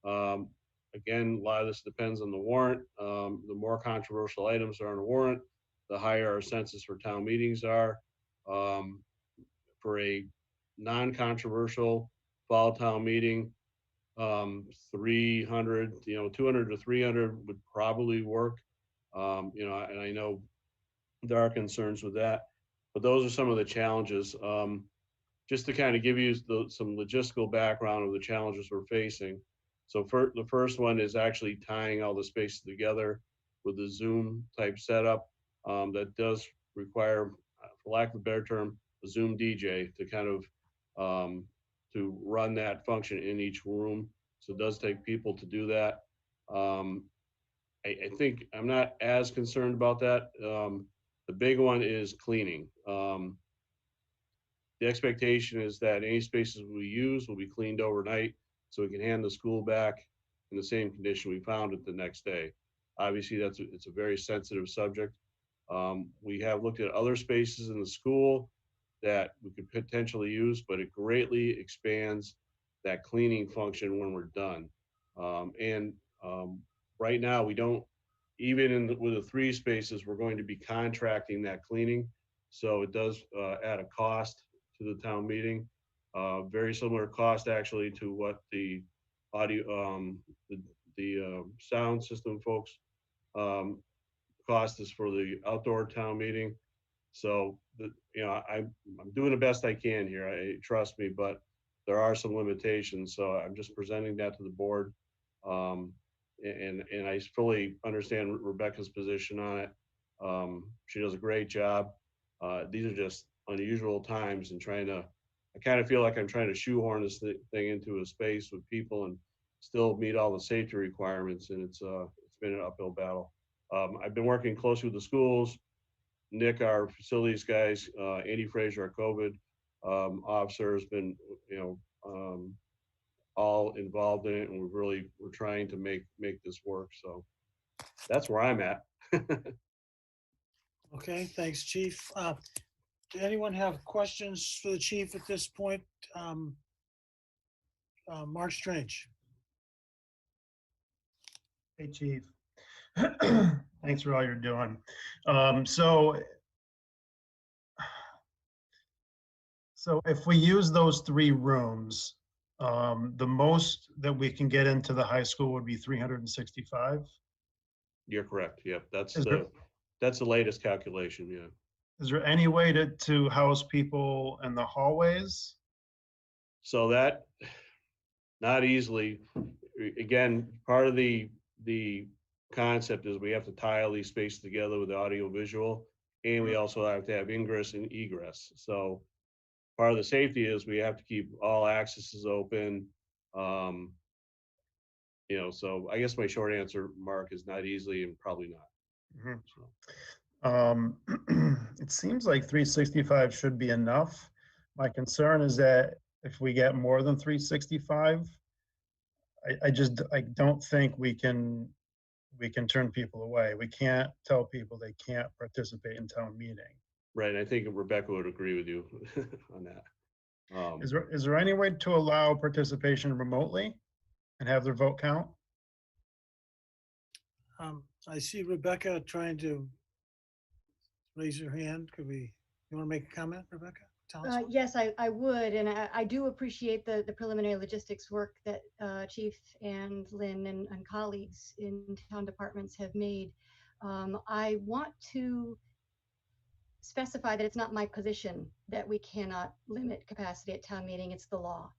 Again, a lot of this depends on the warrant. The more controversial items are on the warrant, the higher our census for town meetings are. For a non-controversial fall town meeting, 300, 200 to 300 would probably work. And I know there are concerns with that, but those are some of the challenges. Just to kind of give you some logistical background of the challenges we're facing. So the first one is actually tying all the spaces together with the Zoom type setup. That does require, for lack of a better term, a Zoom DJ to kind of to run that function in each room. So it does take people to do that. I think I'm not as concerned about that. The big one is cleaning. The expectation is that any spaces we use will be cleaned overnight so we can hand the school back in the same condition we found it the next day. Obviously, it's a very sensitive subject. We have looked at other spaces in the school that we could potentially use, but it greatly expands that cleaning function when we're done. And right now we don't, even with the 3 spaces, we're going to be contracting that cleaning. So it does add a cost to the town meeting. Very similar cost actually to what the audio, the sound system folks cost is for the outdoor town meeting. So, I'm doing the best I can here. Trust me, but there are some limitations. So I'm just presenting that to the board. And I fully understand Rebecca's position on it. She does a great job. These are just unusual times, and I kind of feel like I'm trying to shoehorn this thing into a space with people and still meet all the safety requirements. And it's been an uphill battle. I've been working closely with the schools. Nick, our facilities guys, Andy Fraser, our COVID officer, has been, all involved in it, and we're trying to make this work. So that's where I'm at. Okay, thanks, Chief. Did anyone have questions for the chief at this point? Mark Strange. Hey, Chief. Thanks for all you're doing. So if we use those 3 rooms, the most that we can get into the high school would be 365. You're correct. Yep, that's Is the latest calculation. Yeah. Is there any way to house people in the hallways? So that, not easily. Again, part of the concept is we have to tie all these spaces together with audio visual, and we also have to have ingress and egress. So part of the safety is we have to keep all accesses open. So I guess my short answer, Mark, is not easily and probably not. It seems like 365 should be enough. My concern is that if we get more than 365, I don't think we can turn people away. We can't tell people they can't participate in town meeting. Right. I think Rebecca would agree with you on that. Is there any way to allow participation remotely and have their vote count? I see Rebecca trying to raise her hand. You want to make a comment, Rebecca? Yes, I would, and I do appreciate the preliminary logistics work that Chief and Lynn and colleagues in town departments have made. I want to specify that it's not my position that we cannot limit capacity at town meeting. It's the law.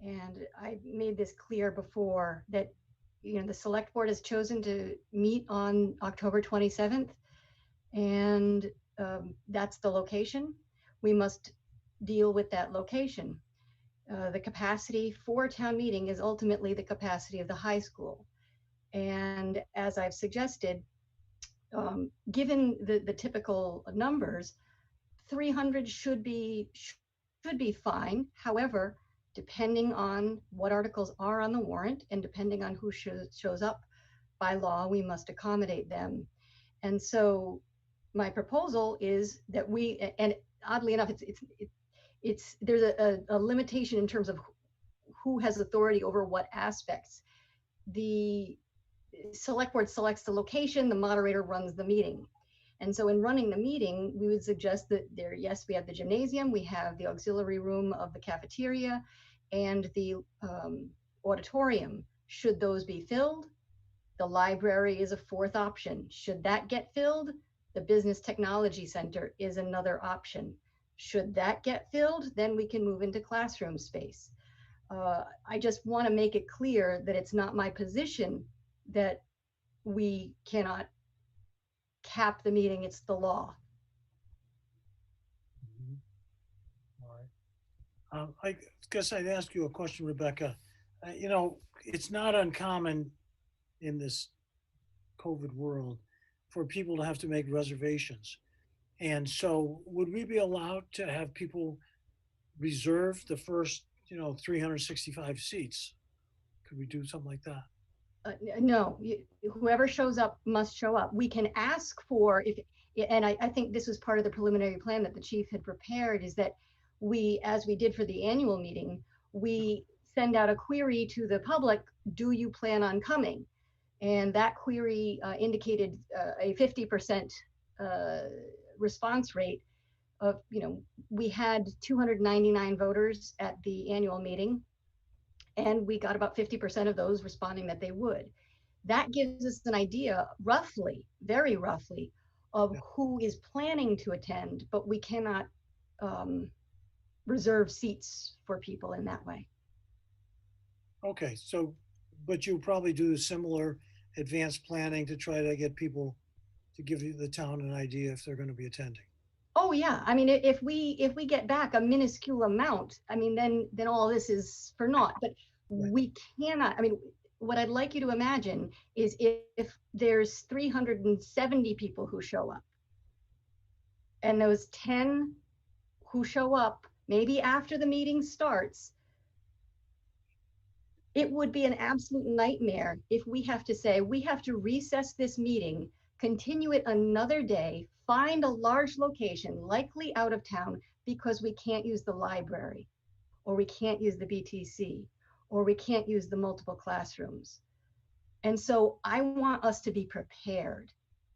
And I made this clear before that, the select board has chosen to meet on October 27th, and that's the location. We must deal with that location. The capacity for town meeting is ultimately the capacity of the high school. And as I've suggested, given the typical numbers, 300 should be fine. However, depending on what articles are on the warrant and depending on who shows up by law, we must accommodate them. And so my proposal is that and oddly enough, there's a limitation in terms of who has authority over what aspects. The select board selects the location, the moderator runs the meeting. And so in running the meeting, we would suggest that yes, we have the gymnasium, we have the auxiliary room of the cafeteria, and the auditorium. Should those be filled? The library is a 4th option. Should that get filled? The Business Technology Center is another option. Should that get filled, then we can move into classroom space. I just want to make it clear that it's not my position that we cannot cap the meeting. It's the law. All right. I guess I'd ask you a question, Rebecca. It's not uncommon in this COVID world for people to have to make reservations. And so would we be allowed to have people reserve the first, 365 seats? Could we do something like that? No, whoever shows up must show up. We can ask for, and I think this was part of the preliminary plan that the chief had prepared, is that we, as we did for the annual meeting, we send out a query to the public, do you plan on coming? And that query indicated a 50% response rate of, we had 299 voters at the annual meeting, and we got about 50% of those responding that they would. That gives us an idea, roughly, very roughly, of who is planning to attend, but we cannot reserve seats for people in that way. Okay, so, but you probably do similar advanced planning to try to get people to give you the town an idea if they're going to be attending. Oh yeah, I mean, if we get back a minuscule amount, I mean, then all this is for naught. But we cannot. I mean, what I'd like you to imagine is if there's 370 people who show up, and those 10 who show up maybe after the meeting starts, it would be an absolute nightmare if we have to say we have to recess this meeting, continue it another day, find a large location, likely out of town, because we can't use the library, or we can't use the BTC, or we can't use the multiple classrooms. And so I want us to be prepared.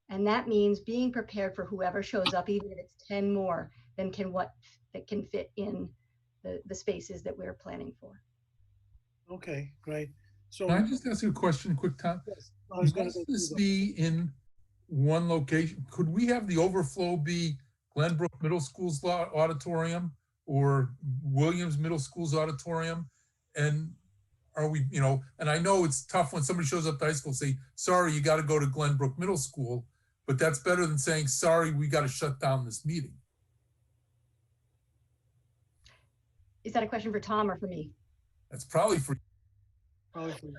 And that means being prepared for whoever shows up, even if it's 10 more than that can fit in the spaces that we're planning for. Okay, great. So Can I just ask you a question, quick time? yes, I was going Must to this be in one location? Could we have the overflow be Glenbrook Middle School's auditorium or Williams Middle School's auditorium? And are we, and I know it's tough when somebody shows up to high school and say, sorry, you got to go to Glenbrook Middle School, but that's better than saying, sorry, we got to shut down this meeting. Is that a question for Tom or for me? That's probably for probably for you.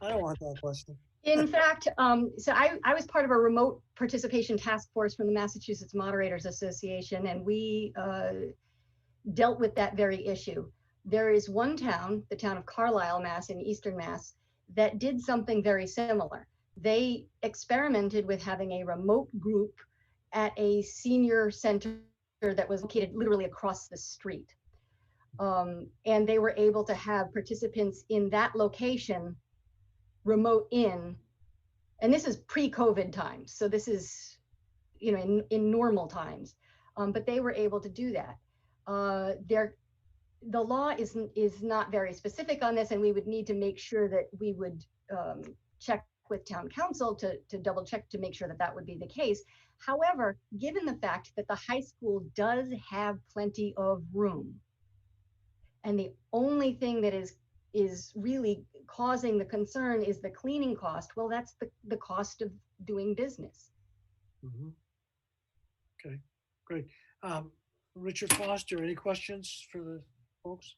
I don't want that question. In fact, so I was part of a remote participation task force from the Massachusetts Moderators Association, and we dealt with that very issue. There is one town, the town of Carlisle, Mass, in Eastern Mass, that did something very similar. They experimented with having a remote group at a senior center that was located literally across the street. And they were able to have participants in that location remote in, and this is pre-COVID times, so this is in normal times, but they were able to do that. The law is not very specific on this, and we would need to make sure that we would check with town council to double check to make sure that that would be the case. However, given the fact that the high school does have plenty of room, and the only thing that is really causing the concern is the cleaning cost, well, that's the cost of doing business. Mm-hmm. Okay, great. Richard Foster, any questions for the folks?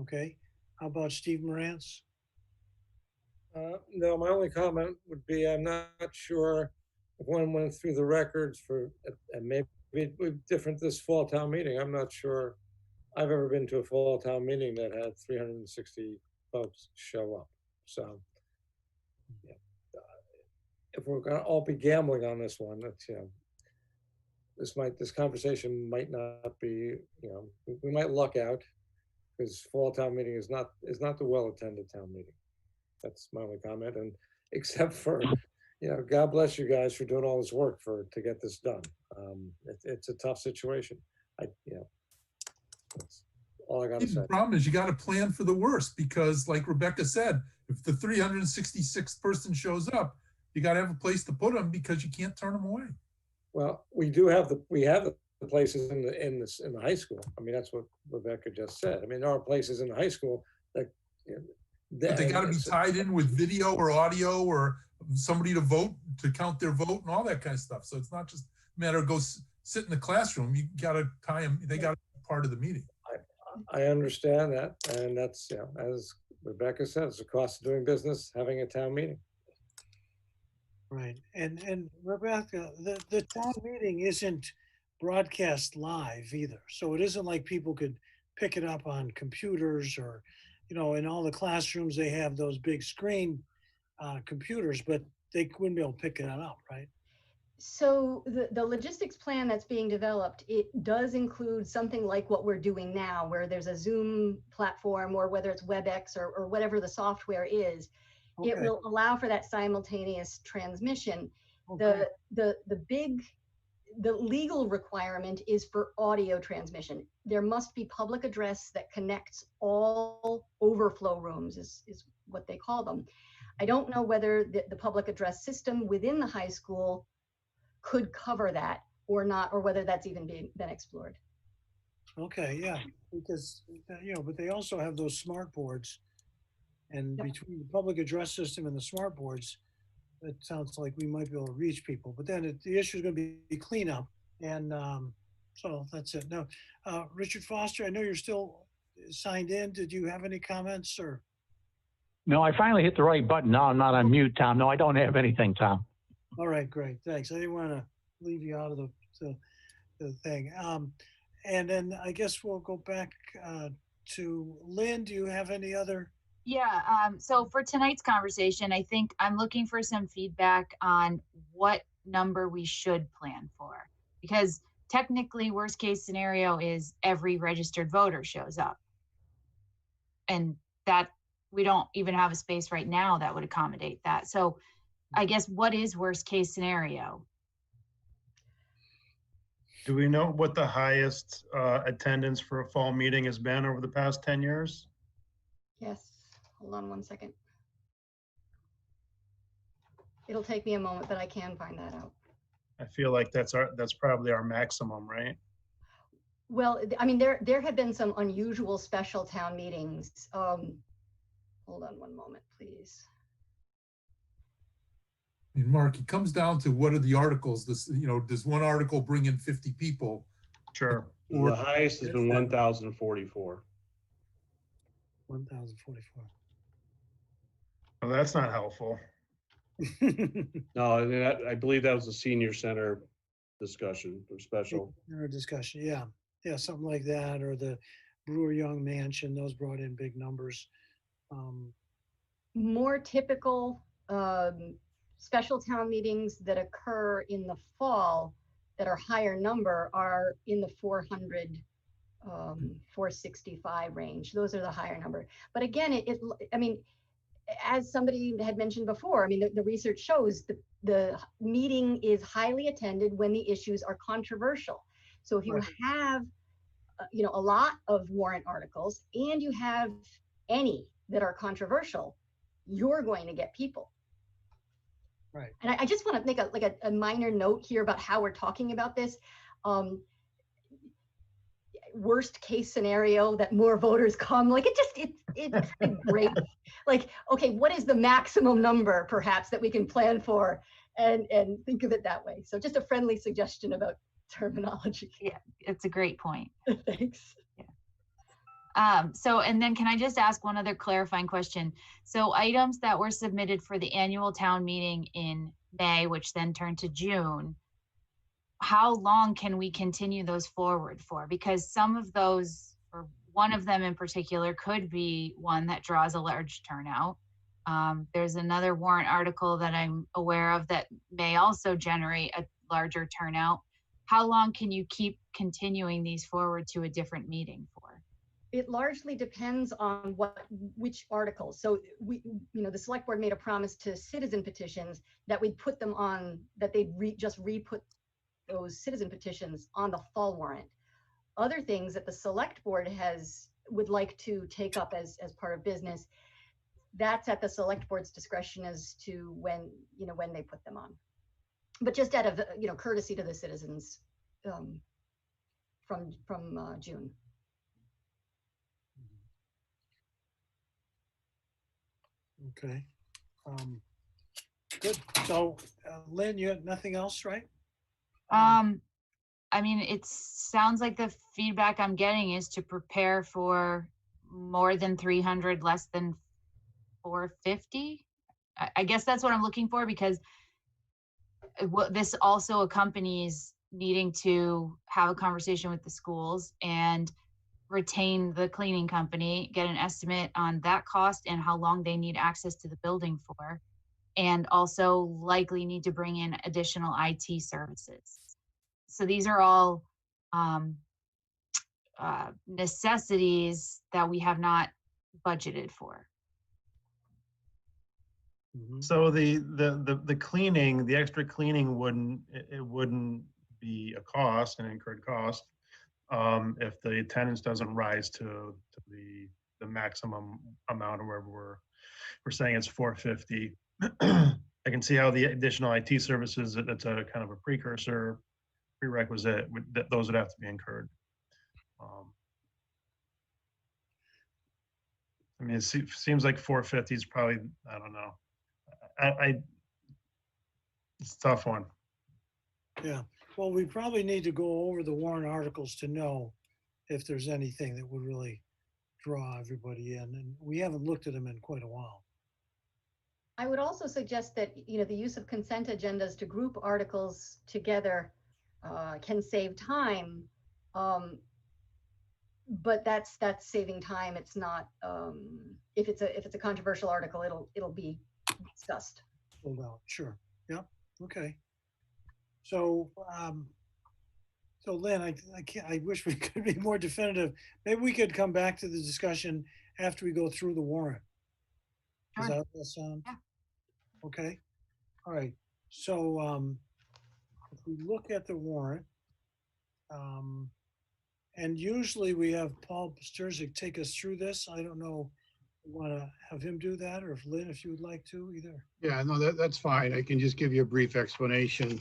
Okay, how about Steve Morantz? No, my only comment would be I'm not sure if one went through the records for, and maybe it would be different this fall town meeting. I'm not sure I've ever been to a fall town meeting that had 360 folks show up. So yeah, if we're gonna all be gambling on this one, that's, this conversation might not be, we might luck out, because fall town meeting is not the well-attended town meeting. That's my only comment. And except for, God bless you guys for doing all this work to get this done. It's a tough situation. That's all I got to say. The problem is you got to plan for the worst, because like Rebecca said, if the 366th person shows up, you got to have a place to put them because you can't turn them away. Well, we have the places in the high school. I mean, that's what Rebecca just said. I mean, there are places in the high school that, but they got to be tied in with video or audio or somebody to vote, to count their vote and all that kind of stuff. So it's not just a matter of go sit in the classroom. You got to tie them. They got to be part of the meeting. I understand that. And that's, as Rebecca said, it's the cost of doing business, having a town meeting. Right. And Rebecca, the town meeting isn't broadcast live either. So it isn't like people could pick it up on computers or, in all the classrooms, they have those big screen computers, but they wouldn't be able to pick it up, right? So the logistics plan that's being developed, it does include something like what we're doing now, where there's a Zoom platform, or whether it's WebEx or whatever the software is. It Okay. will allow for that simultaneous transmission. Okay. The legal requirement is for audio transmission. There must be public address that connects all overflow rooms, is what they call them. I don't know whether the public address system within the high school could cover that or not, or whether that's even been explored. Okay, yeah, because, but they also have those smart boards. And between the public address system and the smart boards, it sounds like we might be able to reach people. But then the issue is going to be cleanup. And so that's it. Now, Richard Foster, I know you're still signed in. Did you have any comments, or? No, I finally hit the right button. Now I'm not on mute, Tom. No, I don't have anything, Tom. All right, great. Thanks. I didn't want to leave you out of the thing. And then I guess we'll go back to Lynn. Do you have any other? Yeah, so for tonight's conversation, I think I'm looking for some feedback on what number we should plan for. Because technically, worst case scenario is every registered voter shows up. And that we don't even have a space right now that would accommodate that. So I guess what is worst case scenario? Do we know what the highest attendance for a fall meeting has been over the past 10 years? Yes, hold on one second. It'll take me a moment, but I can find that out. I feel like that's probably our maximum, right? Well, I mean, there have been some unusual special town meetings. Hold on one moment, please. I mean, Mark, it comes down to what are the articles? Does one article bring in 50 people? Sure. The highest has been 1,044. 1,044. Well, that's not helpful. No, I believe that was a senior center discussion or special. Or discussion, yeah. Yeah, something like that, or the Brewer Young Mansion, those brought in big numbers. More typical special town meetings that occur in the fall that are higher number are in the 400, 465 range. Those are the higher number. But again, I mean, as somebody had mentioned before, I mean, the research shows the meeting is highly attended when the issues are controversial. So if you have, a lot of warrant articles and you have any that are controversial, you're going to get people. Right. And I just want to make a minor note here about how we're talking about this. Worst case scenario that more voters come, like it's great. Like, okay, what is the maximum number perhaps that we can plan for, and think of it that way. So just a friendly suggestion about terminology. Yeah, it's a great point. Thanks. So, and then can I just ask one other clarifying question? So items that were submitted for the annual town meeting in May, which then turned to June, how long can we continue those forward for? Because some of those, or one of them in particular, could be one that draws a large turnout. There's another warrant article that I'm aware of that may also generate a larger turnout. How long can you keep continuing these forward to a different meeting for? It largely depends on which articles. So the select board made a promise to citizen petitions that we'd put them on, that they'd just re-put those citizen petitions on the fall warrant. Other things that the select board would like to take up as part of business, that's at the select board's discretion as to when they put them on. But just out of courtesy to the citizens from June. Okay. Good. So, Lynn, you have nothing else, right? I mean, it sounds like the feedback I'm getting is to prepare for more than 300, less than 450. I guess that's what I'm looking for, because this also accompanies needing to have a conversation with the schools and retain the cleaning company, get an estimate on that cost and how long they need access to the building for, and also likely need to bring in additional IT services. So these are all necessities that we have not budgeted for. So the cleaning, the extra cleaning wouldn't be a cost, an incurred cost, if the attendance doesn't rise to the maximum amount, or wherever we're saying it's 450. I can see how the additional IT services, that's a kind of a prerequisite, those would have to be incurred. I mean, it seems like 450 is probably, I don't know. It's a tough one. Yeah, well, we probably need to go over the warrant articles to know if there's anything that would really draw everybody in, and we haven't looked at them in quite a while. I would also suggest that, the use of consent agendas to group articles together can save time. But that's saving time. It's not, if it's a controversial article, it'll be discussed. Hold out, sure. Yep, okay. So, so Lynn, I wish we could be more definitive. Maybe we could come back to the discussion after we go through the warrant. Does that sound? Yeah. Okay, all right. So if we look at the warrant, and usually we have Paul Sturzik take us through this. I don't know, want to have him do that, or if Lynn, if you would like to, either. Yeah, no, that's fine. I can just give you a brief explanation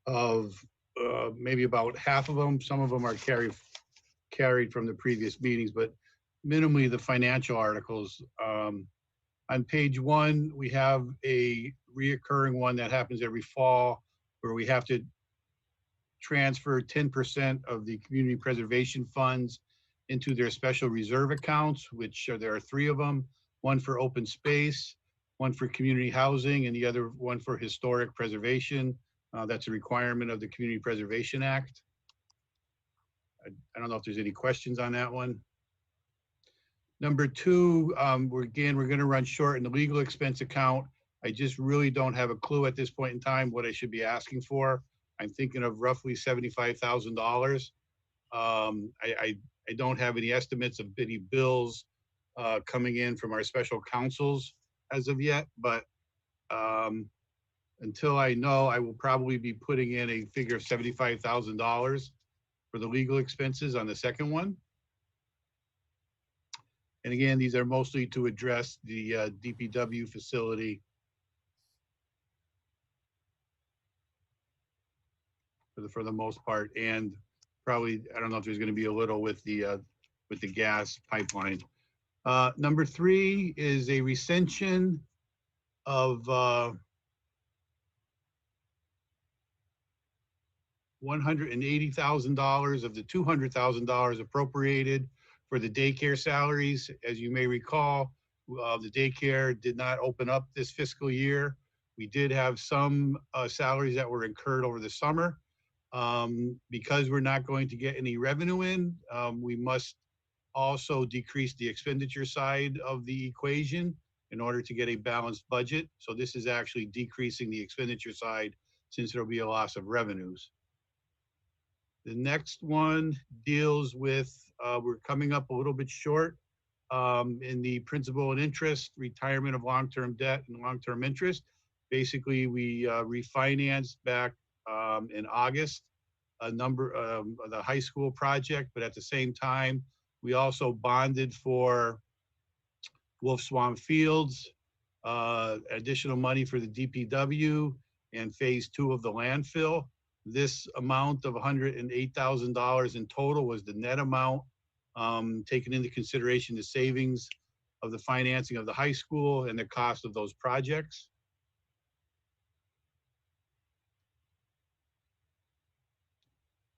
of maybe about half of them. Some of them are carried from the previous meetings, but minimally the financial articles. On page 1, we have a reoccurring one that happens every fall where we have to transfer 10% of the community preservation funds into their special reserve accounts, which there are 3 of them, one for open space, one for community housing, and the other one for historic preservation. That's a requirement of the Community Preservation Act. I don't know if there's any questions on that one. Number 2, we're going to run short in the legal expense account. I just really don't have a clue at this point in time what I should be asking for. I'm thinking of roughly $75,000. I don't have any estimates of any bills coming in from our special counsels as of yet, but until I know, I will probably be putting in a figure of $75,000 for the legal expenses on the second one. And again, these are mostly to address the DPW facility for the most part, and probably, I don't know if there's going to be a little with the gas pipeline. Number 3 is a recension of $180,000 of the $200,000 appropriated for the daycare salaries. As you may recall, the daycare did not open up this fiscal year. We did have some salaries that were incurred over the summer. Because we're not going to get any revenue in, we must also decrease the expenditure side of the equation in order to get a balanced budget. So this is actually decreasing the expenditure side since there'll be a loss of revenues. The next one deals with, we're coming up a little bit short in the principal and interest, retirement of long-term debt and long-term interest. Basically, we refinanced back in August a number of the high school project, but at the same time, we also bonded for Wolf Swamp Fields, additional money for the DPW, and phase 2 of the landfill. This amount of $108,000 in total was the net amount, taking into consideration the savings of the financing of the high school and the cost of those projects.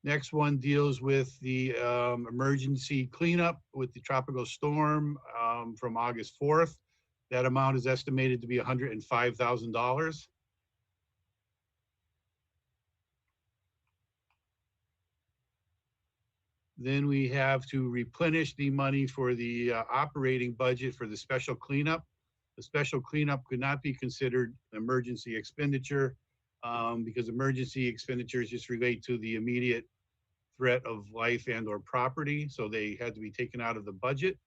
Next one deals with the emergency cleanup with the tropical storm from August 4th. That amount is estimated to be $105,000. Then we have to replenish the money for the operating budget for the special cleanup. The special cleanup could not be considered an emergency expenditure because emergency expenditures just relate to the immediate threat of life and or property. So they had to be taken out of the budget.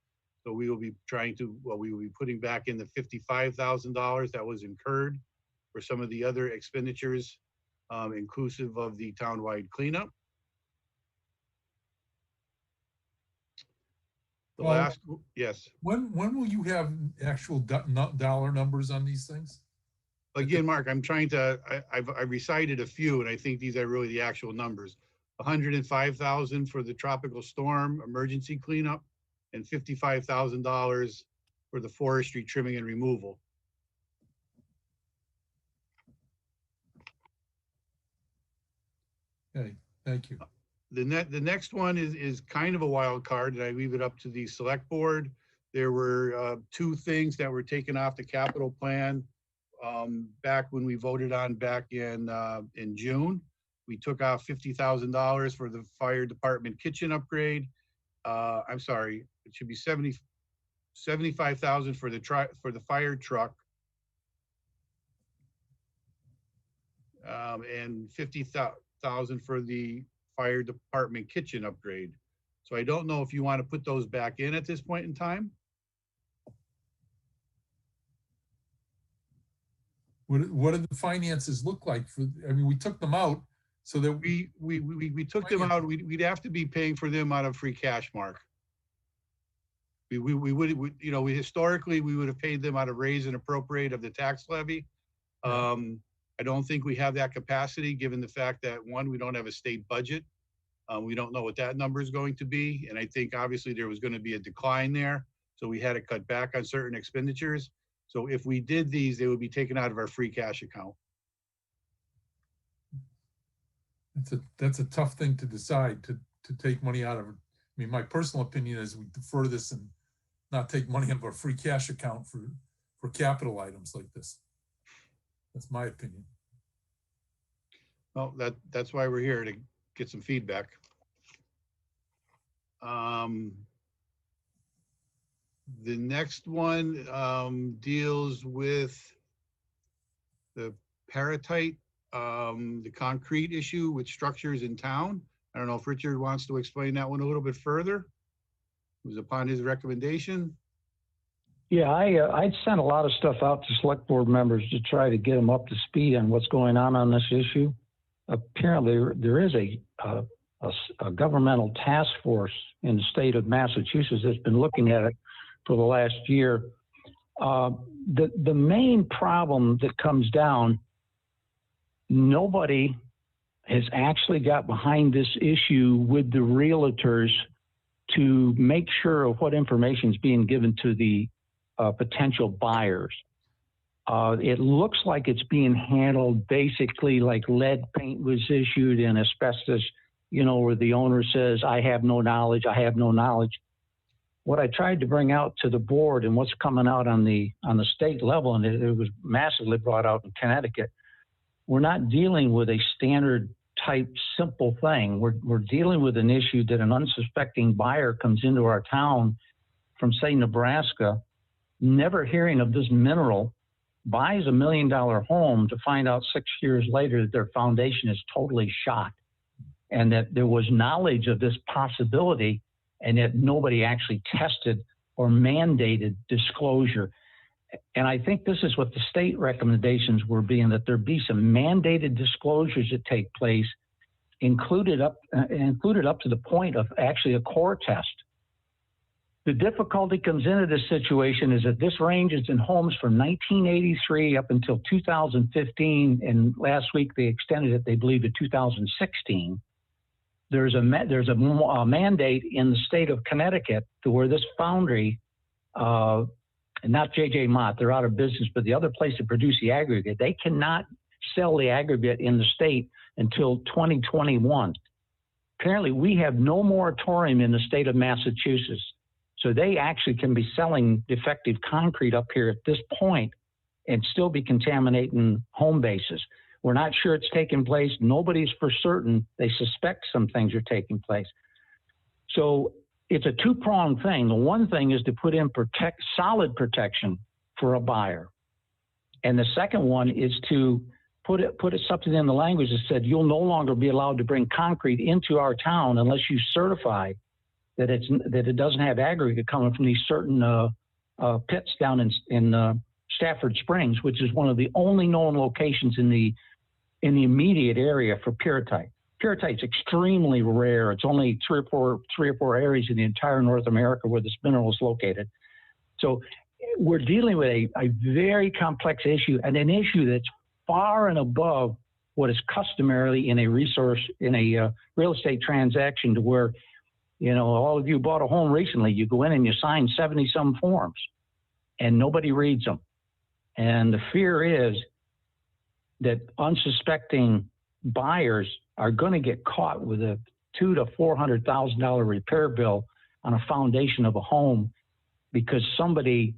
So we will be we will be putting back in the $55,000 that was incurred for some of the other expenditures, inclusive of the townwide cleanup. The last, yes. When will you have actual dollar numbers on these things? Again, Mark, I'm trying to, I recited a few, and I think these are really the actual numbers. 105,000 for the tropical storm emergency cleanup and $55,000 for the forestry trimming and removal. Okay, thank you. The next one is kind of a wild card, and I leave it up to the select board. There were two things that were taken off the capital plan back when we voted on back in June. We took off $50,000 for the fire department kitchen upgrade. I'm sorry, it should be $75,000 for the fire truck, and $50,000 for the fire department kitchen upgrade. So I don't know if you want to put those back in at this point in time. What do the finances look like for? I mean, we took them out so that we took them out. We'd have to be paying for them out of free cash, Mark. We would, you know, historically we would have paid them out of raise and appropriate of the tax levy. I don't think we have that capacity, given the fact that, one, we don't have a state budget. We don't know what that number is going to be. And I think obviously there was going to be a decline there. So we had to cut back on certain expenditures. So if we did these, they would be taken out of our free cash account. That's a tough thing to decide, to take money out of. I mean, my personal opinion is we defer this and not take money out of our free cash account for capital items like this. That's my opinion. Well, that's why we're here, to get some feedback. The next one deals with the paratite, the concrete issue with structures in town. I don't know if Richard wants to explain that one a little bit further. It was upon his recommendation. Yeah, I'd sent a lot of stuff out to select board members to try to get them up to speed on what's going on this issue. Apparently, there is a governmental task force in the state of Massachusetts that's been looking at it for the last year. The main problem that comes down, nobody has actually got behind this issue with the realtors to make sure of what information is being given to the potential buyers. It looks like it's being handled basically like lead paint was issued in asbestos, you know, where the owner says, I have no knowledge, I have no knowledge. What I tried to bring out to the board and what's coming out on the state level, and it was massively brought out in Connecticut, we're not dealing with a standard type simple thing. We're dealing with an issue that an unsuspecting buyer comes into our town from, say, Nebraska, never hearing of this mineral, buys $1 million home to find out 6 years later that their foundation is totally shot, and that there was knowledge of this possibility and that nobody actually tested or mandated disclosure. And I think this is what the state recommendations were being, that there be some mandated disclosures that take place, included up to the point of actually a core test. The difficulty comes into this situation is that this ranges in homes from 1983 up until 2015, and last week they extended it, they believe, to 2016. There's a mandate in the state of Connecticut to where this foundry, and not J.J. Mott, they're out of business, but the other place to produce the aggregate, they cannot sell the aggregate in the state until 2021. Apparently, we have no moratorium in the state of Massachusetts. So they actually can be selling defective concrete up here at this point and still be contaminating home bases. We're not sure it's taking place. Nobody's for certain. They suspect some things are taking place. So it's a two-pronged thing. The one thing is to put in solid protection for a buyer. And the second one is to put something in the language that said you'll no longer be allowed to bring concrete into our town unless you certify that it doesn't have aggregate coming from these certain pits down in Stafford Springs, which is one of the only known locations in the immediate area for pyrrhotite. Pyrrhotite's extremely rare. It's only three or four areas in the entire North America where this mineral is located. So we're dealing with a very complex issue, and an issue that's far and above what is customarily in a real estate transaction, to where, you know, all of you bought a home recently, you go in and you sign 70 some forms and nobody reads them. And the fear is that unsuspecting buyers are going to get caught with a $200,000 to $400,000 repair bill on a foundation of a home because somebody,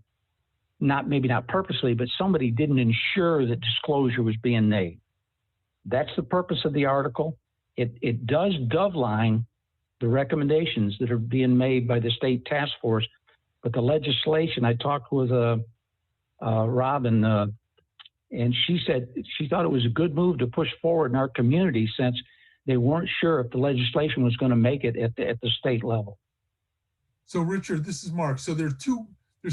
maybe not purposely, but somebody didn't ensure that disclosure was being made. That's the purpose of the article. It does doveline the recommendations that are being made by the state task force, but the legislation, I talked with Robin, and she said she thought it was a good move to push forward in our community since they weren't sure if the legislation was going to make it at the state level. So Richard, this is Mark. So there's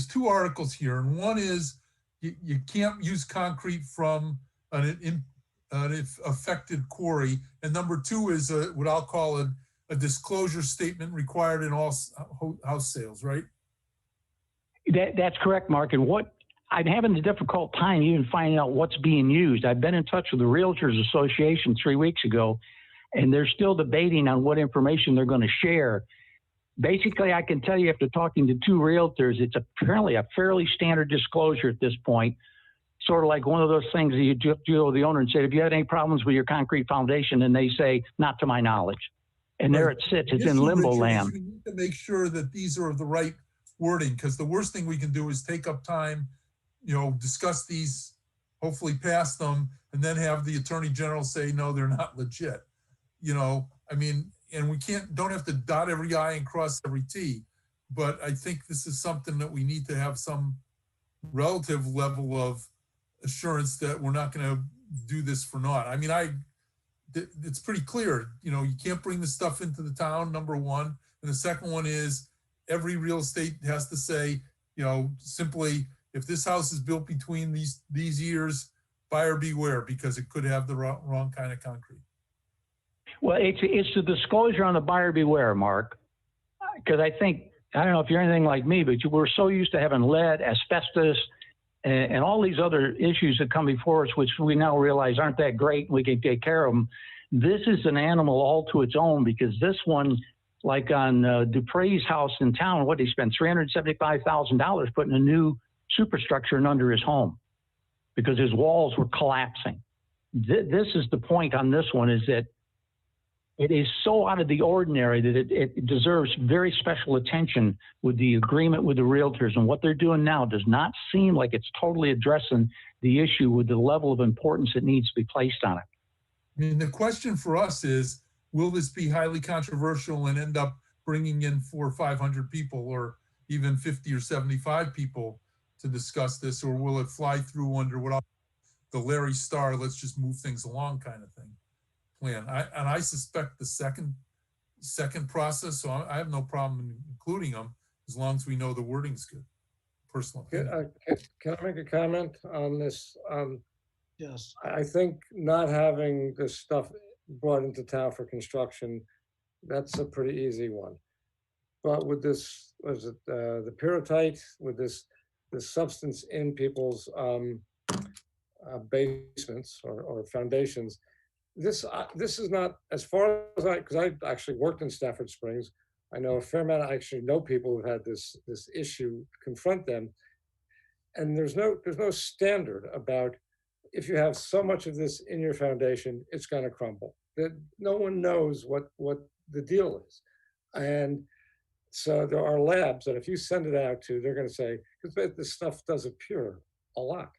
two articles here, and one is you can't use concrete from an affected quarry, and number two is what I'll call a disclosure statement required in all house sales, right? That's correct, Mark. And what I'm having a difficult time even finding out what's being used. I've been in touch with the Realtors Association 3 weeks ago, and they're still debating on what information they're going to share. Basically, I can tell you after talking to 2 realtors, it's apparently a fairly standard disclosure at this point, sort of like one of those things that you go to the owner and say, have you had any problems with your concrete foundation? And they say, not to my knowledge. And there it sits, it's in limbo land. We need to make sure that these are the right wording, because the worst thing we can do is take up time, discuss these, hopefully pass them, and then have the Attorney General say, no, they're not legit. And we don't have to dot every I and cross every T, but I think this is something that we need to have some relative level of assurance that we're not going to do this for naught. It's pretty clear, you can't bring this stuff into the town, number one. And the second one is every real estate has to say, simply, if this house is built between these years, buyer beware, because it could have the wrong kind of concrete. Well, it's the disclosure on the buyer beware, Mark, because I don't know if you're anything like me, but we're so used to having lead, asbestos, and all these other issues that come before us, which we now realize aren't that great, and we can take care of them. This is an animal all to its own, because this one, like on Dupree's house in town, what, he spent $375,000 putting a new superstructure in under his home because his walls were collapsing. This is the point on this one, is that it is so out of the ordinary that it deserves very special attention with the agreement with the realtors. And what they're doing now does not seem like it's totally addressing the issue with the level of importance that needs to be placed on it. The question for us is, will this be highly controversial and end up bringing in 400 or 500 people, or even 50 or 75 people to discuss this, or will it fly through under what the Larry Starr, let's just move things along kind of thing? Plan. I suspect the second process, so I have no problem including them as long as we know the wording's good. Personally. Can I make a comment on this? Yes. I think not having this stuff brought into town for construction, that's a pretty easy one. But with this, the pyrrhotite, with this substance in people's basements or foundations, this is not, as far as because I actually worked in Stafford Springs. I know a fair amount. I actually know people who've had this issue confront them, and there's no standard about if you have so much of this in your foundation, it's going to crumble. That no one knows what the deal is, and so there are labs that if you send it out to, they're going to say, because this stuff does appear a lot,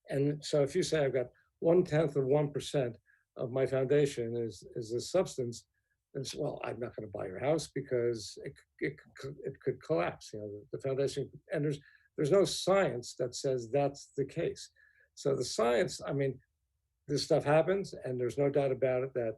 and so if you say I've got 1/10 of 1% of my foundation is this substance, and so, well, I'm not going to buy your house because it could collapse. The foundation, and there's no science that says that's the case. So the science, I mean, this stuff happens, and there's no doubt about it that,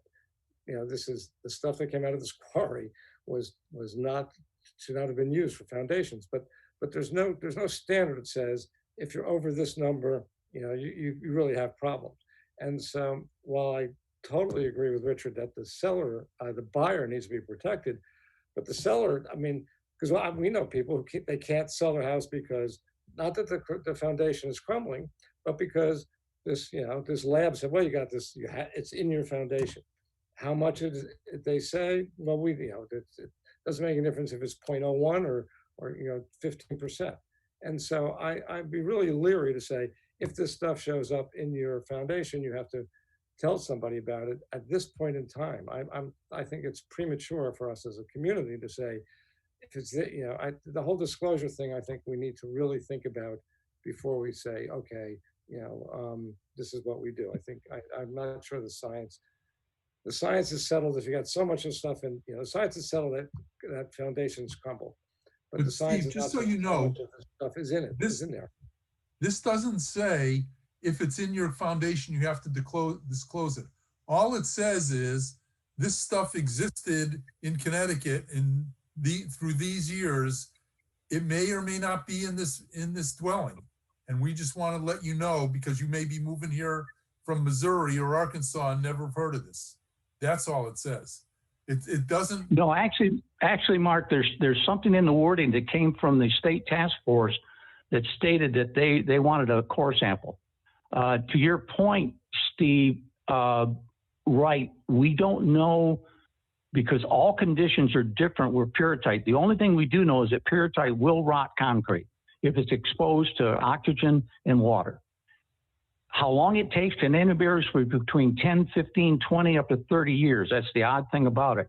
you know, this is the stuff that came out of this quarry was not, should not have been used for foundations. But there's no standard that says if you're over this number, you know, you really have problems. And so while I totally agree with Richard that the seller, the buyer needs to be protected, but the seller, I mean, because we know people who they can't sell their house because not that the foundation is crumbling, but because this, you know, this lab said, well, you got this, it's in your foundation. How much they say, well, you know, it doesn't make a difference if it's 0.01 or you know, 15%. And so I'd be really leery to say, if this stuff shows up in your foundation, you have to tell somebody about it. At this point in time, I think it's premature for us as a community to say, if it's, you know, the whole disclosure thing, I think we need to really think about before we say, okay, you know, this is what we do. I think, I'm not sure the science is settled. If you got so much of stuff in, you know, the science is settled that foundations crumble. But the science Steve, is just not so you how know, much of the stuff is in it, is in there. This doesn't say if it's in your foundation, you have to disclose it. All it says is this stuff existed in Connecticut through these years. It may or may not be in this dwelling. And we just want to let you know, because you may be moving here from Missouri or Arkansas and never have heard of this. That's all it says. It doesn't. No, actually, Mark, there's something in the wording that came from the state task force that stated that they wanted a core sample. To your point, Steve, right, we don't know, because all conditions are different with pyrrhotite. The only thing we do know is that pyrrhotite will rot concrete if it's exposed to oxygen and water. How long it takes can varies for between 10, 15, 20, up to 30 years. That's the odd thing about it.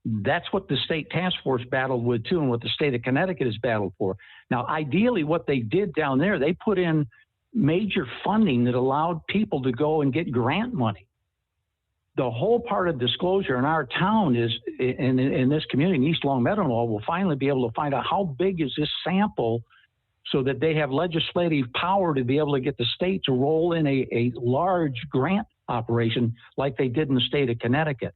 That's what the state task force battled with too, and what the state of Connecticut has battled for. Now, ideally, what they did down there, they put in major funding that allowed people to go and get grant money. The whole part of disclosure in our town is, in this community, in East Longmeadow, will finally be able to find out how big is this sample, so that they have legislative power to be able to get the state to roll in a large grant operation like they did in the state of Connecticut.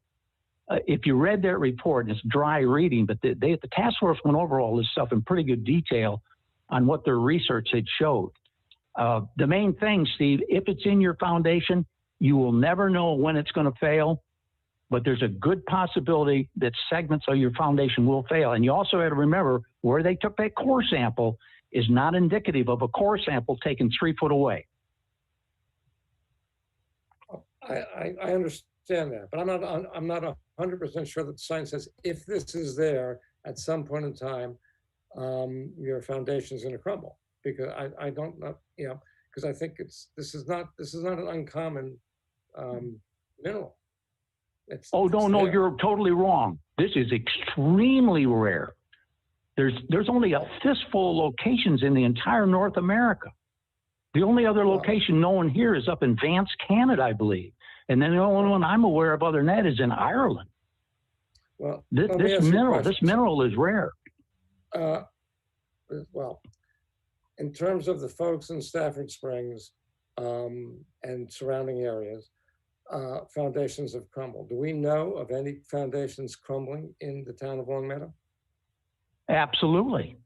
If you read that report, and it's dry reading, but the task force went over all this stuff in pretty good detail on what their research had showed. The main thing, Steve, if it's in your foundation, you will never know when it's going to fail, but there's a good possibility that segments of your foundation will fail. And you also have to remember where they took that core sample is not indicative of a core sample taken 3 foot away. I understand that, but I'm not 100% sure that the science says if this is there at some point in time, your foundation is going to crumble. Because I don't know, you know, because I think this is not an uncommon mineral. No, you're totally wrong. This is extremely rare. There's only a fistful of locations in the entire North America. The only other location known here is up in Vance, Canada, I believe. And then the only one I'm aware of other than that is in Ireland. Well, this mineral is rare. Well, in terms of the folks in Stafford Springs and surrounding areas, foundations have crumbled. Do we know of any foundations crumbling in the town of Longmeadow? Absolutely.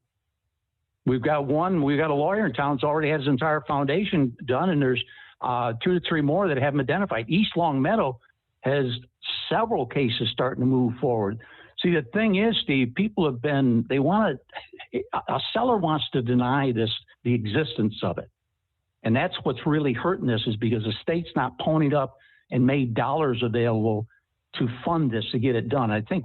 We've got a lawyer in town that's already had his entire foundation done, and there's 2 to 3 more that haven't identified. East Longmeadow has several cases starting to move forward. See, the thing is, Steve, people have been, a seller wants to deny the existence of it. And that's what's really hurting this, is because the state's not ponied up and made dollars available to fund this, to get it done. I think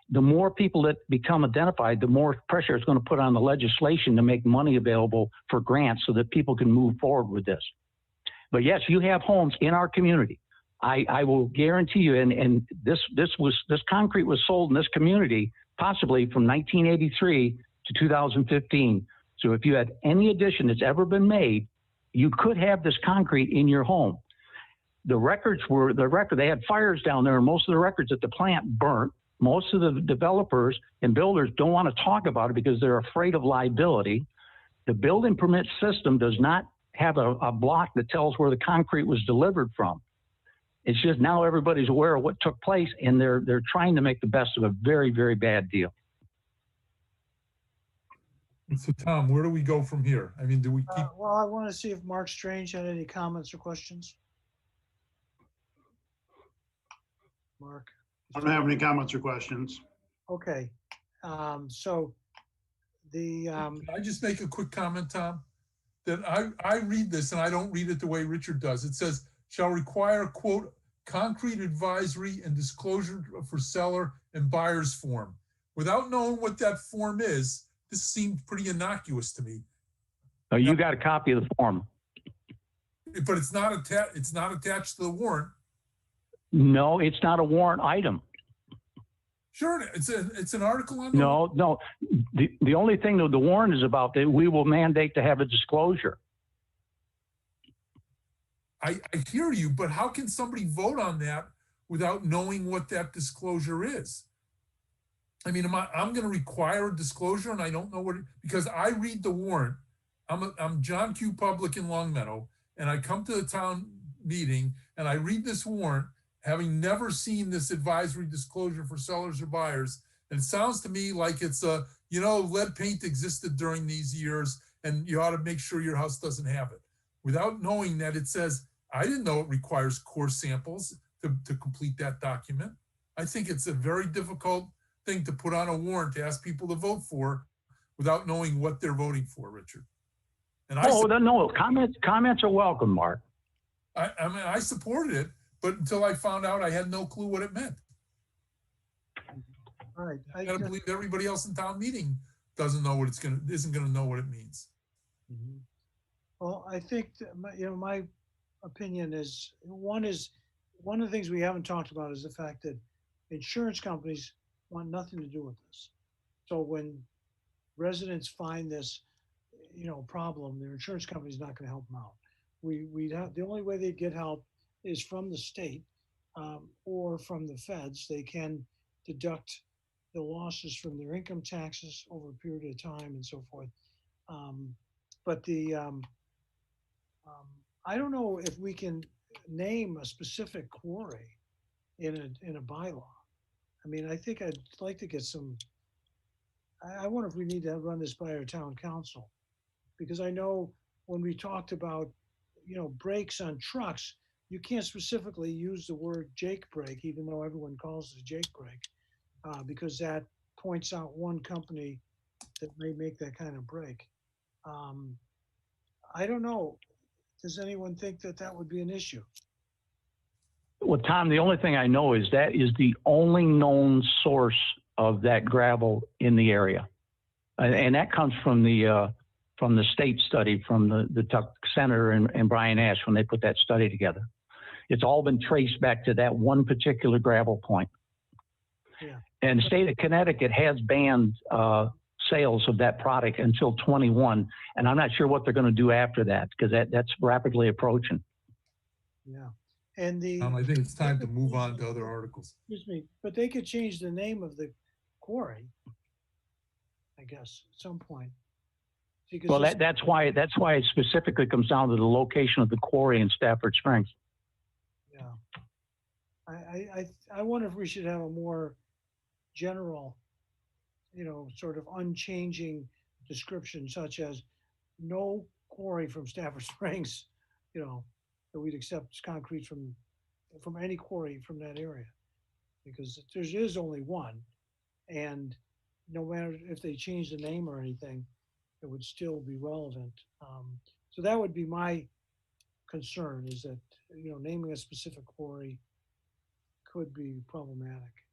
the more people that become identified, the more pressure it's going to put on the legislation to make money available for grants so that people can move forward with this. But yes, you have homes in our community. I will guarantee you, and this concrete was sold in this community possibly from 1983 to 2015. So if you had any addition that's ever been made, you could have this concrete in your home. They had fires down there, and most of the records at the plant burnt. Most of the developers and builders don't want to talk about it because they're afraid of liability. The building permit system does not have a block that tells where the concrete was delivered from. It's just now everybody's aware of what took place, and they're trying to make the best of a very, very bad deal. So Tom, where do we go from here? I mean, do we keep? Well, I want to see if Mark Strange had any comments or questions. Mark? I don't have any comments or questions. Okay, so the. Can I just make a quick comment, Tom? That I read this and I don't read it the way Richard does. It says, shall require, quote, concrete advisory and disclosure for seller and buyer's form. Without knowing what that form is, this seems pretty innocuous to me. Oh, you got a copy of the form. But it's not attached to the warrant. No, it's not a warrant item. Sure, it's an article on the No. The only thing that the warrant is about that we will mandate to have a disclosure. I hear you, but how can somebody vote on that without knowing what that disclosure is? I mean, I'm going to require a disclosure and I don't know what because I read the warrant. I'm John Q. Public in Longmeadow, and I come to the town meeting and I read this warrant, having never seen this advisory disclosure for sellers or buyers. And it sounds to me like it's lead paint existed during these years and you ought to make sure your house doesn't have it. Without knowing that it says, I didn't know it requires core samples to complete that document. I think it's a very difficult thing to put on a warrant to ask people to vote for without knowing what they're voting for, Richard. And no, comments are welcome, Mark. I mean, I supported it, but until I found out, I had no clue what it meant. All right. I gotta believe everybody else in town meeting isn't gonna know what it means. Mm-hmm. Well, I think that my opinion is one of the things we haven't talked about is the fact that insurance companies want nothing to do with this. So when residents find this, problem, their insurance company is not going to help them out. The only way they get help is from the state or from the feds. They can deduct the losses from their income taxes over a period of time and so forth. But I don't know if we can name a specific quarry in a bylaw. I mean, I think I'd like to get some. I wonder if we need to run this by our town council, because I know when we talked about, brakes on trucks, you can't specifically use the word Jake brake, even though everyone calls it Jake brake, because that points out one company that may make that kind of brake. I don't know. Does anyone think that would be an issue? Well, Tom, the only thing I know is that is the only known source of that gravel in the area. And that comes from the state study from the Tuck Center and Brian Ash when they put that study together. It's all been traced back to that one particular gravel point. Yeah. And the state of Connecticut has banned sales of that product until 21. And I'm not sure what they're going to do after that, because that's rapidly approaching. Yeah. And I think it's time to move on to other articles. Excuse me, but they could change the name of the quarry, I guess, at some point. Because Well, that's why it specifically comes down to the location of the quarry in Stafford Springs. Yeah. I wonder if we should have a more general, sort of unchanging description, such as no quarry from Stafford Springs, that we'd accept concrete from any quarry from that area, because there is only one, and no matter if they change the name or anything, it would still be relevant. So that would be my concern, is that naming a specific quarry could be problematic,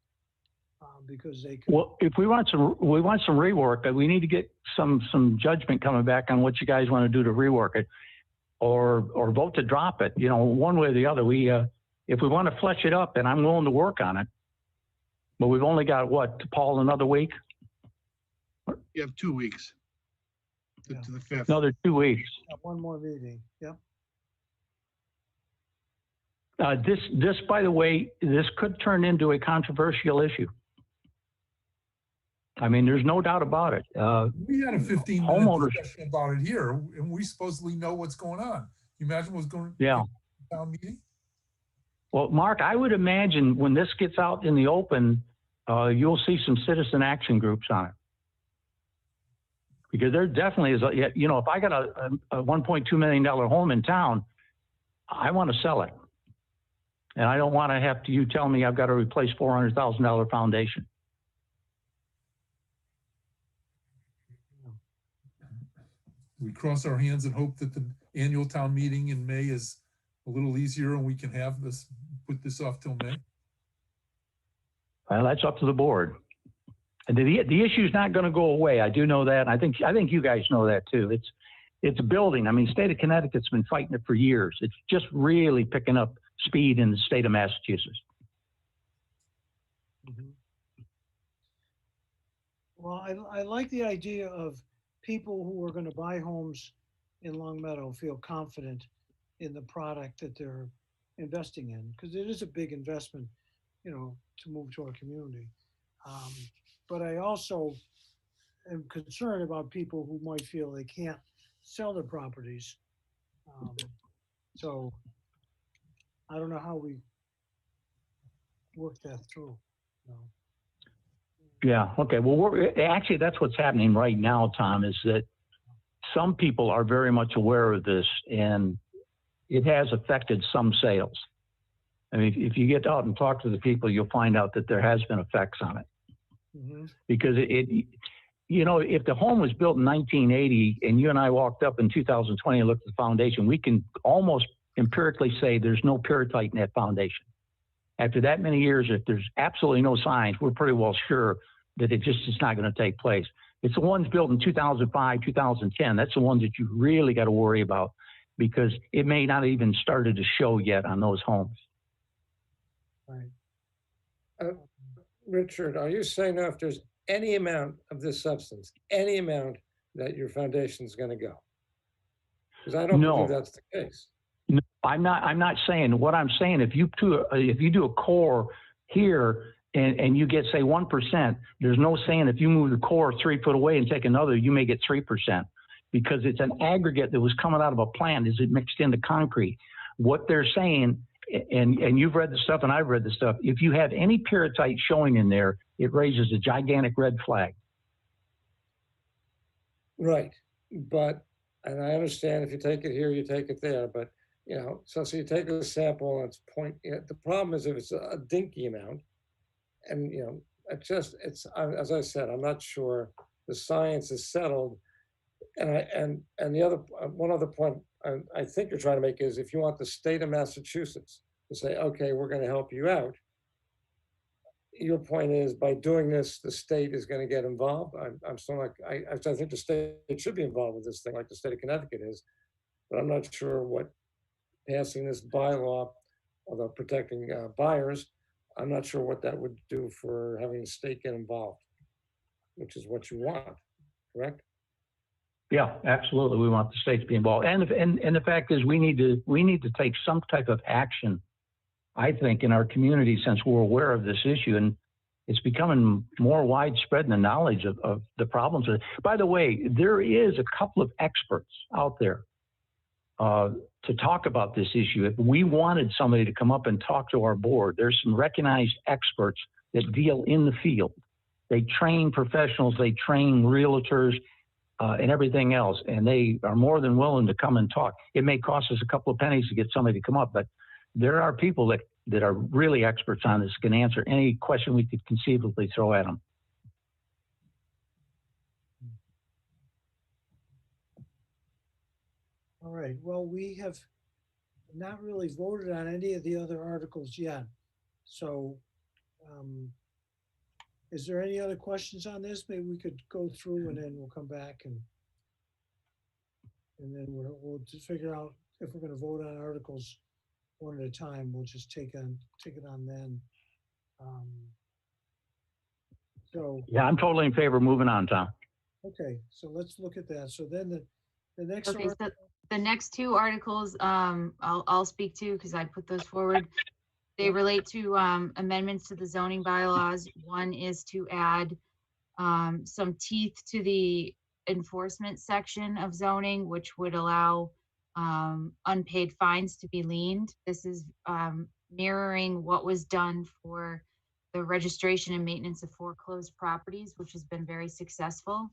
because they could. Well, if we want some rework, we need to get some judgment coming back on what you guys want to do to rework it. Or vote to drop it, one way or the other. If we want to flesh it up, then I'm willing to work on it. But we've only got Paul, another week? You have 2 weeks to the 5th. Another 2 weeks. One more meeting. Yep. This, by the way, this could turn into a controversial issue. I mean, there's no doubt about it. We had a 15-minute Homeowners, discussion about it here, and we supposedly know what's going on. You imagine what's going on yeah. in the town meeting? Well, Mark, I would imagine when this gets out in the open, you'll see some citizen action groups on it. Because there definitely is, you know, if I got a $1.2 million home in town, I want to sell it. And I don't want to have to, you tell me I've got to replace $400,000 foundation. We cross our hands and hope that the annual town meeting in May is a little easier and we can have this, put this off till May. Well, that's up to the board. And the issue is not going to go away. I do know that. I think you guys know that too. It's building. I mean, state of Connecticut's been fighting it for years. It's just really picking up speed in the state of Massachusetts. Well, I like the idea of people who are going to buy homes in Longmeadow feel confident in the product that they're investing in, because it is a big investment, you know, to move to our community. But I also am concerned about people who might feel they can't sell their properties. So I don't know how we work that through. You know. Yeah. Okay. Well, actually, that's what's happening right now, Tom, is that some people are very much aware of this, and it has affected some sales. I mean, if you get out and talk to the people, you'll find out that there has been effects on it. Because you know, if the home was built in 1980 and you and I walked up in 2020 and looked at the foundation, we can almost empirically say there's no pyrrhotite in that foundation. After that many years, if there's absolutely no signs, we're pretty well sure that it just is not going to take place. It's the ones built in 2005, 2010. That's the ones that you really got to worry about, because it may not even started to show yet on those homes. Right. Richard, are you saying now if there's any amount of this substance, any amount, that your foundation is going to go? Because I don't believe that's the case. No, I'm not saying. What I'm saying, if you do a core here and you get, say, 1%, there's no saying if you move the core 3 foot away and take another, you may get 3%, because it's an aggregate that was coming out of a plant as it mixed into concrete. What they're saying, and you've read the stuff and I've read the stuff, if you have any pyrrhotite showing in there, it raises a gigantic red flag. Right. But, and I understand if you take it here, you take it there, but, you know, so you take a sample and it's the problem is if it's a dinky amount, and, you know, as I said, I'm not sure the science is settled. And the other, one other point I think you're trying to make is, if you want the state of Massachusetts to say, okay, we're going to help you out, your point is, by doing this, the state is going to get involved. I'm still like, I think the state should be involved with this thing, like the state of Connecticut is, but I'm not sure what passing this bylaw, although protecting buyers, I'm not sure what that would do for having the state get involved, which is what you want, correct? Yeah, absolutely. We want the state to be involved, and the fact is, we need to take some type of action, I think, in our community, since we're aware of this issue, and it's becoming more widespread in the knowledge of the problems. By the way, there is a couple of experts out there to talk about this issue. If we wanted somebody to come up and talk to our board, there's some recognized experts that deal in the field. They train professionals, they train realtors, and everything else, and they are more than willing to come and talk. It may cost us a couple of pennies to get somebody to come up, but there are people that are really experts on this, can answer any question we could conceivably throw at them. All right, well, we have not really voted on any of the other articles yet. So is there any other questions on this? Maybe we could go through and then we'll come back and then we'll just figure out if we're going to vote on articles one at a time. We'll just take it on then. So yeah, I'm totally in favor of moving on, Tom. Okay, so let's look at that. So then the next so the next two articles I'll speak to, because I put those forward. They relate to amendments to the zoning bylaws. One is to add some teeth to the enforcement section of zoning, which would allow unpaid fines to be liened. This is mirroring what was done for the registration and maintenance of foreclosed properties, which has been very successful.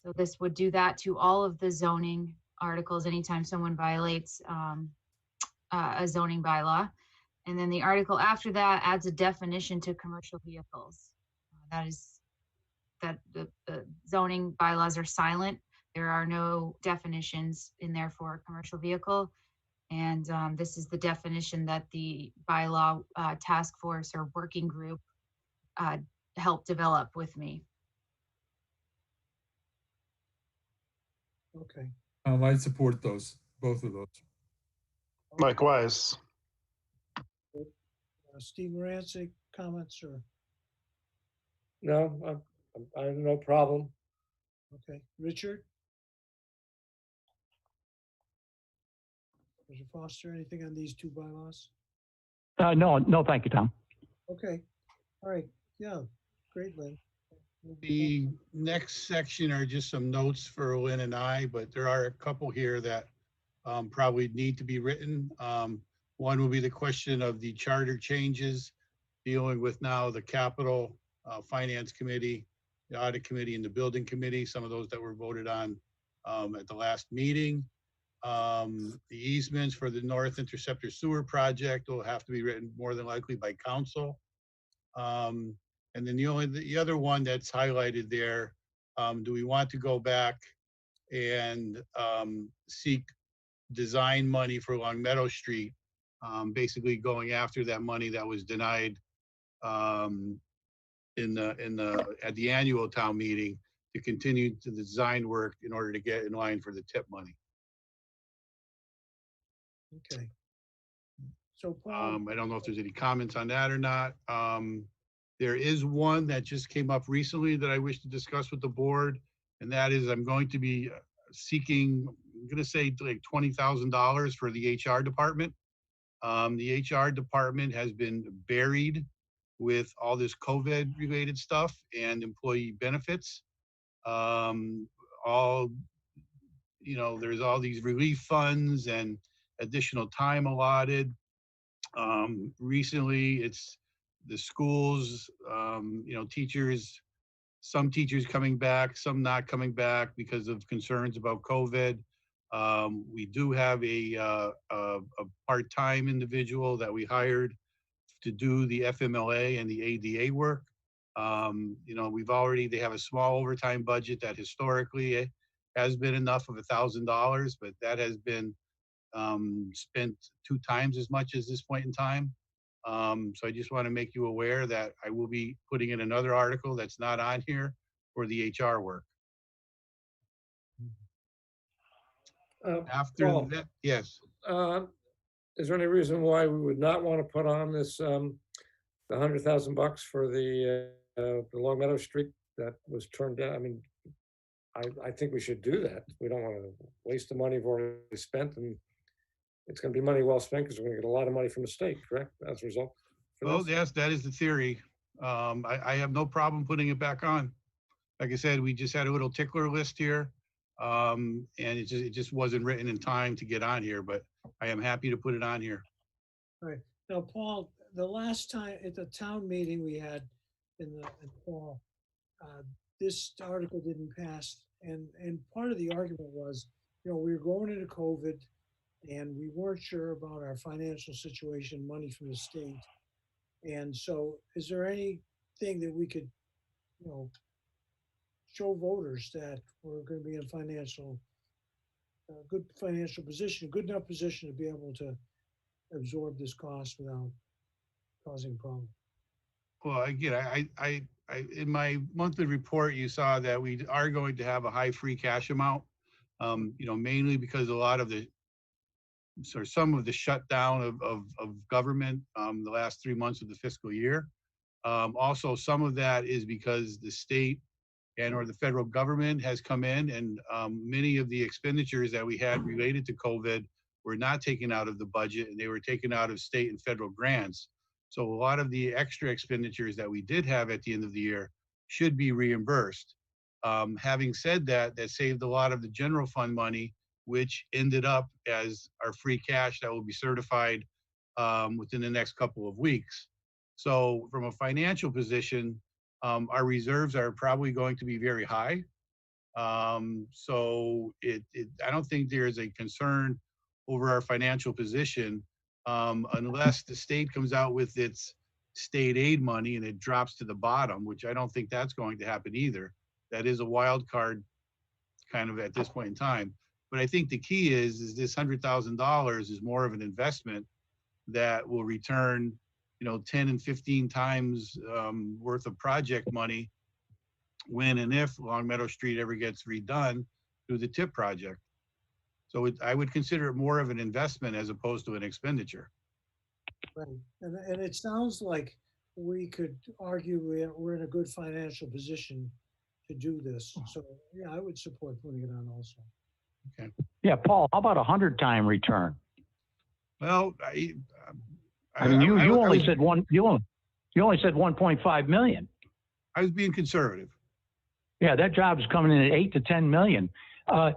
So this would do that to all of the zoning articles anytime someone violates a zoning bylaw. And then the article after that adds a definition to commercial vehicles. That is that the zoning bylaws are silent. There are no definitions in there for a commercial vehicle. And this is the definition that the bylaw task force or working group helped develop with me. Okay. I support those, both of those. Likewise. Steve Moranci, comments or? No, I have no problem. Okay, Richard? Mr. Foster, anything on these two bylaws? No, thank you, Tom. Okay, all right, yeah, great, Lynn. The next section are just some notes for Lynn and I, but there are a couple here that probably need to be written. One will be the question of the charter changes, dealing with now the capital finance committee, the audit committee, and the building committee, some of those that were voted on at the last meeting. The easements for the North Interceptor Sewer Project will have to be written more than likely by council. And then the other one that's highlighted there, do we want to go back and seek design money for Longmeadow Street, basically going after that money that was denied at the annual town meeting to continue to the design work in order to get in line for the tip money. Okay. So Paul, I don't know if there's any comments on that or not. There is one that just came up recently that I wish to discuss with the board, and that is I'm going to be seeking, I'm going to say like $20,000 for the HR department. The HR department has been buried with all this COVID related stuff and employee benefits. There's all these relief funds and additional time allotted. Recently, it's the schools, teachers, some teachers coming back, some not coming back because of concerns about COVID. We do have a part-time individual that we hired to do the FMLA and the ADA work. They have a small overtime budget that historically has been enough of $1,000, but that has been spent 2 times as much as this point in time. So I just want to make you aware that I will be putting in another article that's not on here for the HR work. After Paul, that, yes. Is there any reason why we would not want to put on this, the $100,000 for the Longmeadow Street that was turned down? I mean, I think we should do that. We don't want to waste the money we've already spent, and it's going to be money well spent because we're going to get a lot of money from the state, correct? As a result. Well, yes, that is the theory. I have no problem putting it back on. Like I said, we just had a little tickler list here, and it just wasn't written in time to get on here, but I am happy to put it on here. all right, now, Paul, the last time at the town meeting we had in fall, this article didn't pass, and part of the argument was, we were going into COVID, and we weren't sure about our financial situation, money from the state. And so is there anything that we could, show voters that we're going to be in good financial position, good enough position to be able to absorb this cost without causing a problem? Well, again, I in my monthly report, you saw that we are going to have a high free cash amount, mainly because some of the shutdown of government the last 3 months of the fiscal year. Also, some of that is because the state or the federal government has come in, and many of the expenditures that we had related to COVID were not taken out of the budget, and they were taken out of state and federal grants. So a lot of the extra expenditures that we did have at the end of the year should be reimbursed. Having said that, that saved a lot of the general fund money, which ended up as our free cash that will be certified within the next couple of weeks. So from a financial position, our reserves are probably going to be very high. So I don't think there is a concern over our financial position unless the state comes out with its state aid money and it drops to the bottom, which I don't think that's going to happen either. That is a wild card kind of at this point in time. But I think the key is this $100,000 is more of an investment that will return, 10 and 15 times worth of project money when and if Longmeadow Street ever gets redone through the TIP project. So I would consider it more of an investment as opposed to an expenditure. Right. And it sounds like we could argue we're in a good financial position to do this. So yeah, I would support putting it on also. Okay. Yeah, Paul, how about 100-time return? Well, I mean, you only said 1.5 million. I was being conservative. Yeah, that job is coming in at 8 to 10 million. I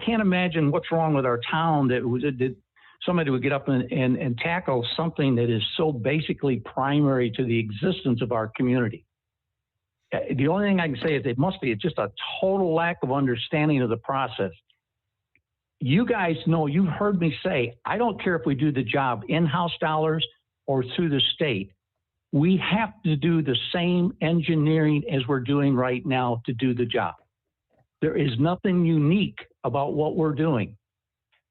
can't imagine what's wrong with our town that somebody would get up and tackle something that is so basically primary to the existence of our community. The only thing I can say is it's just a total lack of understanding of the process. You guys know, you've heard me say, I don't care if we do the job in-house dollars or through the state. We have to do the same engineering as we're doing right now to do the job. There is nothing unique about what we're doing.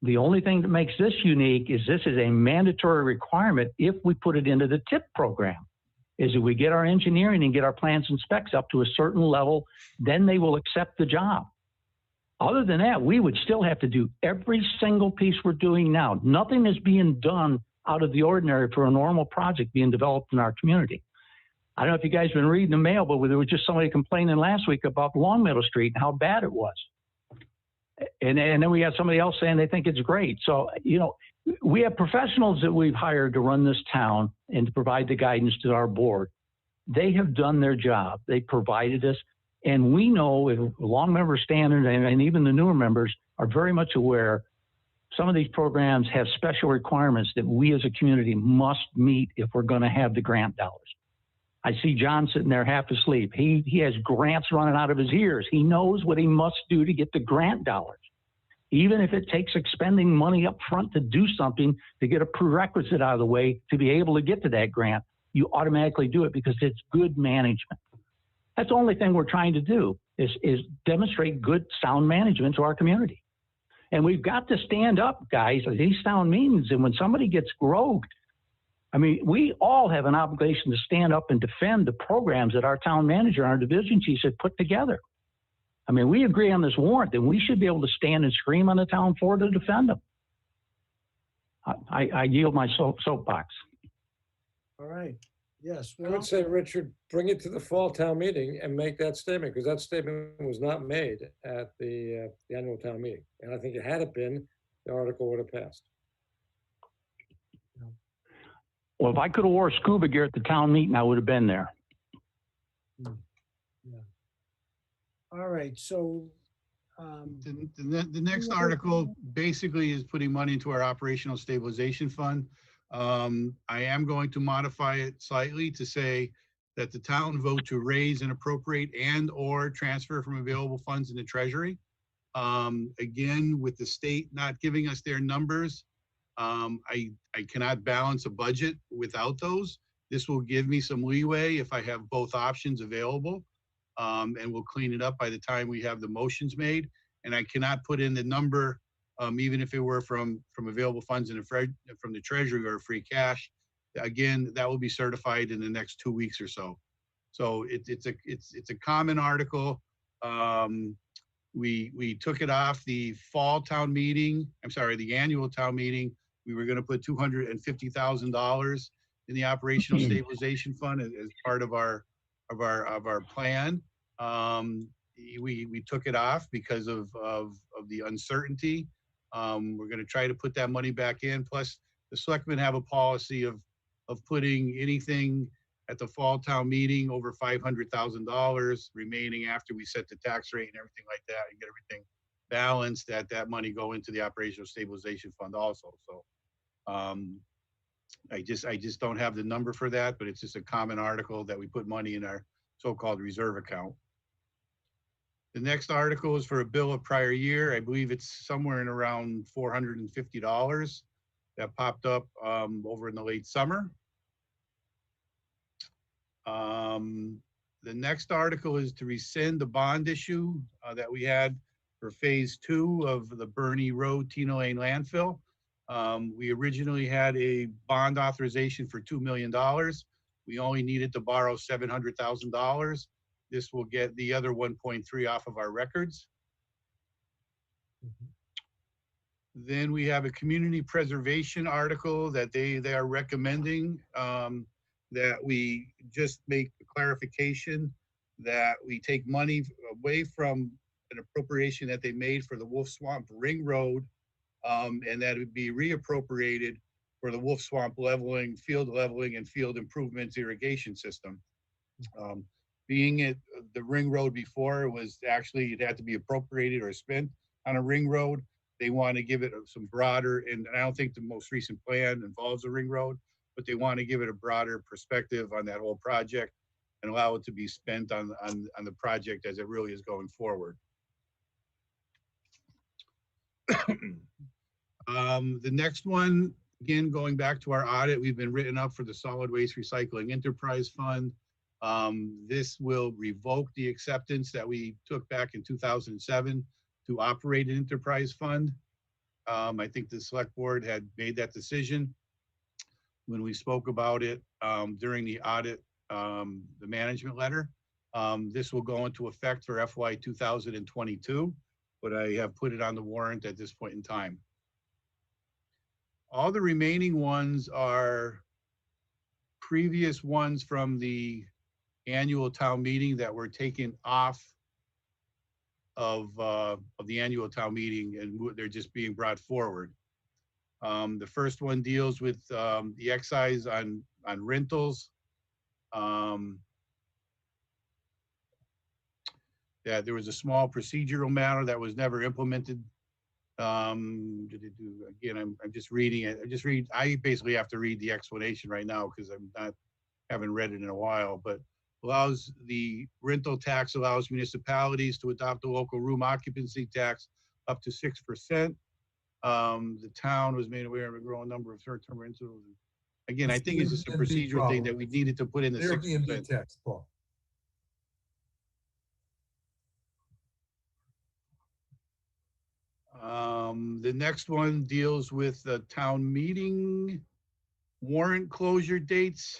The only thing that makes this unique is this is a mandatory requirement if we put it into the TIP program, is that we get our engineering and get our plans and specs up to a certain level, then they will accept the job. Other than that, we would still have to do every single piece we're doing now. Nothing is being done out of the ordinary for a normal project being developed in our community. I don't know if you guys have been reading the mail, but there was just somebody complaining last week about Longmeadow Street and how bad it was. And then we had somebody else saying they think it's great. So, we have professionals that we've hired to run this town and to provide the guidance to our board. They have done their job. They provided us. And we know, if long member standard and even the newer members are very much aware, some of these programs have special requirements that we as a community must meet if we're going to have the grant dollars. I see John sitting there half asleep. He has grants running out of his ears. He knows what he must do to get the grant dollars. Even if it takes expending money up front to do something to get a prerequisite out of the way to be able to get to that grant, you automatically do it because it's good management. That's the only thing we're trying to do is demonstrate good, sound management to our community. And we've got to stand up, guys, at these town meetings. And when somebody gets rogued, I mean, we all have an obligation to stand up and defend the programs that our town manager and our division chiefs have put together. I mean, we agree on this warrant, and we should be able to stand and scream on the town floor to defend them. I yield my soapbox. All right. Yes. I would say, Richard, bring it to the fall town meeting and make that statement, because that statement was not made at the annual town meeting. And I think had it been, the article would have passed. Well, if I could have wore scuba gear at the town meeting, I would have been there. Yeah. All right. So the next article basically is putting money into our operational stabilization fund. I am going to modify it slightly to say that the town vote to raise and appropriate and or transfer from available funds in the treasury. Again, with the state not giving us their numbers, I cannot balance a budget without those. This will give me some leeway if I have both options available, and we'll clean it up by the time we have the motions made. And I cannot put in the number, even if it were from available funds in from the treasury or free cash. Again, that will be certified in the next 2 weeks or so. So it's a common article. We took it off the fall town meeting. I'm sorry, the annual town meeting. We were going to put $250,000 in the operational stabilization fund as part of our plan. We took it off because of the uncertainty. We're going to try to put that money back in. Plus, the selectmen have a policy of putting anything at the fall town meeting, over $500,000 remaining after we set the tax rate and everything like that and get everything balanced, that money go into the operational stabilization fund also. So I just don't have the number for that, but it's just a common article that we put money in our so-called reserve account. The next article is for a bill of prior year. I believe it's somewhere in around $450 that popped up over in the late summer. The next article is to rescind the bond issue that we had for phase 2 of the Bernie Road, Tina Lane landfill. We originally had a bond authorization for $2 million. We only needed to borrow $700,000. This will get the other 1.3 off of our records. Then we have a community preservation article that they are recommending that we just make the clarification that we take money away from an appropriation that they made for the Wolf Swamp Ring Road, and that it would be reappropriated for the Wolf Swamp leveling, and field improvements irrigation system. Being it the ring road before, it was actually, it had to be appropriated or spent on a ring road. They want to give it some broader, and I don't think the most recent plan involves a ring road, but they want to give it a broader perspective on that whole project and allow it to be spent on the project as it really is going forward. The next one, again, going back to our audit, we've been written up for the Solid Waste Recycling Enterprise Fund. This will revoke the acceptance that we took back in 2007 to operate an enterprise fund. I think the select board had made that decision when we spoke about it during the audit, the management letter. This will go into effect for FY 2022, but I have put it on the warrant at this point in time. All the remaining ones are previous ones from the annual town meeting that were taken off of the annual town meeting, and they're just being brought forward. The first one deals with the excise on rentals. That there was a small procedural matter that was never implemented. Again, I'm just reading it. I basically have to read the explanation right now because haven't read it in a while, but allows the rental tax allows municipalities to adopt a local room occupancy tax up to 6%. The town was made aware of a growing number of short-term rentals. Again, I think it's just a procedural thing that we needed to put in the 6%. Tax, Paul. The next one deals with the town meeting warrant closure dates.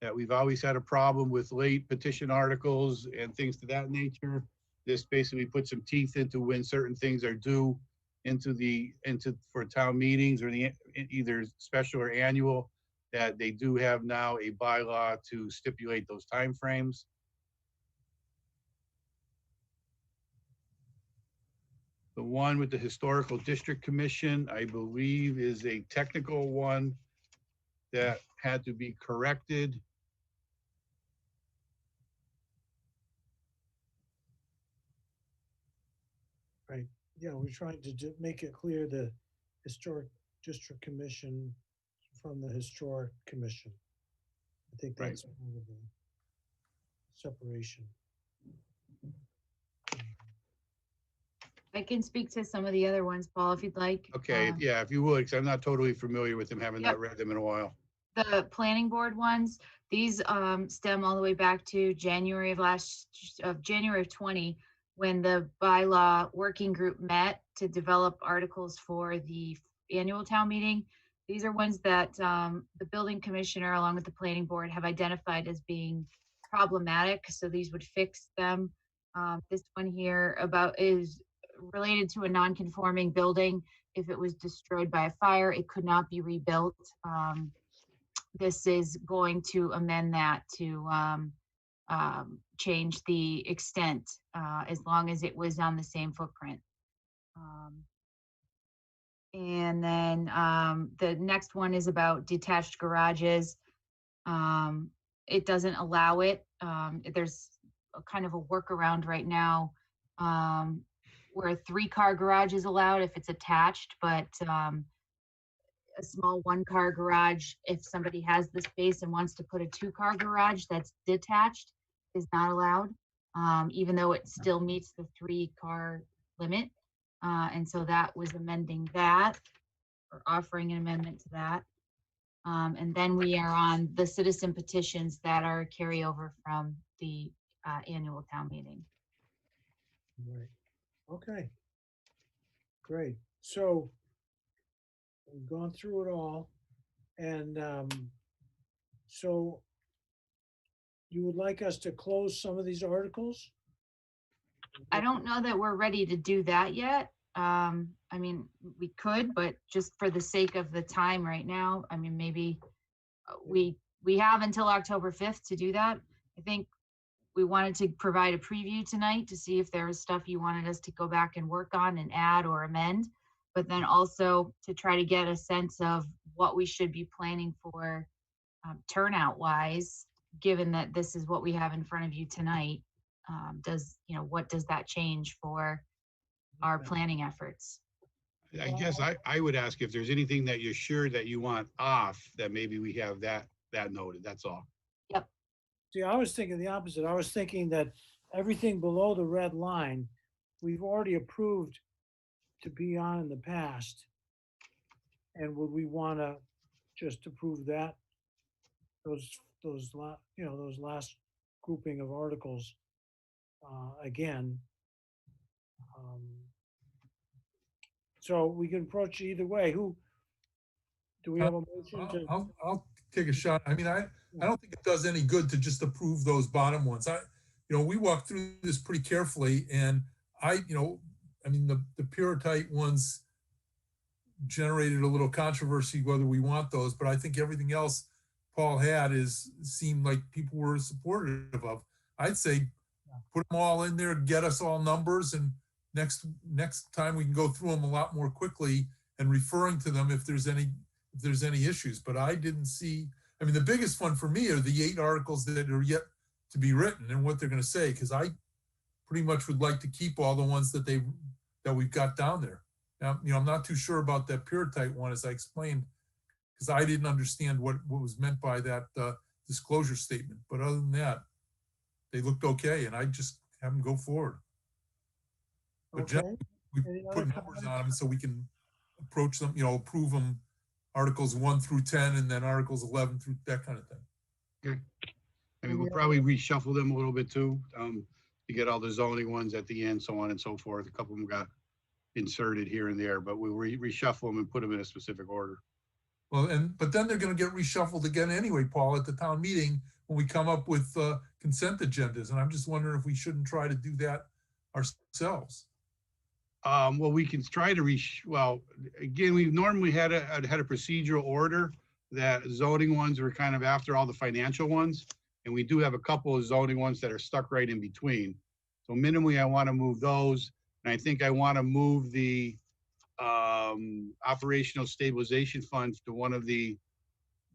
That we've always had a problem with late petition articles and things to that nature. This basically puts some teeth into when certain things are due for town meetings or either special or annual, that they do have now a bylaw to stipulate those timeframes. The one with the Historical District Commission, I believe, is a technical one that had to be corrected. Right. Yeah, we're trying to make it clear the Historic District Commission from the Historic Commission. I think that's part of the separation. I can speak to some of the other ones, Paul, if you'd like. Okay, yeah, if you would, because I'm not totally familiar with them, having not read them in a while. The planning board ones, these stem all the way back to January of 20, when the bylaw working group met to develop articles for the annual town meeting. These are ones that the building commissioner, along with the planning board, have identified as being problematic. So these would fix them. This one here is related to a non-conforming building. If it was destroyed by a fire, it could not be rebuilt. This is going to amend that to change the extent as long as it was on the same footprint. And then the next one is about detached garages. It doesn't allow it. There's a kind of a workaround right now where a 3-car garage is allowed if it's attached, but a small 1-car garage, if somebody has the space and wants to put a 2-car garage that's detached, is not allowed, even though it still meets the 3-car limit. And so that was amending that, or offering an amendment to that. And then we are on the citizen petitions that are carryover from the annual town meeting. Right. Okay. Great. So we've gone through it all. And so you would like us to close some of these articles? I don't know that we're ready to do that yet. I mean, we could, but just for the sake of the time right now, I mean, maybe we have until October 5th to do that. I think we wanted to provide a preview tonight to see if there was stuff you wanted us to go back and work on and add or amend, but then also to try to get a sense of what we should be planning for turnout wise, given that this is what we have in front of you tonight. What does that change for our planning efforts? I guess I would ask if there's anything that you're sure that you want off, that maybe we have that noted, that's all. Yep. See, I was thinking the opposite. I was thinking that everything below the red line, we've already approved to be on in the past. And would we want to just approve that? Those last grouping of articles again. So we can approach it either way. Do we have a motion to? I'll take a shot. I mean, I don't think it does any good to just approve those bottom ones. We walked through this pretty carefully, and I mean, the Puritite ones generated a little controversy whether we want those, but I think everything else Paul had seemed like people were supportive of. I'd say put them all in there, get us all numbers, and next time we can go through them a lot more quickly and referring to them if there's any issues. But I didn't see. I mean, the biggest one for me are the 8 articles that are yet to be written and what they're going to say, because I pretty much would like to keep all the ones that we've got down there. Now, I'm not too sure about that Puritite one, as I explained, because I didn't understand what was meant by that disclosure statement. But other than that, they looked okay, and I just have them go forward. But generally, we put numbers on them so we can approach them, approve them, articles 1 through 10, and then articles 11 through that kind of thing. Okay. I mean, we'll probably reshuffle them a little bit too, to get all the zoning ones at the end, so on and so forth. A couple of them got inserted here and there, but we'll reshuffle them and put them in a specific order. Well, but then they're going to get reshuffled again anyway, Paul, at the town meeting when we come up with consent agendas. And I'm just wondering if we shouldn't try to do that ourselves. Well, we can try to well, again, we've normally had a procedural order that zoning ones were kind of after all the financial ones. And we do have a couple of zoning ones that are stuck right in between. So minimally, I want to move those. And I think I want to move the operational stabilization funds to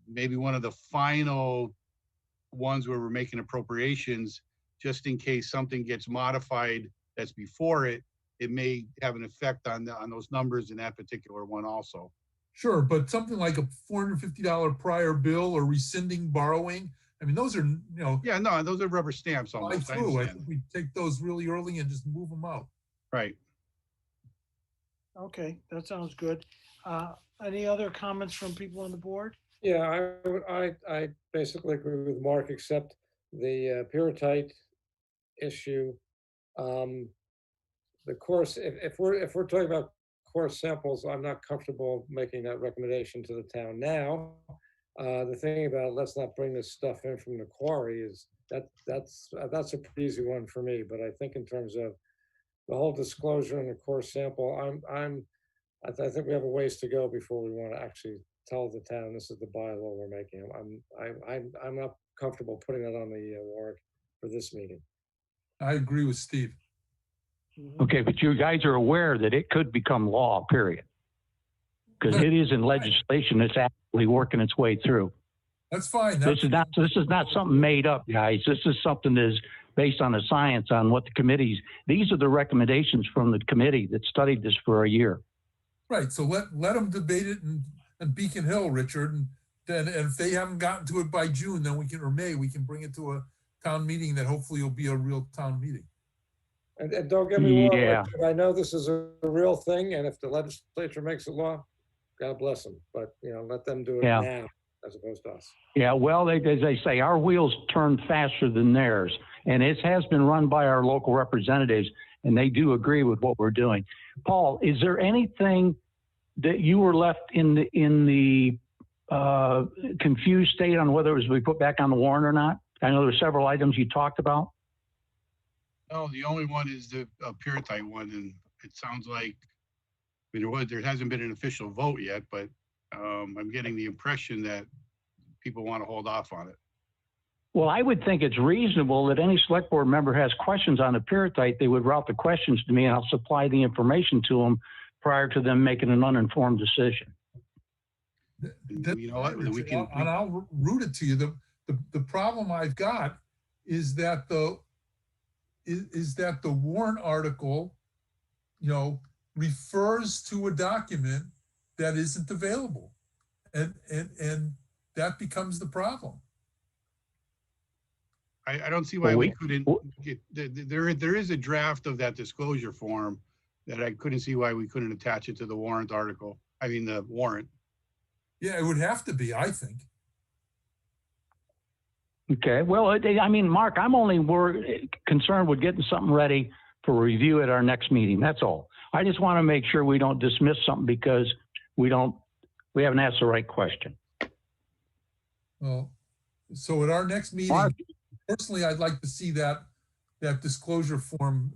maybe one of the final ones where we're making appropriations, just in case something gets modified that's before it may have an effect on those numbers in that particular one also. Sure, but something like a $450 prior bill or rescinding borrowing, I mean, those are, Yeah, no, those are rubber stamps almost. I think we take those really early and just move them out. Right. Okay, that sounds good. Any other comments from people on the board? Yeah, I basically agree with Mark, except the Puritite issue. The course, if we're talking about course samples, I'm not comfortable making that recommendation to the town now. The thing about let's not bring this stuff in from the quarry is that's a pretty easy one for me. But I think in terms of the whole disclosure and the course sample, I think we have a ways to go before we want to actually tell the town this is the bylaw we're making. I'm not comfortable putting that on the warrant for this meeting. I agree with Steve. Okay, but you guys are aware that it could become law, period. because it is in legislation that's actually working its way through. That's fine. This is not something made up, guys. This is something that is based on the science on what the committees, these are the recommendations from the committee that studied this for a year. Right, so let them debate it in Beacon Hill, Richard, and then if they haven't gotten to it by June, then we can, or May, we can bring it to a town meeting that hopefully will be a real town meeting. And don't get me wrong, Yeah. Richard, I know this is a real thing, and if the legislature makes it law, God bless them. But, you know, let them do it Yeah. now as opposed to us. Yeah, well, as they say, our wheels turn faster than theirs. And it has been run by our local representatives, and they do agree with what we're doing. Paul, is there anything that you were left in the confused state on whether it was to be put back on the warrant or not? I know there's several items you talked about. No, the only one is the Puritite one, and it sounds like, I mean, there hasn't been an official vote yet, but I'm getting the impression that people want to hold off on it. Well, I would think it's reasonable that any select board member has questions on the Puritite, they would route the questions to me and I'll supply the information to them prior to them making an uninformed decision. You know what? We can, And I'll route it to you. The problem I've got is that the warrant article, you know, refers to a document that isn't available, and that becomes the problem. I don't see why we couldn't get, there is a draft of that disclosure form that I couldn't see why we couldn't attach it to the warrant article. I mean, the warrant. Yeah, it would have to be, I think. Okay, well, I mean, Mark, I'm only concerned with getting something ready for review at our next meeting. That's all. I just want to make sure we don't dismiss something because we haven't asked the right question. Well, so at our next meeting, Mark, personally, I'd like to see that disclosure form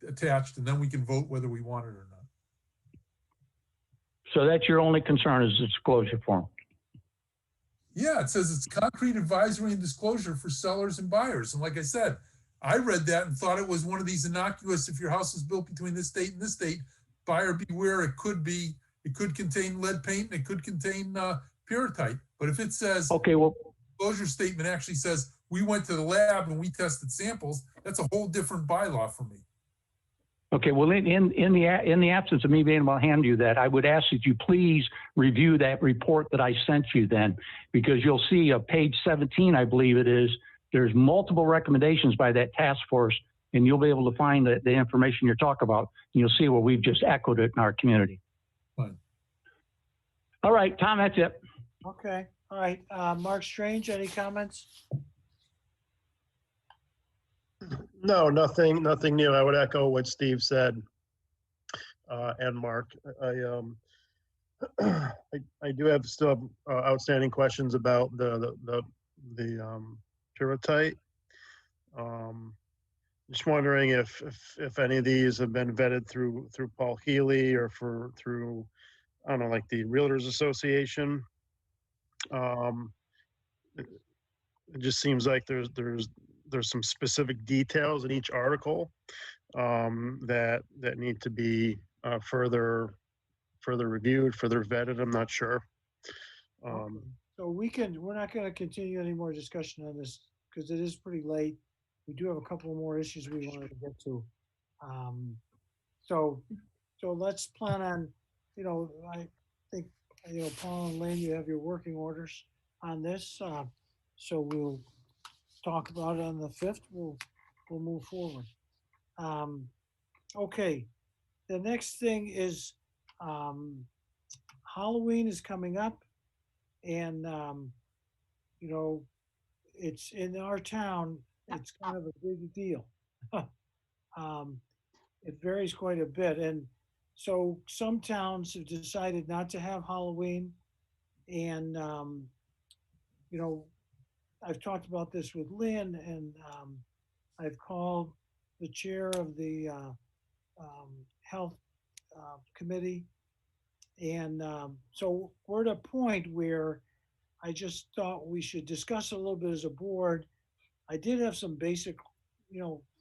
attached, and then we can vote whether we want it or not. so that's your only concern is the disclosure form? Yeah, it says it's concrete advisory and disclosure for sellers and buyers. And like I said, I read that and thought it was one of these innocuous, if your house is built between this date and this date, buyer beware, it could contain lead paint and it could contain Puritite. But if it says, okay, well, disclosure statement actually says, we went to the lab and we tested samples, that's a whole different bylaw for me. okay, well, in the absence of me being able to hand you that, I would ask that you please review that report that I sent you then, because you'll see page 17, I believe it is, there's multiple recommendations by that task force, and you'll be able to find the information you're talking about, and you'll see where we've just echoed it in our community. Fine. All right, Tom, that's it. Okay, all right. Mark Strange, any comments? No, nothing new. I would echo what Steve said, and Mark. I do have still outstanding questions about the Puritite. Just wondering if any of these have been vetted through Paul Healy or through I don't know, like the Realtors Association. It just seems like there's some specific details in each article that need to be further reviewed, further vetted. I'm not sure. So we're not going to continue any more discussion on this because it is pretty late. We do have a couple more issues we wanted to get to. So let's plan on, I think, Paul and Lynn, you have your working orders on this. So we'll talk about it on the 5th. We'll move forward. Okay. The next thing is Halloween is coming up, and it's in our town. It's kind of a big deal. It varies quite a bit, and so some towns have decided not to have Halloween, and I've talked about this with Lynn, and I've called the chair of the health committee. And so we're at a point where I just thought we should discuss a little bit as a board. I did have some basic,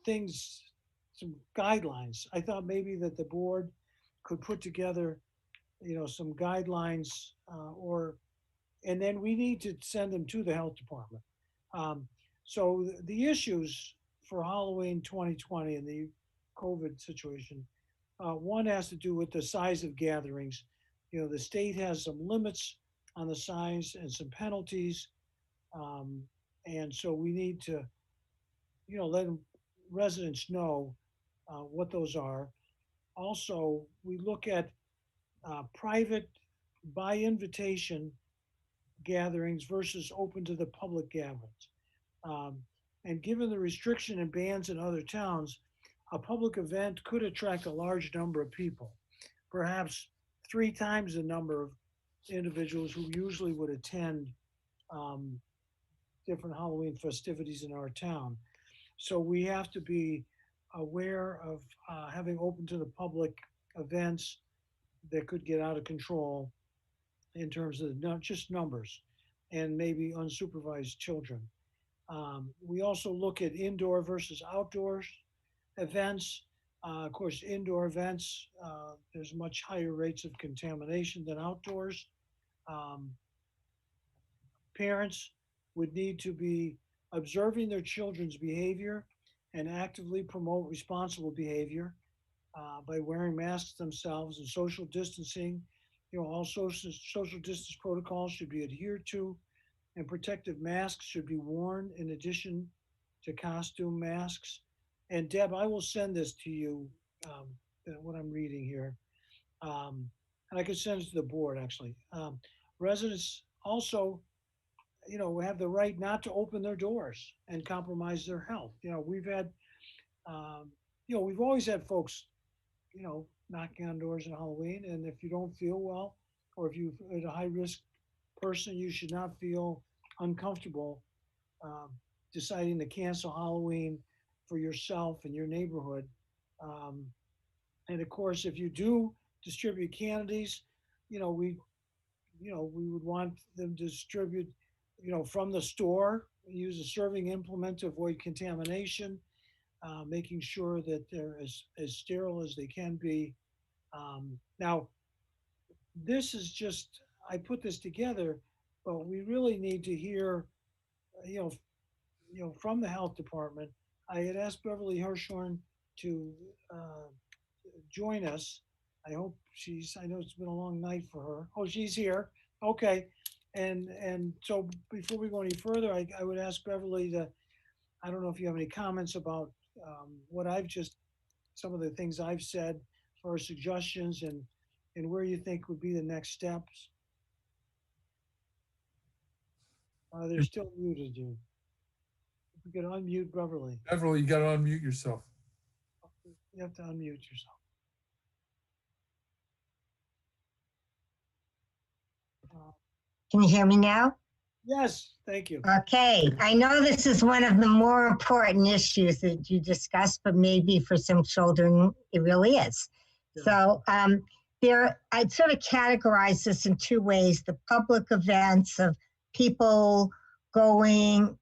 things, some guidelines. I thought maybe that the board could put together some guidelines, and then we need to send them to the health department. So the issues for Halloween 2020 and the COVID situation, one has to do with the size of gatherings. The state has some limits on the size and some penalties. And so we need to, let residents know what those are. Also, we look at private by invitation gatherings versus open to the public gatherings. And given the restriction and bans in other towns, a public event could attract a large number of people, perhaps 3 times the number of individuals who usually would attend different Halloween festivities in our town. So we have to be aware of having open to the public events that could get out of control in terms of not just numbers and maybe unsupervised children. We also look at indoor versus outdoors events. Of course, indoor events, there's much higher rates of contamination than outdoors. Parents would need to be observing their children's behavior and actively promote responsible behavior by wearing masks themselves and social distancing. All social distance protocols should be adhered to, and protective masks should be worn in addition to costume masks. And Deb, I will send this to you, what I'm reading here. And I could send it to the board, actually. Residents also, have the right not to open their doors and compromise their health. We've had, we've always had folks, knocking on doors on Halloween. And if you don't feel well, or if you're a high risk person, you should not feel uncomfortable deciding to cancel Halloween for yourself and your neighborhood. And of course, if you do distribute candies, we would want them to distribute, from the store, use a serving implement to avoid contamination, making sure that they're as sterile as they can be. Now, this is just, I put this together, but we really need to hear, from the health department. I had asked Beverly Hirschhorn to join us. I hope I know it's been a long night for her. Oh, she's here. Okay. And so before we go any further, I would ask Beverly to, I don't know if you have any comments about what some of the things I've said, as far as suggestions and where you think would be the next steps. They're still muted, you. If we could unmute Beverly. Beverly, you got to unmute yourself. You have to unmute yourself. Can you hear me now? Yes, thank you. Okay, I know this is one of the more important issues that you discussed, but maybe for some children it really is. Yeah. So I'd sort of categorize this in 2 ways: the public events of people going,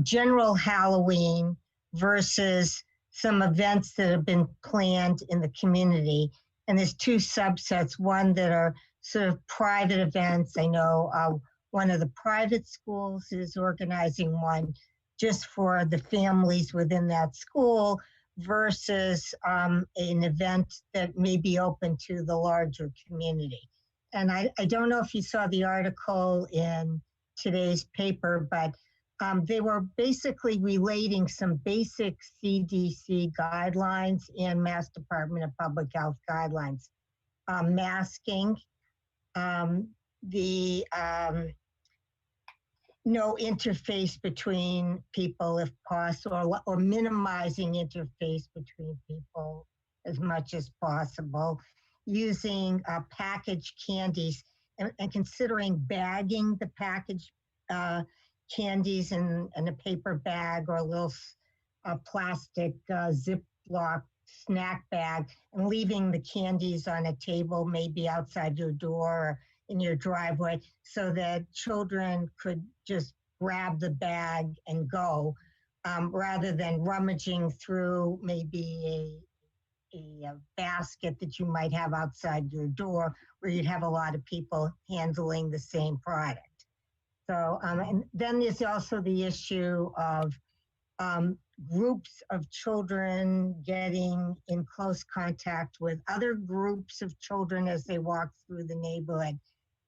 general Halloween versus some events that have been planned in the community. And there's 2 subsets, one that are sort of private events. I know one of the private schools is organizing one just for the families within that school versus an event that may be open to the larger community. And I don't know if you saw the article in today's paper, but they were basically relating some basic CDC guidelines and Mass Department of Public Health guidelines. Masking, no interface between people if possible, or minimizing interface between people as much as possible, using packaged candies and considering bagging the packaged candies in a paper bag or a little plastic Ziploc snack bag, and leaving the candies on a table, maybe outside your door or in your driveway, so that children could just grab the bag and go, rather than rummaging through maybe a basket that you might have outside your door where you'd have a lot of people handling the same product. So, and then there's also the issue of groups of children getting in close contact with other groups of children as they walk through the neighborhood.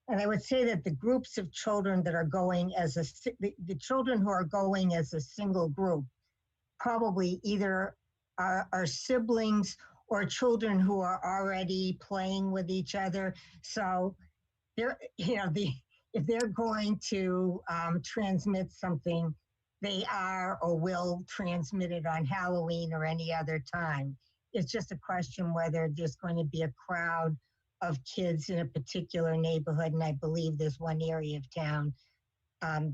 And I would say that the groups of children that are going as the children who are going as a single group probably either are siblings or children who are already playing with each other. So they're, if they're going to transmit something, they are or will transmit it on Halloween or any other time. It's just a question whether there's going to be a crowd of kids in a particular neighborhood. And I believe there's one area of town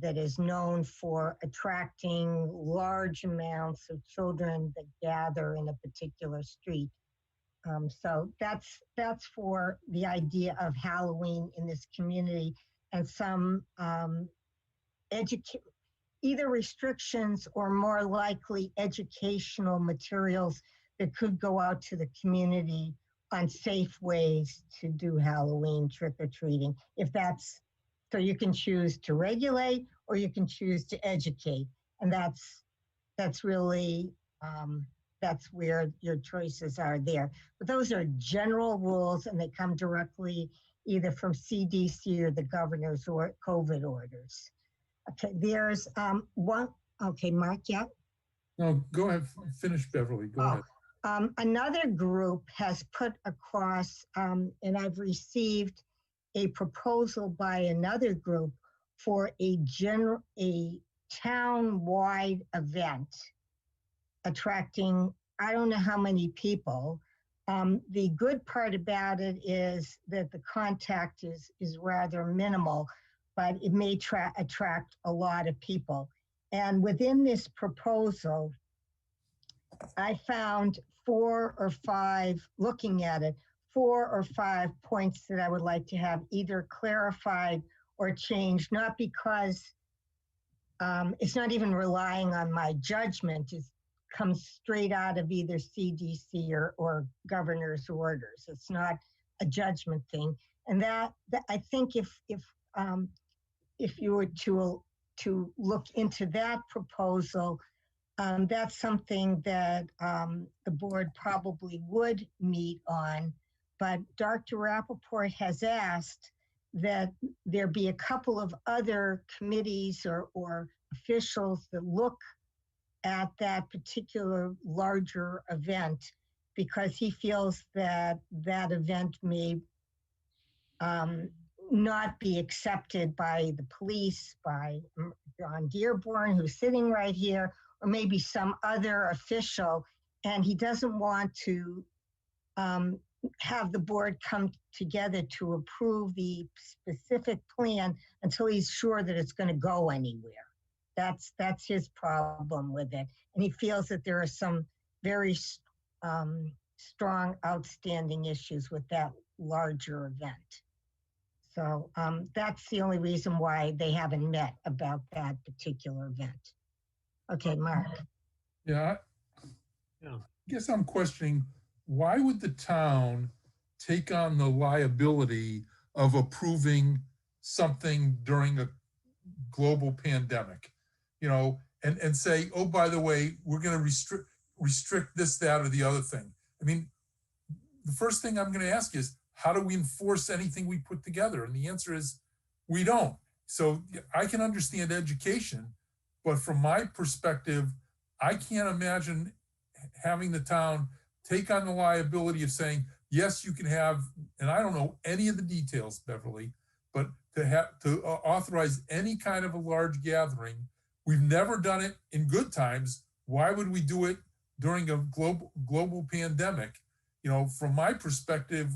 that is known for attracting large amounts of children that gather in a particular street. So that's for the idea of Halloween in this community, and some either restrictions or more likely educational materials that could go out to the community on safe ways to do Halloween trick-or-treating. If that's, so you can choose to regulate or you can choose to educate. And that's really, that's where your choices are there. But those are general rules and they come directly either from CDC or the governor's or COVID orders. Okay, there's one, okay, Mark, yeah? No, go ahead, finish Beverly, go ahead. Another group has put across, and I've received a proposal by another group for a town-wide event attracting, I don't know how many people. The good part about it is that the contact is rather minimal, but it may attract a lot of people. And within this proposal, I found 4 or 5, looking at it, 4 or 5 points that I would like to have either clarified or changed, not because it's not even relying on my judgment. It comes straight out of either CDC or governor's orders. It's not a judgment thing. And that I think if you were to look into that proposal, that's something that the board probably would meet on. But Dr. Rappaport has asked that there be a couple of other committees or officials that look at that particular larger event, because he feels that that event may not be accepted by the police, by John Dearborn, who's sitting right here, or maybe some other official, and he doesn't want to have the board come together to approve the specific plan until he's sure that it's going to go anywhere. That's his problem with it. And he feels that there are some very strong outstanding issues with that larger event. So that's the only reason why they haven't met about that particular event. Okay, Mark. Yeah, I guess I'm questioning, why would the town take on the liability of approving something during a global pandemic, and say, oh, by the way, we're going to restrict this, that, or the other thing? I mean, the first thing I'm going to ask is, how do we enforce anything we put together? And the answer is, we don't. So I can understand education, but from my perspective, I can't imagine having the town take on the liability of saying, yes, you can have, and I don't know any of the details, Beverly, but to authorize any kind of a large gathering. We've never done it in good times. Why would we do it during a global pandemic? From my perspective,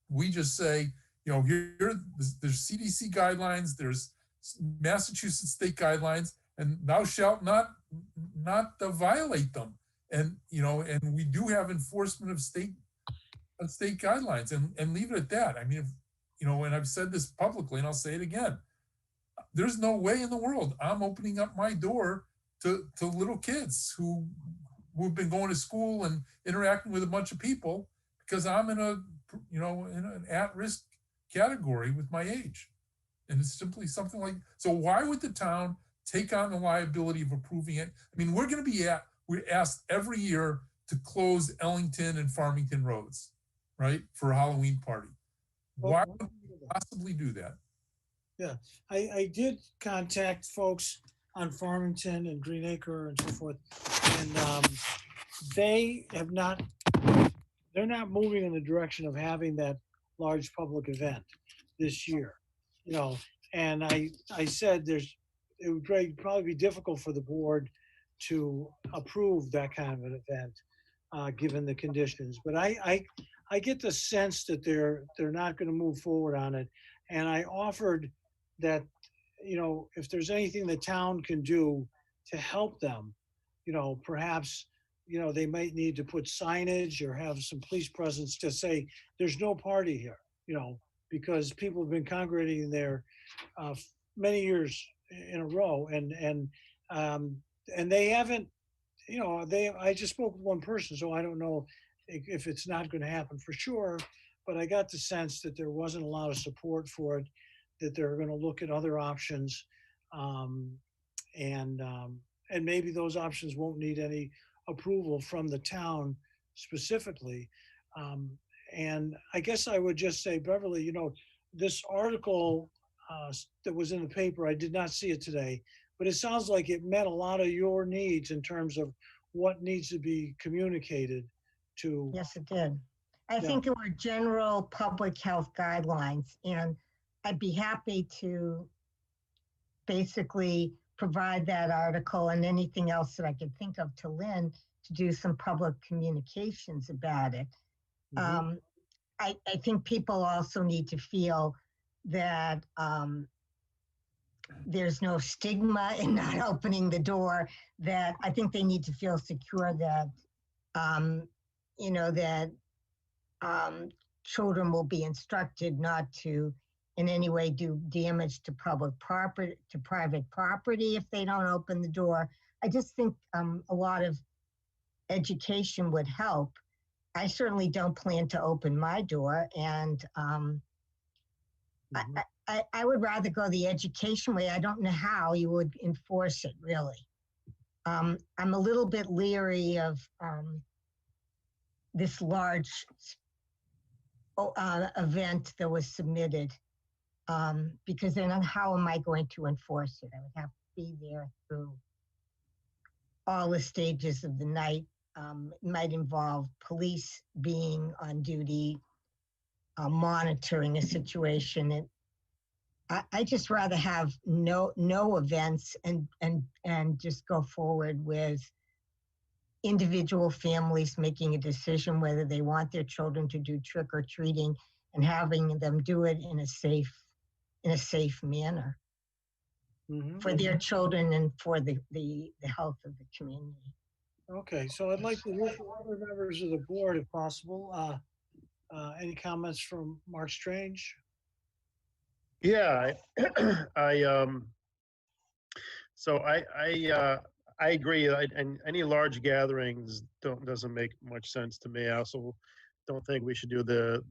we just say, there's CDC guidelines, there's Massachusetts state guidelines, and thou shalt not violate them. And and we do have enforcement of state guidelines, and leave it at that. I mean, and I've said this publicly, and I'll say it again. There's no way in the world I'm opening up my door to little kids who who've been going to school and interacting with a bunch of people because I'm in a, you know, in an at-risk category with my age. And it's simply something like, so why would the town take on the liability of approving it? I mean, we're asked every year to close Ellington and Farmington roads, right? For a Halloween party. Why would we possibly do that? Yeah, I did contact folks on Farmington and Greenacre and so forth, and they have not, they're not moving in the direction of having that large public event this year, you know. And I said it would probably be difficult for the board to approve that kind of an event, given the conditions. But I get the sense that they're not going to move forward on it. And I offered that, you know, if there's anything the town can do to help them, you know, perhaps, you know, they might need to put signage or have some police presence to say there's no party here, you know, because people have been congregating there many years in a row, and they haven't, you know, I just spoke with one person, so I don't know if it's not going to happen for sure, but I got the sense that there wasn't a lot of support for it, that they're going to look at other options, and maybe those options won't need any approval from the town specifically. And I guess I would just say, Beverly, you know, this article that was in the paper, I did not see it today, but it sounds like it met a lot of your needs in terms of what needs to be communicated to. Yes, it did. I Yeah. think it were general public health guidelines, and I'd be happy to basically provide that article and anything else that I could think of to Lynn to do some public communications about it. Mhm. I think people also need to feel that there's no stigma in not opening the door, that I think they need to feel secure that, you know, that children will be instructed not to in any way do damage to public property, to private property if they don't open the door. I just think a lot of education would help. I certainly don't plan to open my door, and I would rather go the education way. I don't know how you would enforce it, really. I'm a little bit leery of this large event that was submitted, because then how am I going to enforce it? I would have to be there through all the stages of the night. It might involve police being on duty, monitoring a situation. And I just rather have no events and just go forward with individual families making a decision whether they want their children to do trick or treating and having them do it in a safe manner for their children and for the health of the community. Okay, so I'd like to hear from other members of the board if possible. Any comments from Mark Strange? Yeah, so I agree. And any large gatherings doesn't make much sense to me. I also don't think we should do the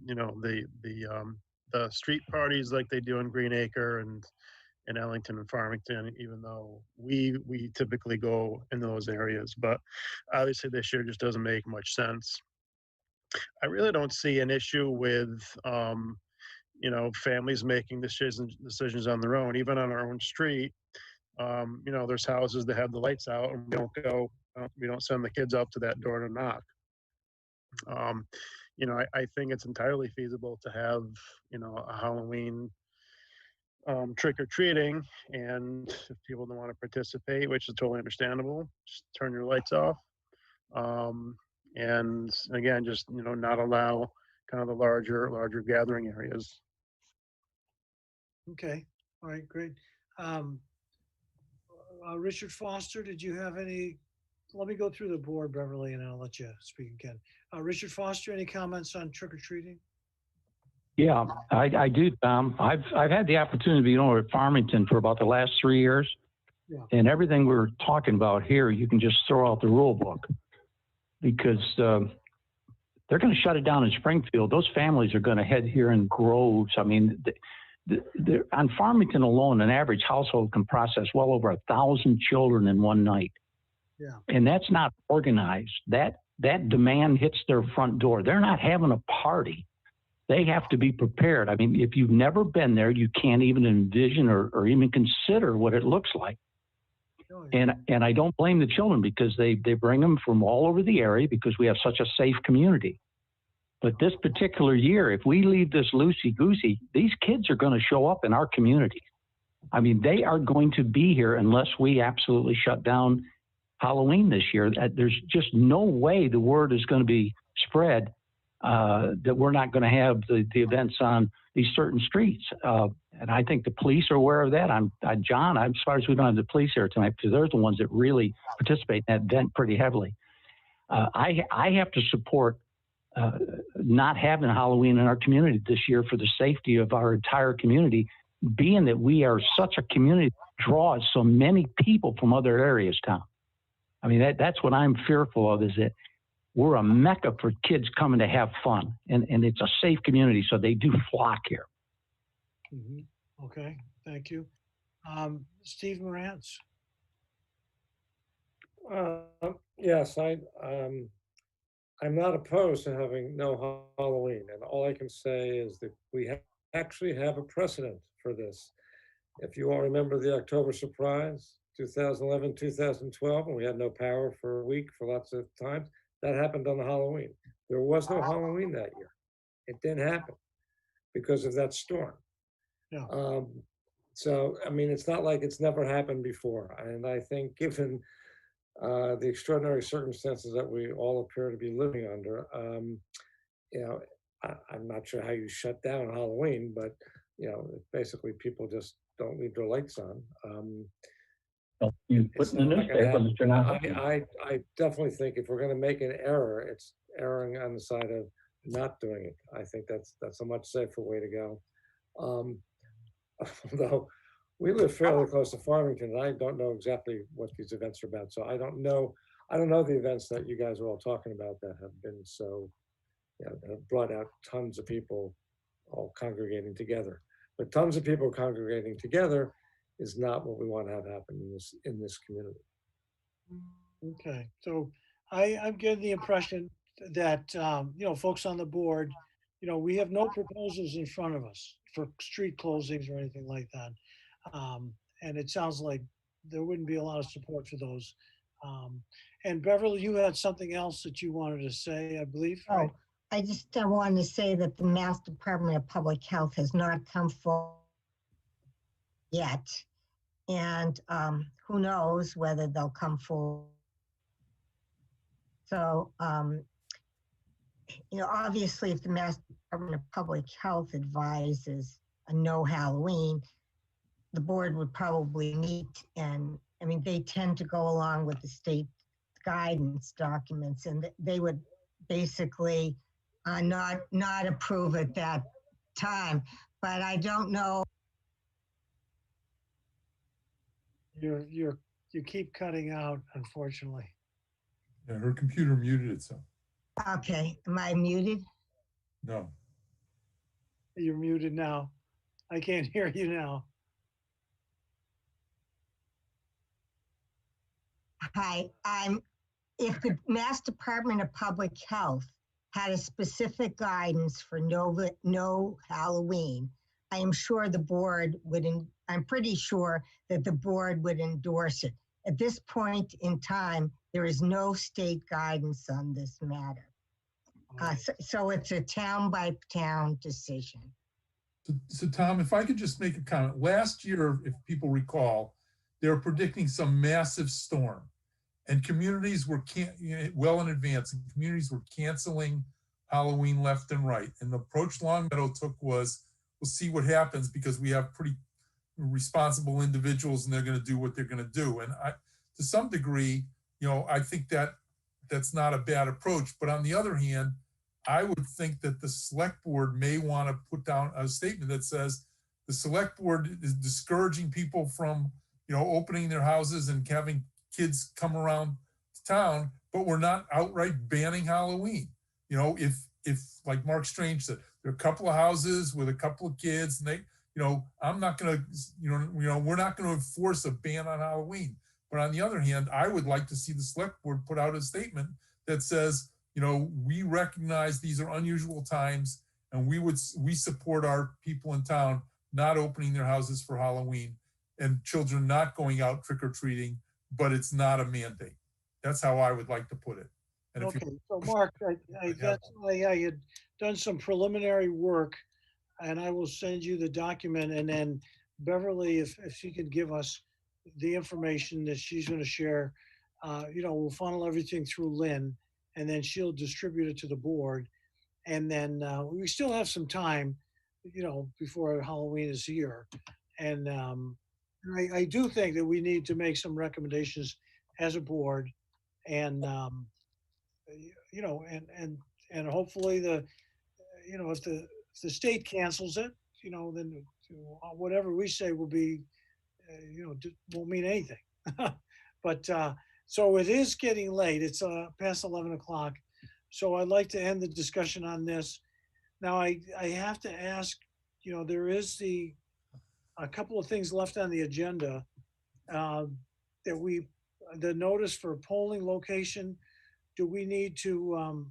street parties like they do in Greenacre and in Ellington and Farmington, even though we typically go in those areas. But obviously this year just doesn't make much sense. I really don't see an issue with families making decisions on their own, even on our own street. There's houses that have the lights out, and we don't send the kids up to that door to knock. I think it's entirely feasible to have, a Halloween trick or treating, and if people don't want to participate, which is totally understandable, just turn your lights off. And again, just, not allow kind of the larger gathering areas. Okay, all right, great. Richard Foster, did you have any? Let me go through the board, Beverly, and I'll let you speak again. Richard Foster, any comments on trick or treating? Yeah, I do, Tom. I've had the opportunity to be over at Farmington for about the last 3 years. Yeah. And everything we're talking about here, you can just throw out the rule book. because they're going to shut it down in Springfield. Those families are going to head here in Groves. I mean, on Farmington alone, an average household can process well over 1,000 children in one night. Yeah. And that's not organized. That demand hits their front door. They're not having a party. They have to be prepared. I mean, if you've never been there, you can't even envision or even consider what it looks like. And I don't blame the children, because they bring them from all over the area because we have such a safe community. But this particular year, if we leave this loosey-goosey, these kids are going to show up in our community. I mean, they are going to be here unless we absolutely shut down Halloween this year. There's just no way the word is going to be spread that we're not going to have the events on these certain streets. And I think the police are aware of that. John, I'm sorry we don't have the police here tonight, because they're the ones that really participate in that event pretty heavily. I have to support not having Halloween in our community this year for the safety of our entire community, being that we are such a community that draws so many people from other areas, Tom. I mean, that's what I'm fearful of, is that we're a mecca for kids coming to have fun, and it's a safe community, so they do flock here. Mm-hmm. Okay, thank you. Steve Morantz. Yes, I'm not opposed to having no Halloween, and all I can say is that we actually have a precedent for this. If you all remember the October surprise, 2011, 2012, and we had no power for a week for lots of times, that happened on the Halloween. There was no Halloween that year. It didn't happen because of that storm. Yeah. So, I mean, it's not like it's never happened before. And I think given the extraordinary circumstances that we all appear to be living under, you know, I'm not sure how you shut down Halloween, but, you know, basically people just don't leave their lights on. Well, you put in the newspaper that you're not happening. I definitely think if we're going to make an error, it's erring on the side of not doing it. I think that's a much safer way to go. Although we live fairly close to Farmington, and I don't know exactly what these events are about. So I don't know the events that you guys are all talking about that have been so, you know, have brought out tons of people all congregating together. But tons of people congregating together is not what we want to have happen in this community. Okay, so I'm getting the impression that, you know, folks on the board, you know, we have no proposals in front of us for street closings or anything like that. And it sounds like there wouldn't be a lot of support for those. And Beverly, you had something else that you wanted to say, I believe. Right? Oh, I just wanted to say that the Mass Department of Public Health has not come forward yet. And who knows whether they'll come forward. So, you know, obviously if the Mass Department of Public Health advises a no Halloween, the board would probably meet, and I mean, they tend to go along with the state guidance documents, and they would basically not approve at that time. But I don't know. You keep cutting out, unfortunately. Yeah, her computer muted itself. Okay, am I muted? No. You're muted now. I can't hear you now. Hi, if the Mass Department of Public Health had a specific guidance for no Halloween, I am sure the board would, I'm pretty sure that the board would endorse it. At this point in time, there is no state guidance on this matter. So it's a town by town decision. So Tom, if I could just make a comment. Last year, if people recall, they were predicting some massive storm, and communities were well in advance, and communities were canceling Halloween left and right. And the approach Longmeadow took was, we'll see what happens, because we have pretty responsible individuals and they're going to do what they're going to do. And to some degree, you know, I think that's not a bad approach. But on the other hand, I would think that the select board may want to put down a statement that says the select board is discouraging people from, you know, opening their houses and having kids come around town but we're not outright banning Halloween. You know, if like Mark Strange said, there are a couple of houses with a couple of kids, and they, you know, I'm not going to, we're not going to enforce a ban on Halloween. But on the other hand, I would like to see the select board put out a statement that says, you know, we recognize these are unusual times, and we support our people in town not opening their houses for Halloween and children not going out trick-or-treating, but it's not a mandate. That's how I would like to put it. And if Okay, so Mark, I had done some preliminary work, and I will send you the document, and then Beverly, if she could give us the information that she's going to share, we'll funnel everything through Lynn, and then she'll distribute it to the board. And then we still have some time, before Halloween is here. And I do think that we need to make some recommendations as a board, and and hopefully if the state cancels it, then whatever we say will be, won't mean anything. But so it is getting late. It's past 11 o'clock. So I'd like to end the discussion on this. Now I have to ask, there is a couple of things left on the agenda the notice for polling location. Do we need to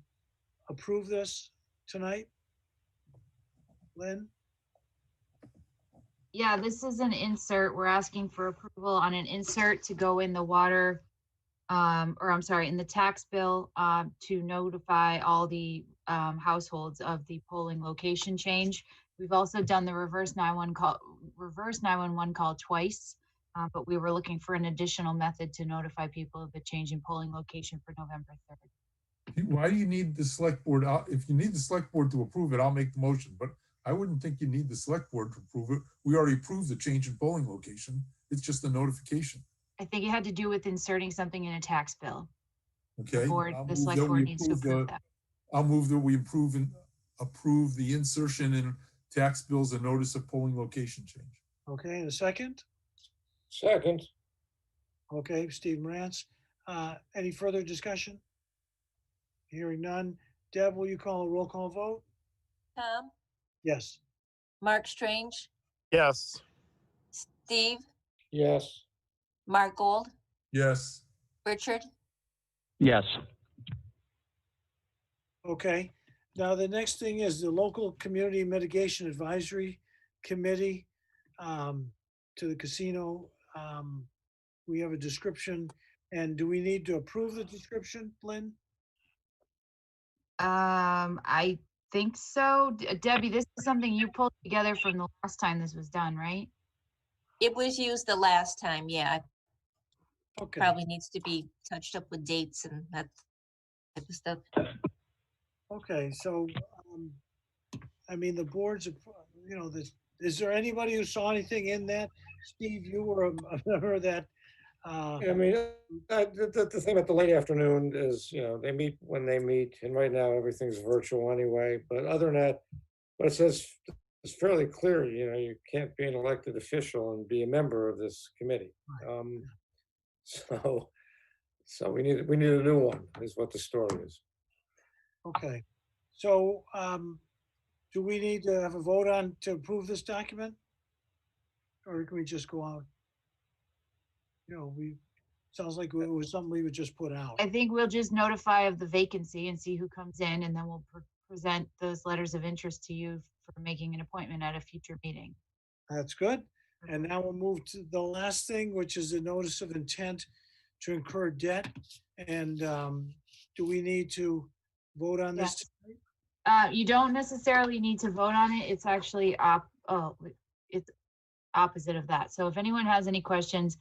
approve this tonight? Lynn? Yeah, this is an insert. We're asking for approval on an insert to go in the water, in the tax bill to notify all the households of the polling location change. We've also done the reverse 911 call twice, but we were looking for an additional method to notify people of the change in polling location for November 3rd. Why do you need the select board? If you need the select board to approve it, I'll make the motion, but I wouldn't think you need the select board to approve it. We already approved the change in polling location. It's just a notification. I think it had to do with inserting something in a tax bill. Okay. The select board needs to approve that. I'll move that we approve the insertion in tax bills and notice of polling location change. Okay, and a second? Second. Okay, Steve Morantz. Any further discussion? Hearing none. Deb, will you call a roll call vote? Tom, Yes. Mark Strange, Yes. Steve, Yes. Mark Gold, Yes. Richard, Yes. Okay. Now, the next thing is the local community mitigation advisory committee to the casino. We have a description, and do we need to approve the description, Lynn? I think so. Debbie, this is something you pulled together from the last time this was done, right? it was used the last time, yeah. Okay. Probably needs to be touched up with dates and that type of stuff. Okay, so, I mean, the boards, is there anybody who saw anything in that? Steve, you were a member of that. I mean, the thing about the late afternoon is, they meet when they meet, and right now everything's virtual anyway. But other than that, what it says is fairly clear. You can't be an elected official and be a member of this committee. So we need a new one, is what the story is. Okay, so do we need to have a vote to approve this document? Or can we just go out? Sounds like it was something we would just put out. I think we'll just notify of the vacancy and see who comes in, and then we'll present those letters of interest to you for making an appointment at a future meeting. That's good. And now we'll move to the last thing, which is a notice of intent to incur debt. And do we need to vote on this? Yes. You don't necessarily need to vote on it. It's actually it's opposite of that. So if anyone has any questions,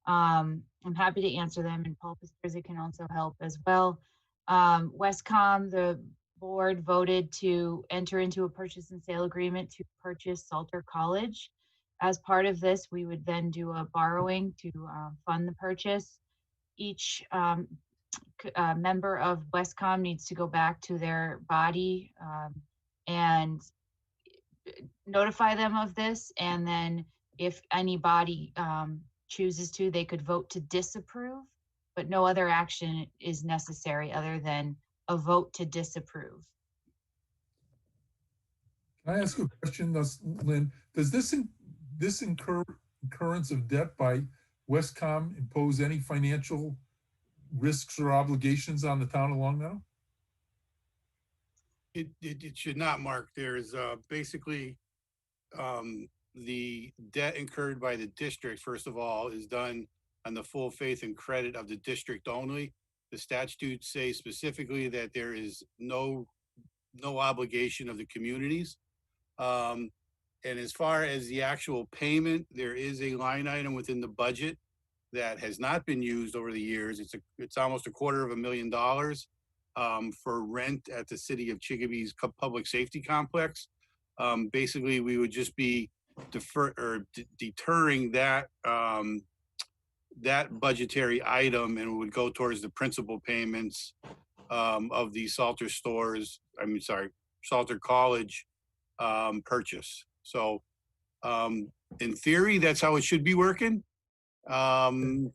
I'm happy to answer them, and Paul Pistruzzi can also help as well. Westcom, the board voted to enter into a purchase and sale agreement to purchase Salter College. As part of this, we would then do a borrowing to fund the purchase. Each member of Westcom needs to go back to their body and notify them of this, and then if anybody chooses to, they could vote to disapprove but no other action is necessary other than a vote to disapprove. Can I ask you a question, Lynn? Does this incurrence of debt by Westcom impose any financial risks or obligations on the town of Longmeadow? It should not, Mark. There's basically the debt incurred by the district, first of all, is done on the full faith and credit of the district only. The statutes say specifically that there is no obligation of the communities. And as far as the actual payment, there is a line item within the budget that has not been used over the years. It's almost $250,000 for rent at the city of Chicobee's public safety complex. Basically, we would just be deterring that that budgetary item, and it would go towards the principal payments of the Salter stores. Salter College purchase. So in theory, that's how it should be working. We'll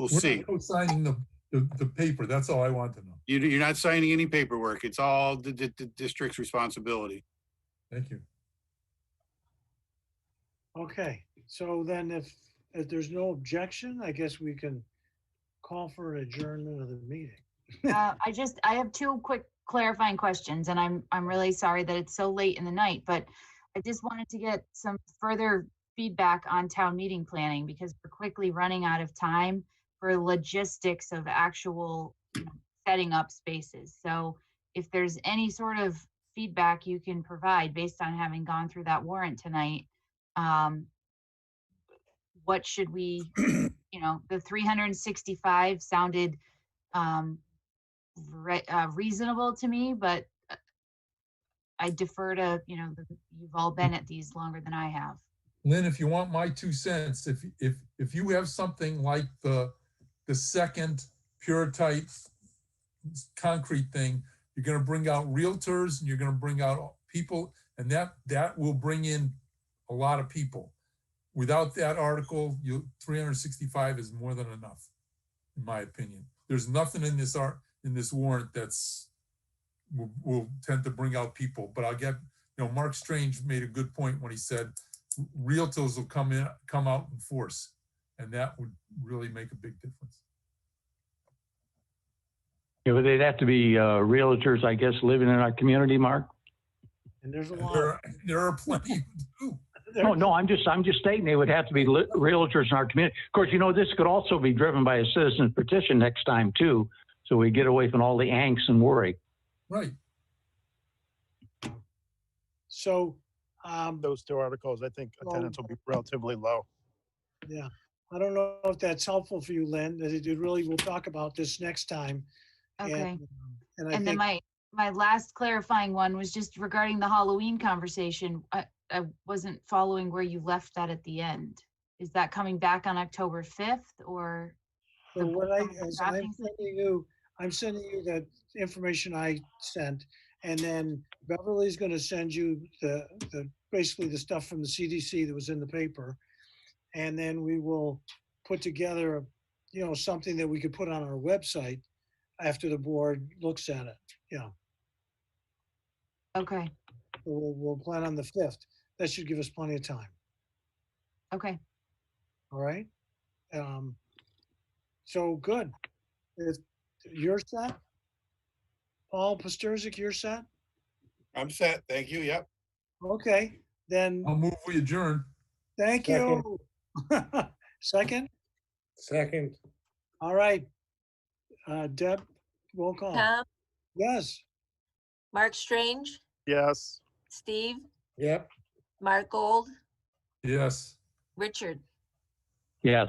see. We're not signing the paper. That's all I want to know. You're not signing any paperwork. It's all the district's responsibility. Thank you. Okay, so then if there's no objection, I guess we can call for an adjournment of the meeting. I have two quick clarifying questions, and I'm really sorry that it's so late in the night, but I just wanted to get some further feedback on town meeting planning, because we're quickly running out of time for logistics of actual setting up spaces. So if there's any sort of feedback you can provide based on having gone through that warrant tonight, what should we, the 365 sounded reasonable to me, but I defer to, you've all been at these longer than I have. Lynn, if you want my 2 cents, if you have something like the second pure type concrete thing, you're going to bring out realtors and you're going to bring out people, and that will bring in a lot of people. Without that article, 365 is more than enough, in my opinion. There's nothing in this warrant that's will tend to bring out people. But I'll get, Mark Strange made a good point when he said realtors will come out in force, and that would really make a big difference. Yeah, but they'd have to be realtors, I guess, living in our community, Mark. And there's a lot. There are plenty who do. No, I'm just stating they would have to be realtors in our community. Of course, this could also be driven by a citizen petition next time too, so we get away from all the angst and worry. Right. So those 2 articles, I think attendance will be relatively low. Yeah, I don't know if that's helpful for you, Lynn. We'll talk about this next time. Okay. And then my last clarifying one was just regarding the Halloween conversation. I wasn't following where you left that at the end. Is that coming back on October 5th or? So I'm sending you that information I sent, and then Beverly's going to send you basically the stuff from the CDC that was in the paper, and then we will put together, something that we could put on our website after the board looks at it. Yeah. Okay. We'll plan on the 5th. That should give us plenty of time. Okay. All right. So good. You're set? Paul Pasturzik, you're set? I'm set. Thank you. Yep. Okay. Then I'll move we adjourn. thank you. Second? Second. All right. Deb, roll call. Tom, Yes. Mark Strange, Yes. Steve, Yep. Mark Gold, Yes. Richard. Yes.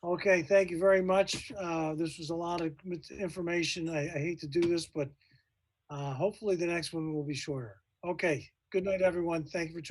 Okay, thank you very much. This was a lot of information. I hate to do this, but hopefully the next one will be shorter. Okay, good night, everyone. Thank you for